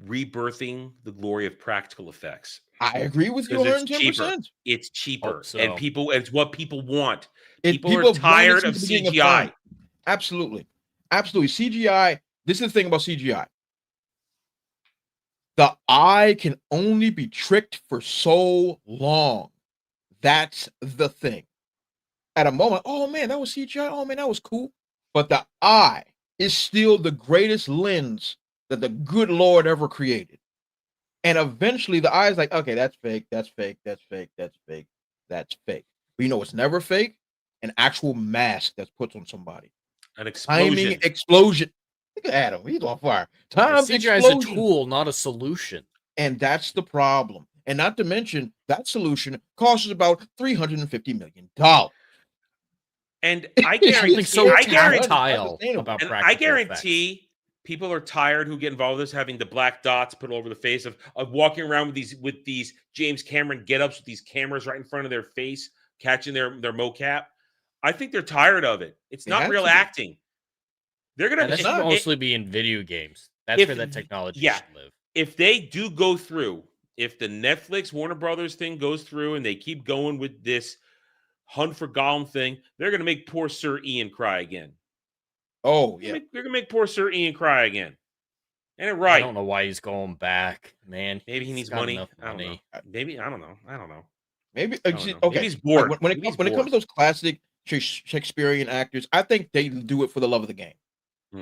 rebirthing the glory of practical effects. I agree with you 110%. It's cheaper, so. and it's what people want. People are tired of CGI. Absolutely. CGI. This is the thing about CGI. The eye can only be tricked for so long. That's the thing. At a moment, oh man, that was CGI. Oh man, that was cool. But the eye is still the greatest lens that the good Lord ever created. And eventually the eye is like, okay, that's fake, that's fake, that's fake, that's fake, that's fake. But you know what's never fake? An actual mask that's put on somebody. An explosion. Timing explosion. Look at Adam, he's on fire. CGI is a tool, not a solution. And that's the problem. And not to mention, that solution costs about $350 million. And I guarantee people are tired who get involved with this, having the black dots put all over the face of walking around with these James Cameron get-ups with these cameras right in front of their face, catching their mocap. I think they're tired of it. It's not real acting. They're gonna that should mostly be in video games. That's where that technology should live. If they do go through, if the Netflix Warner Brothers thing goes through and they keep going with this Hunt for Gollum thing, they're gonna make poor Sir Ian cry again. Oh yeah, they're gonna make poor Sir Ian cry again. And it right. I don't know why he's going back, man. Maybe he needs money. I don't know. Maybe I don't know. Maybe okay. Maybe he's bored. When it comes to those classic Shakespearean actors, I think they do it for the love of the game.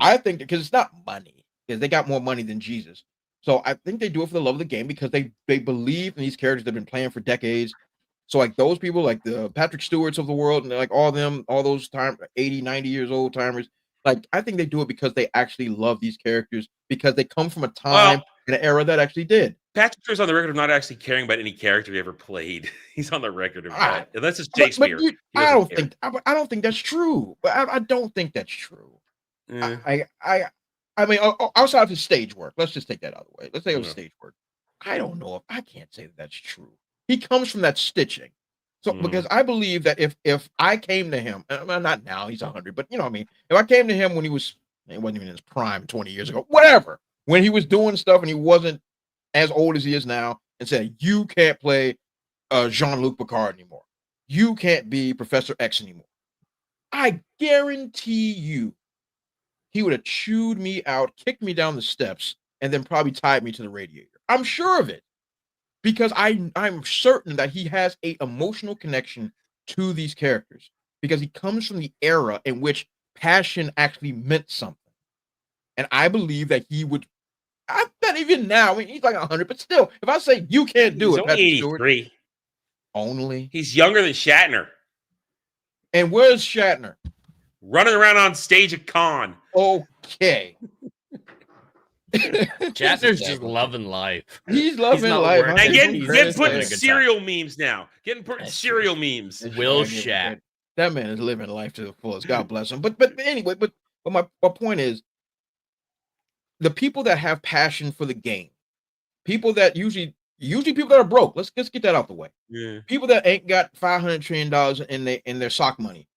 I think because it's not money, because they got more money than Jesus. So I think they do it for the love of the game because they believe in these characters they've been playing for decades. So like those people, like the Patrick Stewarts of the world, and like all those 80, 90 years old timers, like I think they do it because they actually love these characters because they come from a time and an era that actually did. Patrick Stewart's on the record of not actually caring about any character he ever played. He's on the record of that. Unless it's Shakespeare. I don't think that's true. I don't think that's true. I mean, outside of his stage work, let's just take that out of the way. Let's say it was stage work. I don't know if I can't say that that's true. He comes from that stitching. So because I believe that if I came to him, not now, he's 100, but you know what I mean? If I came to him when he wasn't even in his prime 20 years ago, whatever, when he was doing stuff and he wasn't as old as he is now, and said, you can't play Jean-Luc Picard anymore. You can't be Professor X anymore. I guarantee you, he would have chewed me out, kicked me down the steps, and then probably tied me to the radiator. I'm sure of it. Because I'm certain that he has an emotional connection to these characters. Because he comes from the era in which passion actually meant something. And I believe that he would, I bet even now, I mean, he's like 100, but still, if I say you can't do it, Patrick Stewart, 83. Only. He's younger than Shatner. And where's Shatner? Running around on stage at con. Okay. Shatner's just loving life. He's loving life. And getting putting cereal memes now. Getting put cereal memes. Will Shat. That man is living life to the fullest. God bless him. But anyway, but my point is, the people that have passion for the game, people that usually Usually people that are broke. Let's get that out the way. Yeah. People that ain't got $500 trillion in their sock money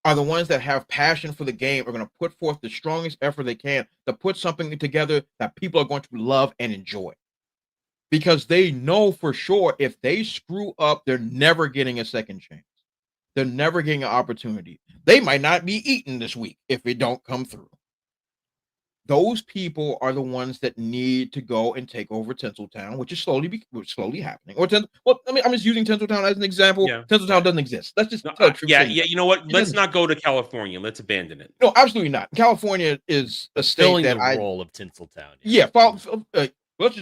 are the ones that have passion for the game, are going to put forth the strongest effort they can to put something together that people are going to love and enjoy. Because they know for sure if they screw up, they're never getting a second chance. They're never getting an opportunity. They might not be eaten this week if it don't come through. Those people are the ones that need to go and take over Tinseltown, which is slowly happening. I'm just using Tinseltown as an example. Yeah. Tinseltown doesn't exist. Let's just yeah. You know what? Let's not go to California. Let's abandon it. No, absolutely not. California is a state Filling that the role of Tinseltown. let's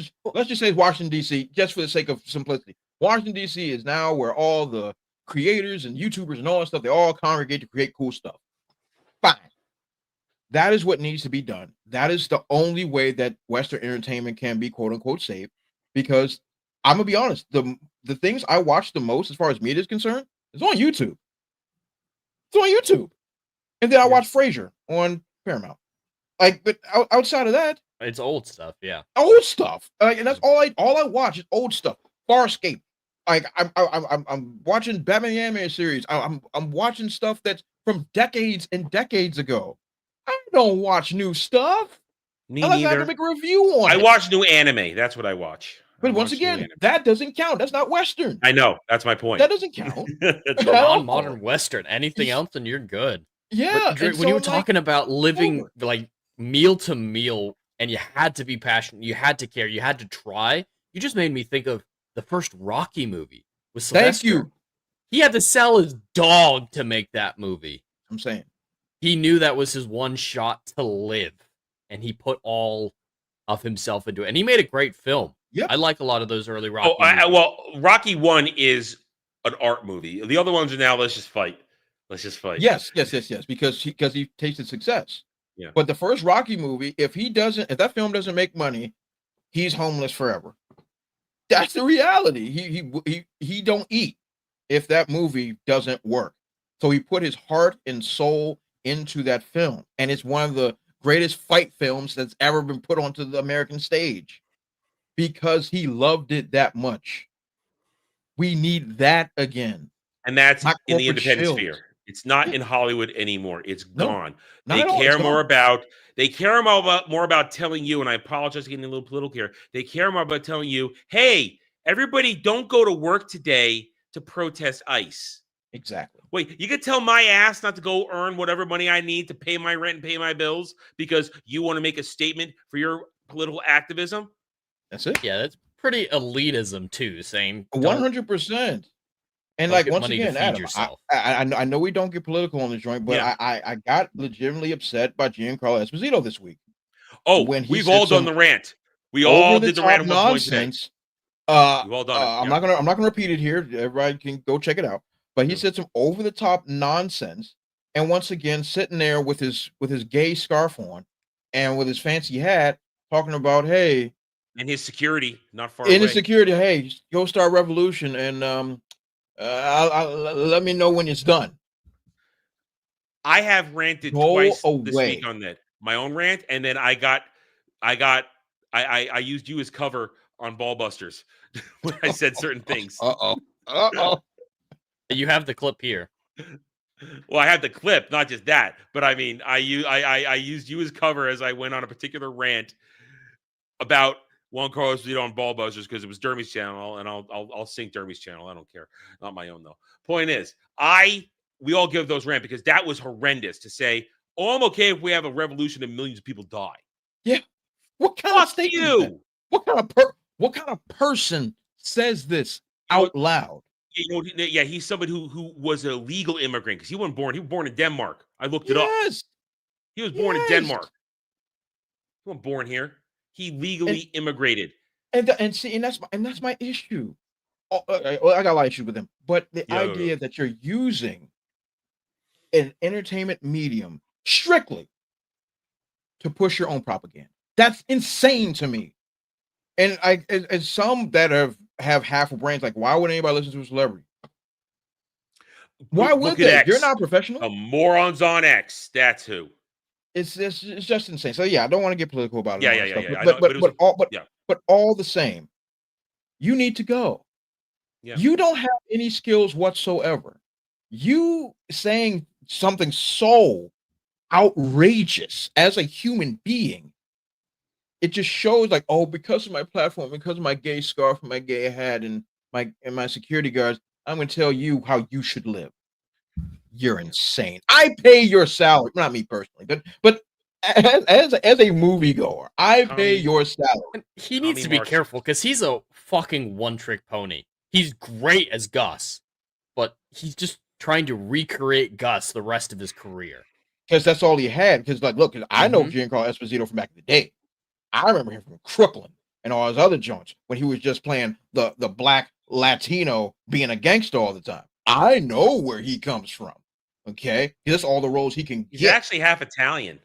just say Washington D.C. just for the sake of simplicity. Washington D.C. is now where all the creators and YouTubers and all that stuff, they all congregate to create cool stuff. Fine. That is what needs to be done. That is the only way that Western entertainment can be quote unquote safe. Because I'm gonna be honest, the things I watch the most as far as media is concerned is on YouTube. It's on YouTube. And then I watch Frasier on Paramount. But outside of that, it's old stuff. Yeah, old stuff. And that's all I watch is old stuff. Farscape. I'm watching Batman the Animated Series. I'm watching stuff that's from decades and decades ago. I don't watch new stuff. Me unless neither. I have to make a review on it. I watch new anime. That's what I watch. But once again, that doesn't count. That's not Western. I know. That's my point. That doesn't count. Non-modern Western. Anything else, and you're good. Yeah. But, Drew, when you were talking about living like meal to meal, and you had to be passionate, you had to care, you had to try. You just made me think of the first Rocky movie with Sylvester. Thank you. He had to sell his dog to make that movie. I'm saying. He knew that was his one shot to live, and he put all of himself into it. And he made a great film. Yep. I like a lot of those early Rocky movies. Well, Rocky 1 is an art movie. The other ones are now let's just fight. Let's just fight. Yes. Because he tasted success. Yeah. But the first Rocky movie, if that film doesn't make money, he's homeless forever. That's the reality. He don't eat if that movie doesn't work. So he put his heart and soul into that film, and it's one of the greatest fight films that's ever been put onto the American stage because he loved it that much. We need that again, and that's not in the independent shields. sphere. It's not in Hollywood anymore. It's gone. Not They at all. care It's more gone. about. They care more about telling you. And I apologize for getting a little political here. They care more about telling you, "Hey, everybody, don't go to work today to protest ICE." Exactly. Wait, you could tell my ass not to go earn whatever money I need to pay my rent and pay my bills because you want to make a statement for your political activism? That's it. Yeah, that's pretty elitism too, saying 100%. And don't like get once money to again, feed Adam, yourself. I know we don't get political on this joint, but Yeah. I got legitimately upset by Giancarlo Esposito this week. Oh, When he we've said all done some the rant. We all did the over-the-top rant at one point today. nonsense. We've all done it. I'm Yeah. not gonna repeat it here. Everybody can go check it out. But he said some over the top nonsense, and once again sitting there with his gay scarf on, and with his fancy hat, talking about And his security not far in away. his security, hey, go start revolution, and let me know when it's done. I have ranted Go twice this away. week on that. My own rant, and then I used you as cover on Ballbusters when I said certain things. You have the clip here. Well, I had the clip, not just that, but I mean, I used you as cover as I went on a particular rant about Juan Carlos Esposito on Ballbusters because it was Dermy's channel, and I'll sync Dermy's channel. I don't care, not my own though. Point is, we all give those rant because that was horrendous to say. Oh, I'm okay if we have a revolution and millions of people die. Yeah, what kind of Fuck statement? you. Is that? What kind of person says this out loud? He's somebody who was a legal immigrant because he wasn't born. He was born in Denmark. I looked it up. He was born in Denmark. He wasn't born here. He legally immigrated. And that's my issue. I got a lot of issues with him, but the idea that you're using an entertainment medium strictly to push your own propaganda—that's insane to me. And as some that have half a brains, like, why would anybody listen to a celebrity? Why would they? You're not professional. The morons on X. That's who. It's just insane. So yeah, I don't want to get political about it. Yeah. But all the same, You need to go. Yeah. You don't have any skills whatsoever. You saying something so outrageous as a human being, it just shows like, oh, because of my platform, because of my gay scarf and my gay hat and my security guards, I'm going to tell you how you should live. You're insane. I pay your salary, not me personally, but as a moviegoer, I pay your salary. He needs to be careful because he's a fucking one-trick pony. He's great as Gus, but he's just trying to recreate Gus the rest of his career. Because that's all he had. Because like, look, I know Giancarlo Esposito from back in the day. I remember him from Crooklyn and all his other joints when he was just playing the black Latino being a gangster all the time. I know where he comes from. Okay, that's all the roles he can get. He's actually half Italian.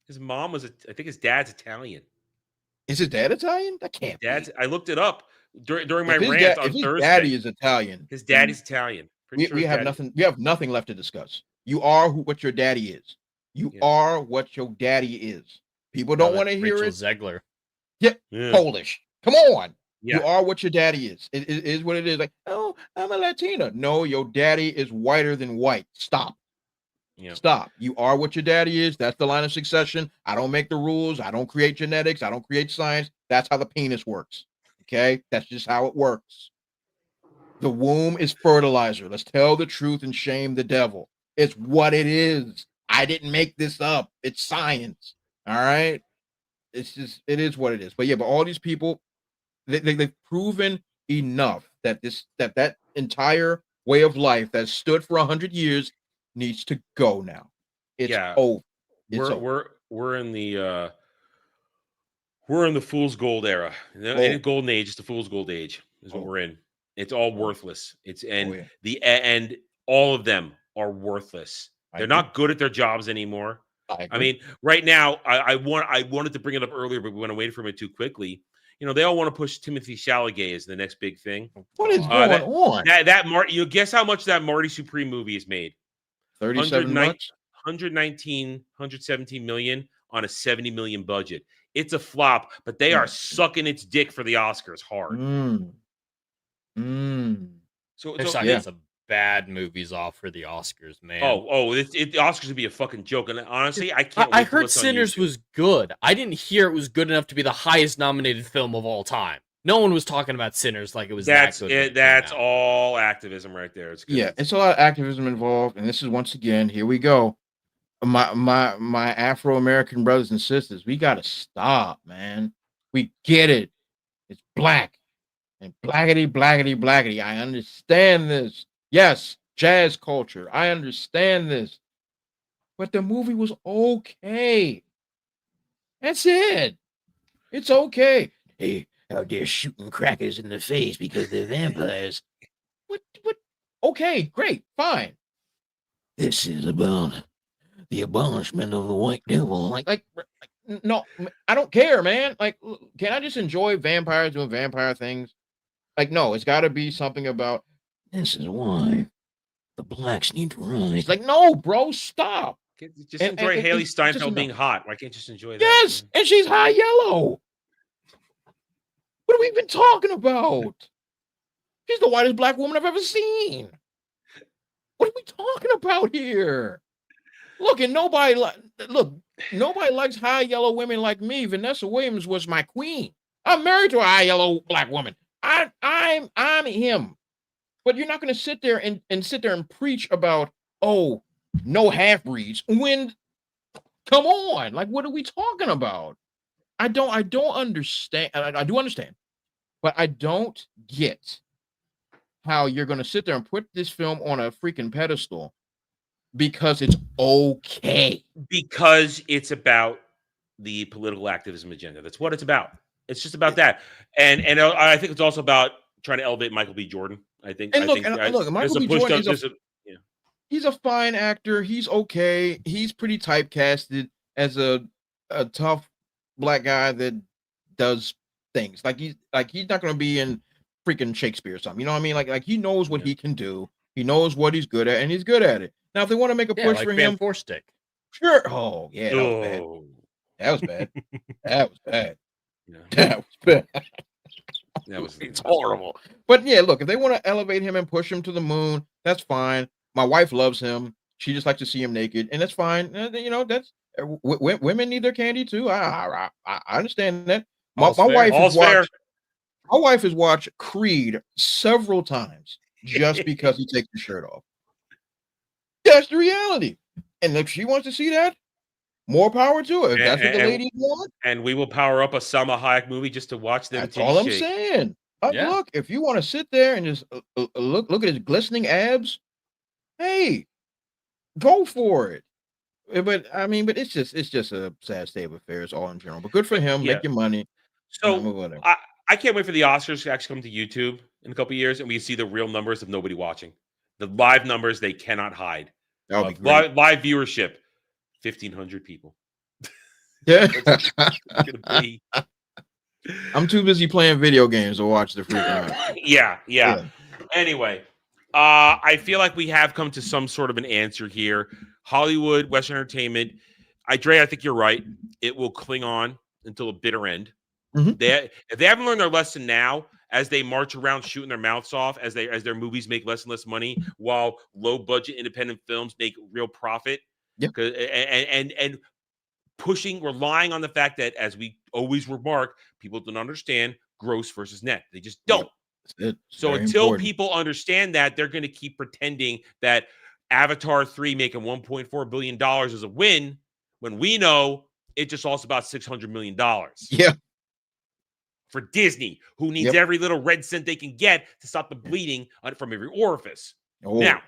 His mom was, I think his dad's Italian. Is his dad Italian? That can't be. I looked it up during my rant on Thursday. His daddy is Italian. His daddy's Italian. We have nothing. We have nothing left to discuss. You are what your daddy is. You are what your daddy is. People don't want to hear it. Zegler. Yeah, Polish. Come on. Yeah. You are what your daddy is. It is what it is. Like, oh, I'm a Latina. No, your daddy is whiter than white. Stop. Yeah. Stop. You are what your daddy is. That's the line of succession. I don't make the rules. I don't create genetics. I don't create science. That's how the penis works. Okay? That's just how it works. The womb is fertilizer. Let's tell the truth and shame the devil. It's what it is. I didn't make this up. It's science. All right? It's just, it is what it is. But yeah, but all these people, they've proven enough that that entire way of life that stood for 100 years needs to go now. It's over. We're in the fool's gold era. The golden age is the fool's gold age is what we're in. It's all worthless. And all of them are worthless. They're not good at their jobs anymore. I mean, right now, I wanted to bring it up earlier, but we went away from it too quickly. You know, they all want to push Timothy Chalamet as the next big thing. What is going on? That Marty, you guess how much that Marty Supreme movie is made? 37 much? 117 million on a 70 million budget. It's a flop, but they are sucking its dick for the Oscars hard. So they're sucking some bad movies off for the Oscars, man. The Oscars would be a fucking joke. And honestly, I can't. I heard Sinners was good. I didn't hear it was good enough to be the highest nominated film of all time. No one was talking about Sinners like it was that good. That's all activism right there. It's a lot of activism involved, and this is once again, here we go. My Afro-American brothers and sisters, we gotta stop, man. We get it. It's black and blackety, blackety, blackety. I understand this. Yes, jazz culture. I understand this. But the movie was okay. That's it. It's okay. Hey, out there shooting crackers in the face because they're vampires. What? Okay, great, fine. This is about the abolishment of the white devil. Like, no, I don't care, man. Like, can I just enjoy vampires doing vampire things? Like, no, it's got to be something about this is why the blacks need to rise. Like, no, bro, stop. Just enjoy Haley Steinfeld being hot. Why can't you just enjoy that? Yes, and she's high yellow. What are we even talking about? She's the whitest black woman I've ever seen. What are we talking about here? Look, and nobody likes high yellow women like me. Vanessa Williams was my queen. I'm married to a high yellow black woman. I'm him. But you're not going to sit there and preach about, oh, no half-breeds when, come on, like, what are we talking about? I don't understand. I do understand, but I don't get how you're going to sit there and put this film on a freaking pedestal because it's okay. Because it's about the political activism agenda. That's what it's about. It's just about that. And I think it's also about trying to elevate Michael B. Jordan. Look, Michael B. Jordan he's a fine actor. He's okay. He's pretty typecasted as a tough black guy that does things. Like he's not going to be in freaking Shakespeare or something. You know what I mean? Like he knows what he can do. He knows what he's good at, and he's good at it. Now, if they want to make a push for him, Forstick. Sure. Oh yeah, that was bad. That was bad. You know, That was bad. that was It's horrible. But yeah, look, if they want to elevate him and push him to the moon, that's fine. My wife loves him. She just likes to see him naked, and that's fine. You know, that's women need their candy too. I understand that. My All's fair. wife has All's fair. watched. My wife has watched Creed several times just because he takes the shirt off. That's the reality. And if she wants to see that, more power to her. If that's what the ladies want. And we will power up a Salma Hayek movie just to watch them. That's all I'm shake. saying. Yeah. Look, if you want to sit there and just look at his glistening abs, hey, go for it. But I mean, but it's just a sad state of affairs all in general. But good for him. Yeah. Make your money. So I can't wait for the Oscars to actually come to YouTube in a couple of years, and we see the real numbers of nobody watching. The live numbers they cannot hide. That'll be great. Live viewership, 1,500 people. Yeah. It's gonna be. I'm too busy playing video games to watch the freaking. Yeah. Anyway, I feel like we have come to some sort of an answer here. Hollywood, Western entertainment. Dre, I think you're right. It will cling on until a bitter end. Mhm. If they haven't learned their lesson now, as they march around shooting their mouths off, as their movies make less and less money, while low budget independent films make real profit, and relying on the fact that, as we always remark, people don't understand gross versus net. They just don't. So until people understand that, they're going to keep pretending that Avatar 3 making $1.4 billion is a win, when we know it just lost about $600 million. Yeah. For Disney, who needs every little red cent they can get to stop the bleeding from every orifice. Oh. Now,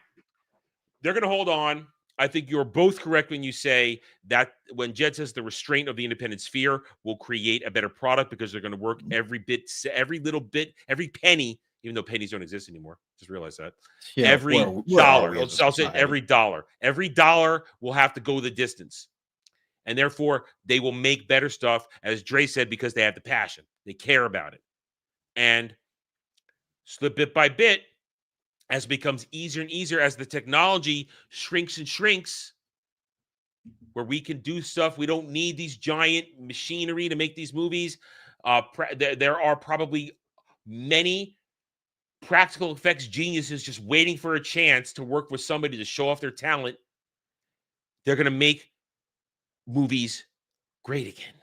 they're going to hold on. I think you're both correct when you say that when Jed says the restraint of the independent sphere will create a better product, because they're going to work every little bit, every penny, even though pennies don't exist anymore. Just realize that. Yeah, Every dollar. I'll say every dollar. Every dollar will have to go the distance. And therefore, they will make better stuff, as Dre said, because they have the passion. They care about it. And slip bit by bit, as it becomes easier and easier, as the technology shrinks and shrinks, where we can do stuff. We don't need these giant machinery to make these movies. There are probably many practical effects geniuses just waiting for a chance to work with somebody to show off their talent. They're going to make movies great again.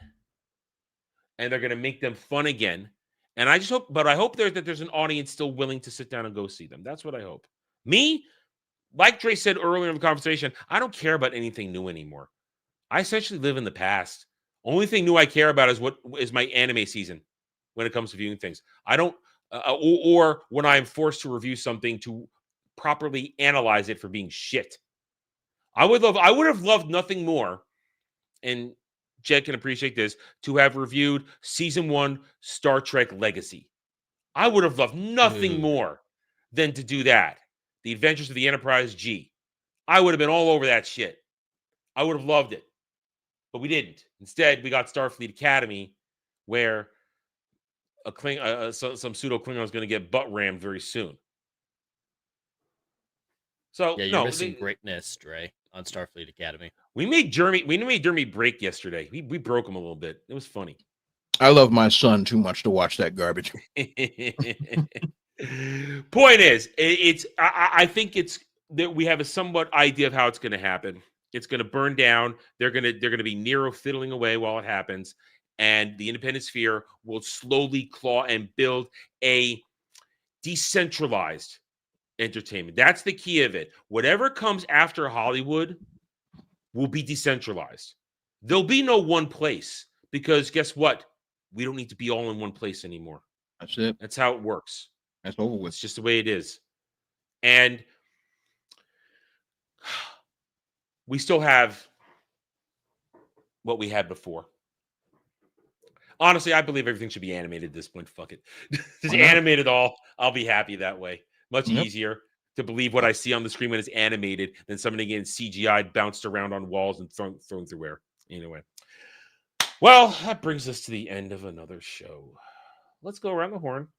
And they're going to make them fun again. And I just hope, but I hope that there's an audience still willing to sit down and go see them. That's what I hope. Me, like Dre said earlier in the conversation, I don't care about anything new anymore. I essentially live in the past. Only thing new I care about is what is my anime season when it comes to viewing things. I don't, or when I'm forced to review something to properly analyze it for being shit. I would have loved nothing more, and Jed can appreciate this, to have reviewed season 1 Star Trek Legacy. I would have loved nothing more than to do that. The Adventures of the Enterprise G. I would have been all over that shit. I would have loved it. But we didn't. Instead, we got Starfleet Academy, where some pseudo Klingon is going to get butt rammed very soon. So yeah, you're missing greatness, Dre, on Starfleet Academy. We made Jeremy break yesterday. We broke him a little bit. It was funny. I love my son too much to watch that garbage. Point is, I think it's that we have a somewhat idea of how it's going to happen. It's going to burn down. They're going to be Nero fiddling away while it happens, and the independent sphere will slowly claw and build a decentralized entertainment. That's the key of it. Whatever comes after Hollywood will be decentralized. There'll be no one place, because guess what? We don't need to be all in one place anymore. That's it. That's how it works. That's over with. It's just the way it is. And we still have what we had before. Honestly, I believe everything should be animated at this point. Fuck it. Just animate it all. I'll be happy that way. Much easier to believe what I see on the screen when it's animated than somebody getting CGI bounced around on walls and thrown through air. Anyway. Well, that brings us to the end of another show. Let's go around the horn,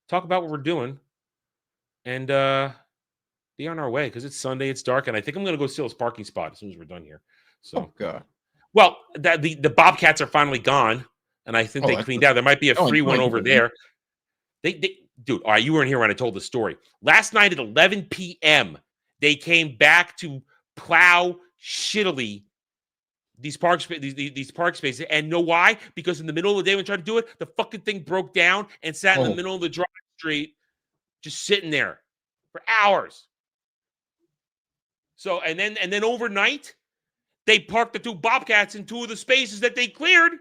talk about what we're doing, and be on our way, because it's Sunday, it's dark, and I think I'm going to go steal his parking spot as soon as we're done here. So, God. Well, the Bobcats are finally gone. and I think Oh, they that's cleaned out. There might be a oh, free one like- over there. Dude, all right, you weren't here when I told the story. Last night at 11 p.m., they came back to plow shittily these park spaces. And know why? Because in the middle of the day when we tried to do it, the fucking thing broke down and sat in the middle of the drive street, just sitting there for hours. So and then overnight, they parked the two Bobcats in two of the spaces that they cleared,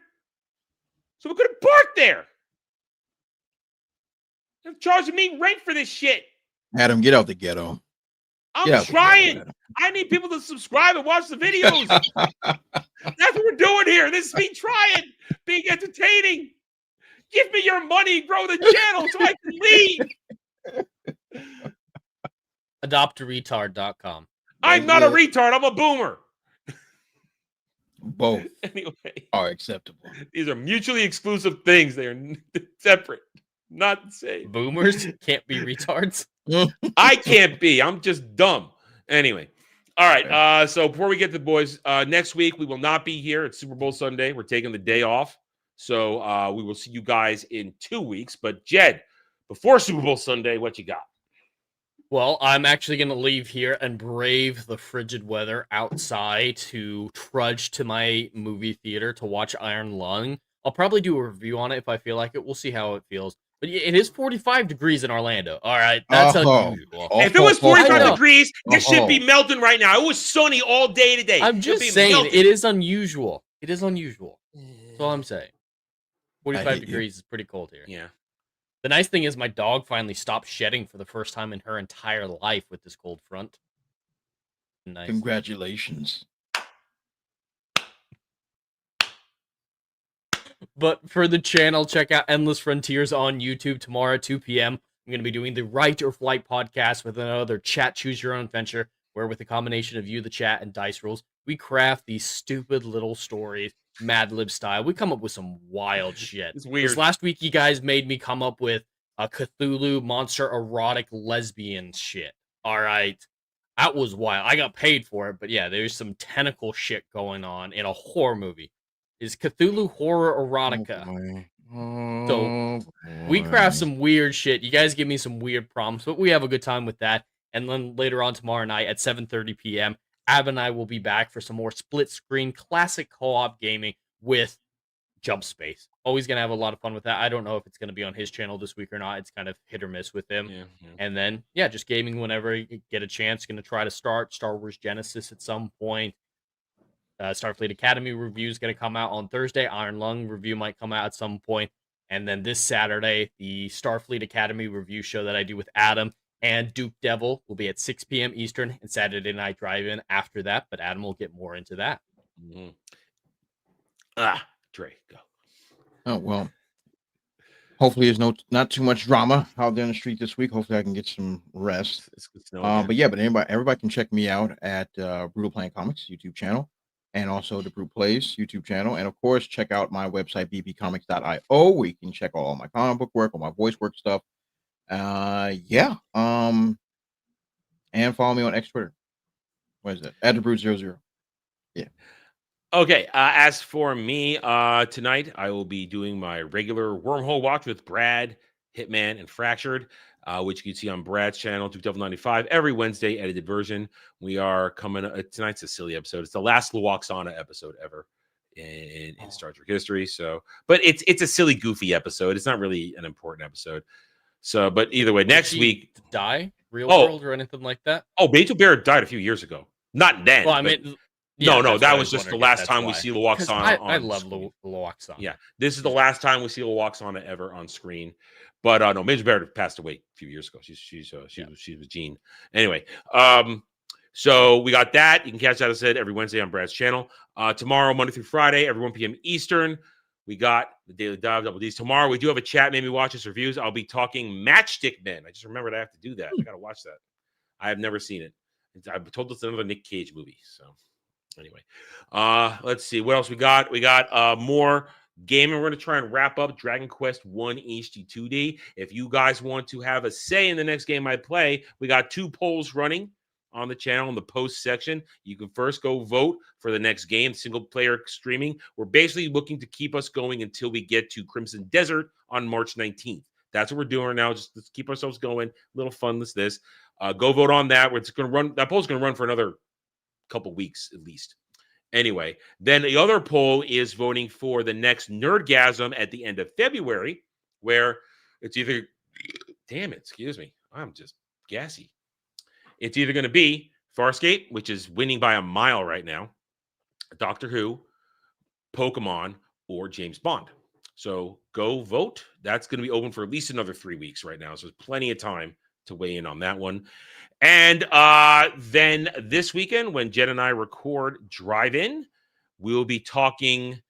so we could have parked there. They're charging me rent for this shit. Adam, get out the ghetto. I'm Get out the trying. ghetto, I need people to subscribe and watch the videos. That's what we're doing here. This is me trying, being entertaining. Give me your money, grow the channel so I can leave. Adoptaretard.com. I'm not a retard. I'm a boomer. Both Anyway, are acceptable. these are mutually exclusive things. They are separate, not the same. Boomers can't be retards. I can't be. I'm just dumb. Anyway. All right. So before we get to the boys, next week we will not be here. It's Super Bowl Sunday. We're taking the day off. So we will see you guys in 2 weeks. But Jed, before Super Bowl Sunday, what you got? Well, I'm actually going to leave here and brave the frigid weather outside to trudge to my movie theater to watch Iron Lung. I'll probably do a review on it if I feel like it. We'll see how it feels. But it is 45 degrees in Orlando. All right, that's unusual. If it was 45 degrees, this should be Oh. melting right now. It was sunny all day today. I'm It should just be saying, melting. it is unusual. It is unusual. That's all I'm saying. 45 hate you. degrees is pretty cold here. Yeah. The nice thing is my dog finally stopped shedding for the first time in her entire life with this cold front. Nice. Congratulations. But for the channel, check out Endless Frontiers on YouTube tomorrow at 2 p.m. I'm going to be doing the Right or Flight podcast with another chat choose your own adventure, where with a combination of you, the chat, and dice rolls, we craft these stupid little stories, Mad Lib style. We come up with some wild shit. It's weird. This last week, you guys made me come up with a Cthulhu monster erotic lesbian shit. All right. That was wild. I got paid for it, but yeah, there's some tentacle shit going on in a horror movie. Is Cthulhu horror erotica? We craft some weird shit. You guys give me some weird prompts, but we have a good time with that. And then later on tomorrow night at 7:30 p.m., Ab and I will be back for some more split screen classic co-op gaming with Jump Space. Always going to have a lot of fun with that. I don't know if it's going to be on his channel this week or not. It's kind of hit or miss with him. Yeah. And then, yeah, just gaming whenever you get a chance. Going to try to start Star Wars Genesis at some point. Starfleet Academy review is going to come out on Thursday. Iron Lung review might come out at some point. And then this Saturday, the Starfleet Academy review show that I do with Adam and Duke Devil will be at 6 p.m. Eastern, and Saturday Night Drive-In after that. But Adam will get more into that. Mm-hmm. Dre, go. Oh, well. Hopefully there's not too much drama out there in the street this week. Hopefully I can get some rest. It's good snow again. But yeah, everybody can check me out at Brutal Playing Comics YouTube channel, and also the Brute Plays YouTube channel. And of course, check out my website, bpcomics.io, where you can check all my comic book work, all my voice work stuff. And follow me on X Twitter. What is it? @thebrute00. Yeah. Okay, as for me, tonight I will be doing my regular Wormhole Watch with Brad, Hitman, and Fractured, which you can see on Brad's channel, Duke Devil 95, every Wednesday, edited version. We are coming, tonight's a silly episode. It's the last Luoxana episode ever in Star Trek history. So, but it's a silly, goofy episode. It's not really an important episode. So, but either way, next week. Die? Real world or anything like that? Oh, Beto Barrett died a few years ago. Not then. Well, I mean... Yeah, no, that was just the last time we see Luoxana. I love Luoxana. Yeah, this is the last time we see Luoxana ever on screen. But no, Major Barrett passed away a few years ago. She was Jean. Anyway, so we got that. You can catch that, as I said, every Wednesday on Brad's channel. Tomorrow, Monday through Friday, every 1 p.m. Eastern, we got the Daily Dive, Double D's. Tomorrow, we do have a chat. Maybe watch us reviews. I'll be talking Matchstick Men. I just remembered I have to do that. I got to watch that. I have never seen it. I've told it's another Nick Cage movie. So anyway, let's see what else we got. We got more gaming. We're going to try and wrap up Dragon Quest 1 HD2D. If you guys want to have a say in the next game I play, we got 2 polls running on the channel in the post section. You can first go vote for the next game, single player streaming. We're basically looking to keep us going until we get to Crimson Desert on March 19th. That's what we're doing right now. Just let's keep ourselves going. A little fun as this. Go vote on that. It's going to run. That poll's going to run for another couple weeks at least. Anyway, then the other poll is voting for the next Nerdgasm at the end of February, where it's either, damn it, excuse me, I'm just gassy. It's either going to be Farscape, which is winning by a mile right now, Doctor Who, Pokemon, or James Bond. So go vote. That's going to be open for at least another 3 weeks right now. So there's plenty of time to weigh in on that one. And then this weekend, when Jen and I record Drive-In, we'll be talking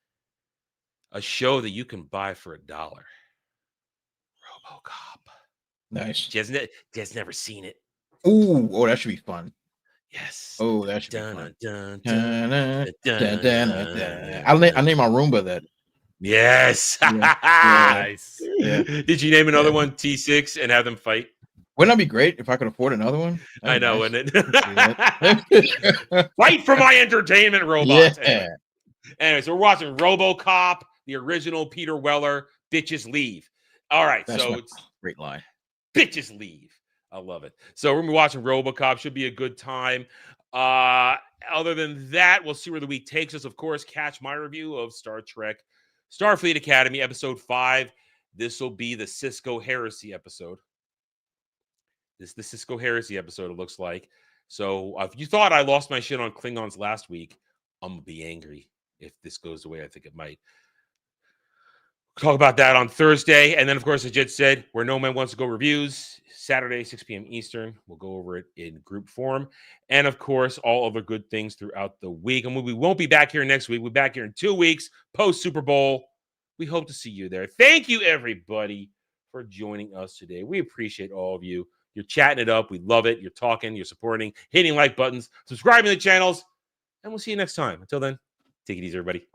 a show that you can buy for $1. RoboCop. Nice. Jed's never seen it. Ooh, oh, that should be fun. Yes. Oh, that should be fun. I name my Roomba that. Yes. Yeah. Nice. Yeah. Did you name another one T6 and have them fight? Wouldn't that be great if I could afford another one? I know, nice. wouldn't it? Fight for my entertainment, robots. Yeah. Anyway, so we're watching RoboCop, the original Peter Weller, Bitches Leave. All right, That's so a it's great line. Bitches Leave. I love it. So we're going to be watching RoboCop. Should be a good time. Other than that, we'll see where the week takes us. Of course, catch my review of Star Trek Starfleet Academy, Episode 5. This will be the Cisco Heresy episode. This is the Cisco Heresy episode, it looks like. So if you thought I lost my shit on Klingons last week, I'm going to be angry if this goes the way I think it might. Talk about that on Thursday. And then, of course, as Jed said, where No Man Wants to Go reviews, Saturday, 6 p.m. Eastern. We'll go over it in group form. And, of course, all other good things throughout the week. And we won't be back here next week. We'll be back here in 2 weeks, post-Super Bowl. We hope to see you there. Thank you, everybody, for joining us today. We appreciate all of you. You're chatting it up. We love it. You're talking. You're supporting, hitting like buttons, subscribing to the channels. And we'll see you next time. Until then, take it easy, everybody.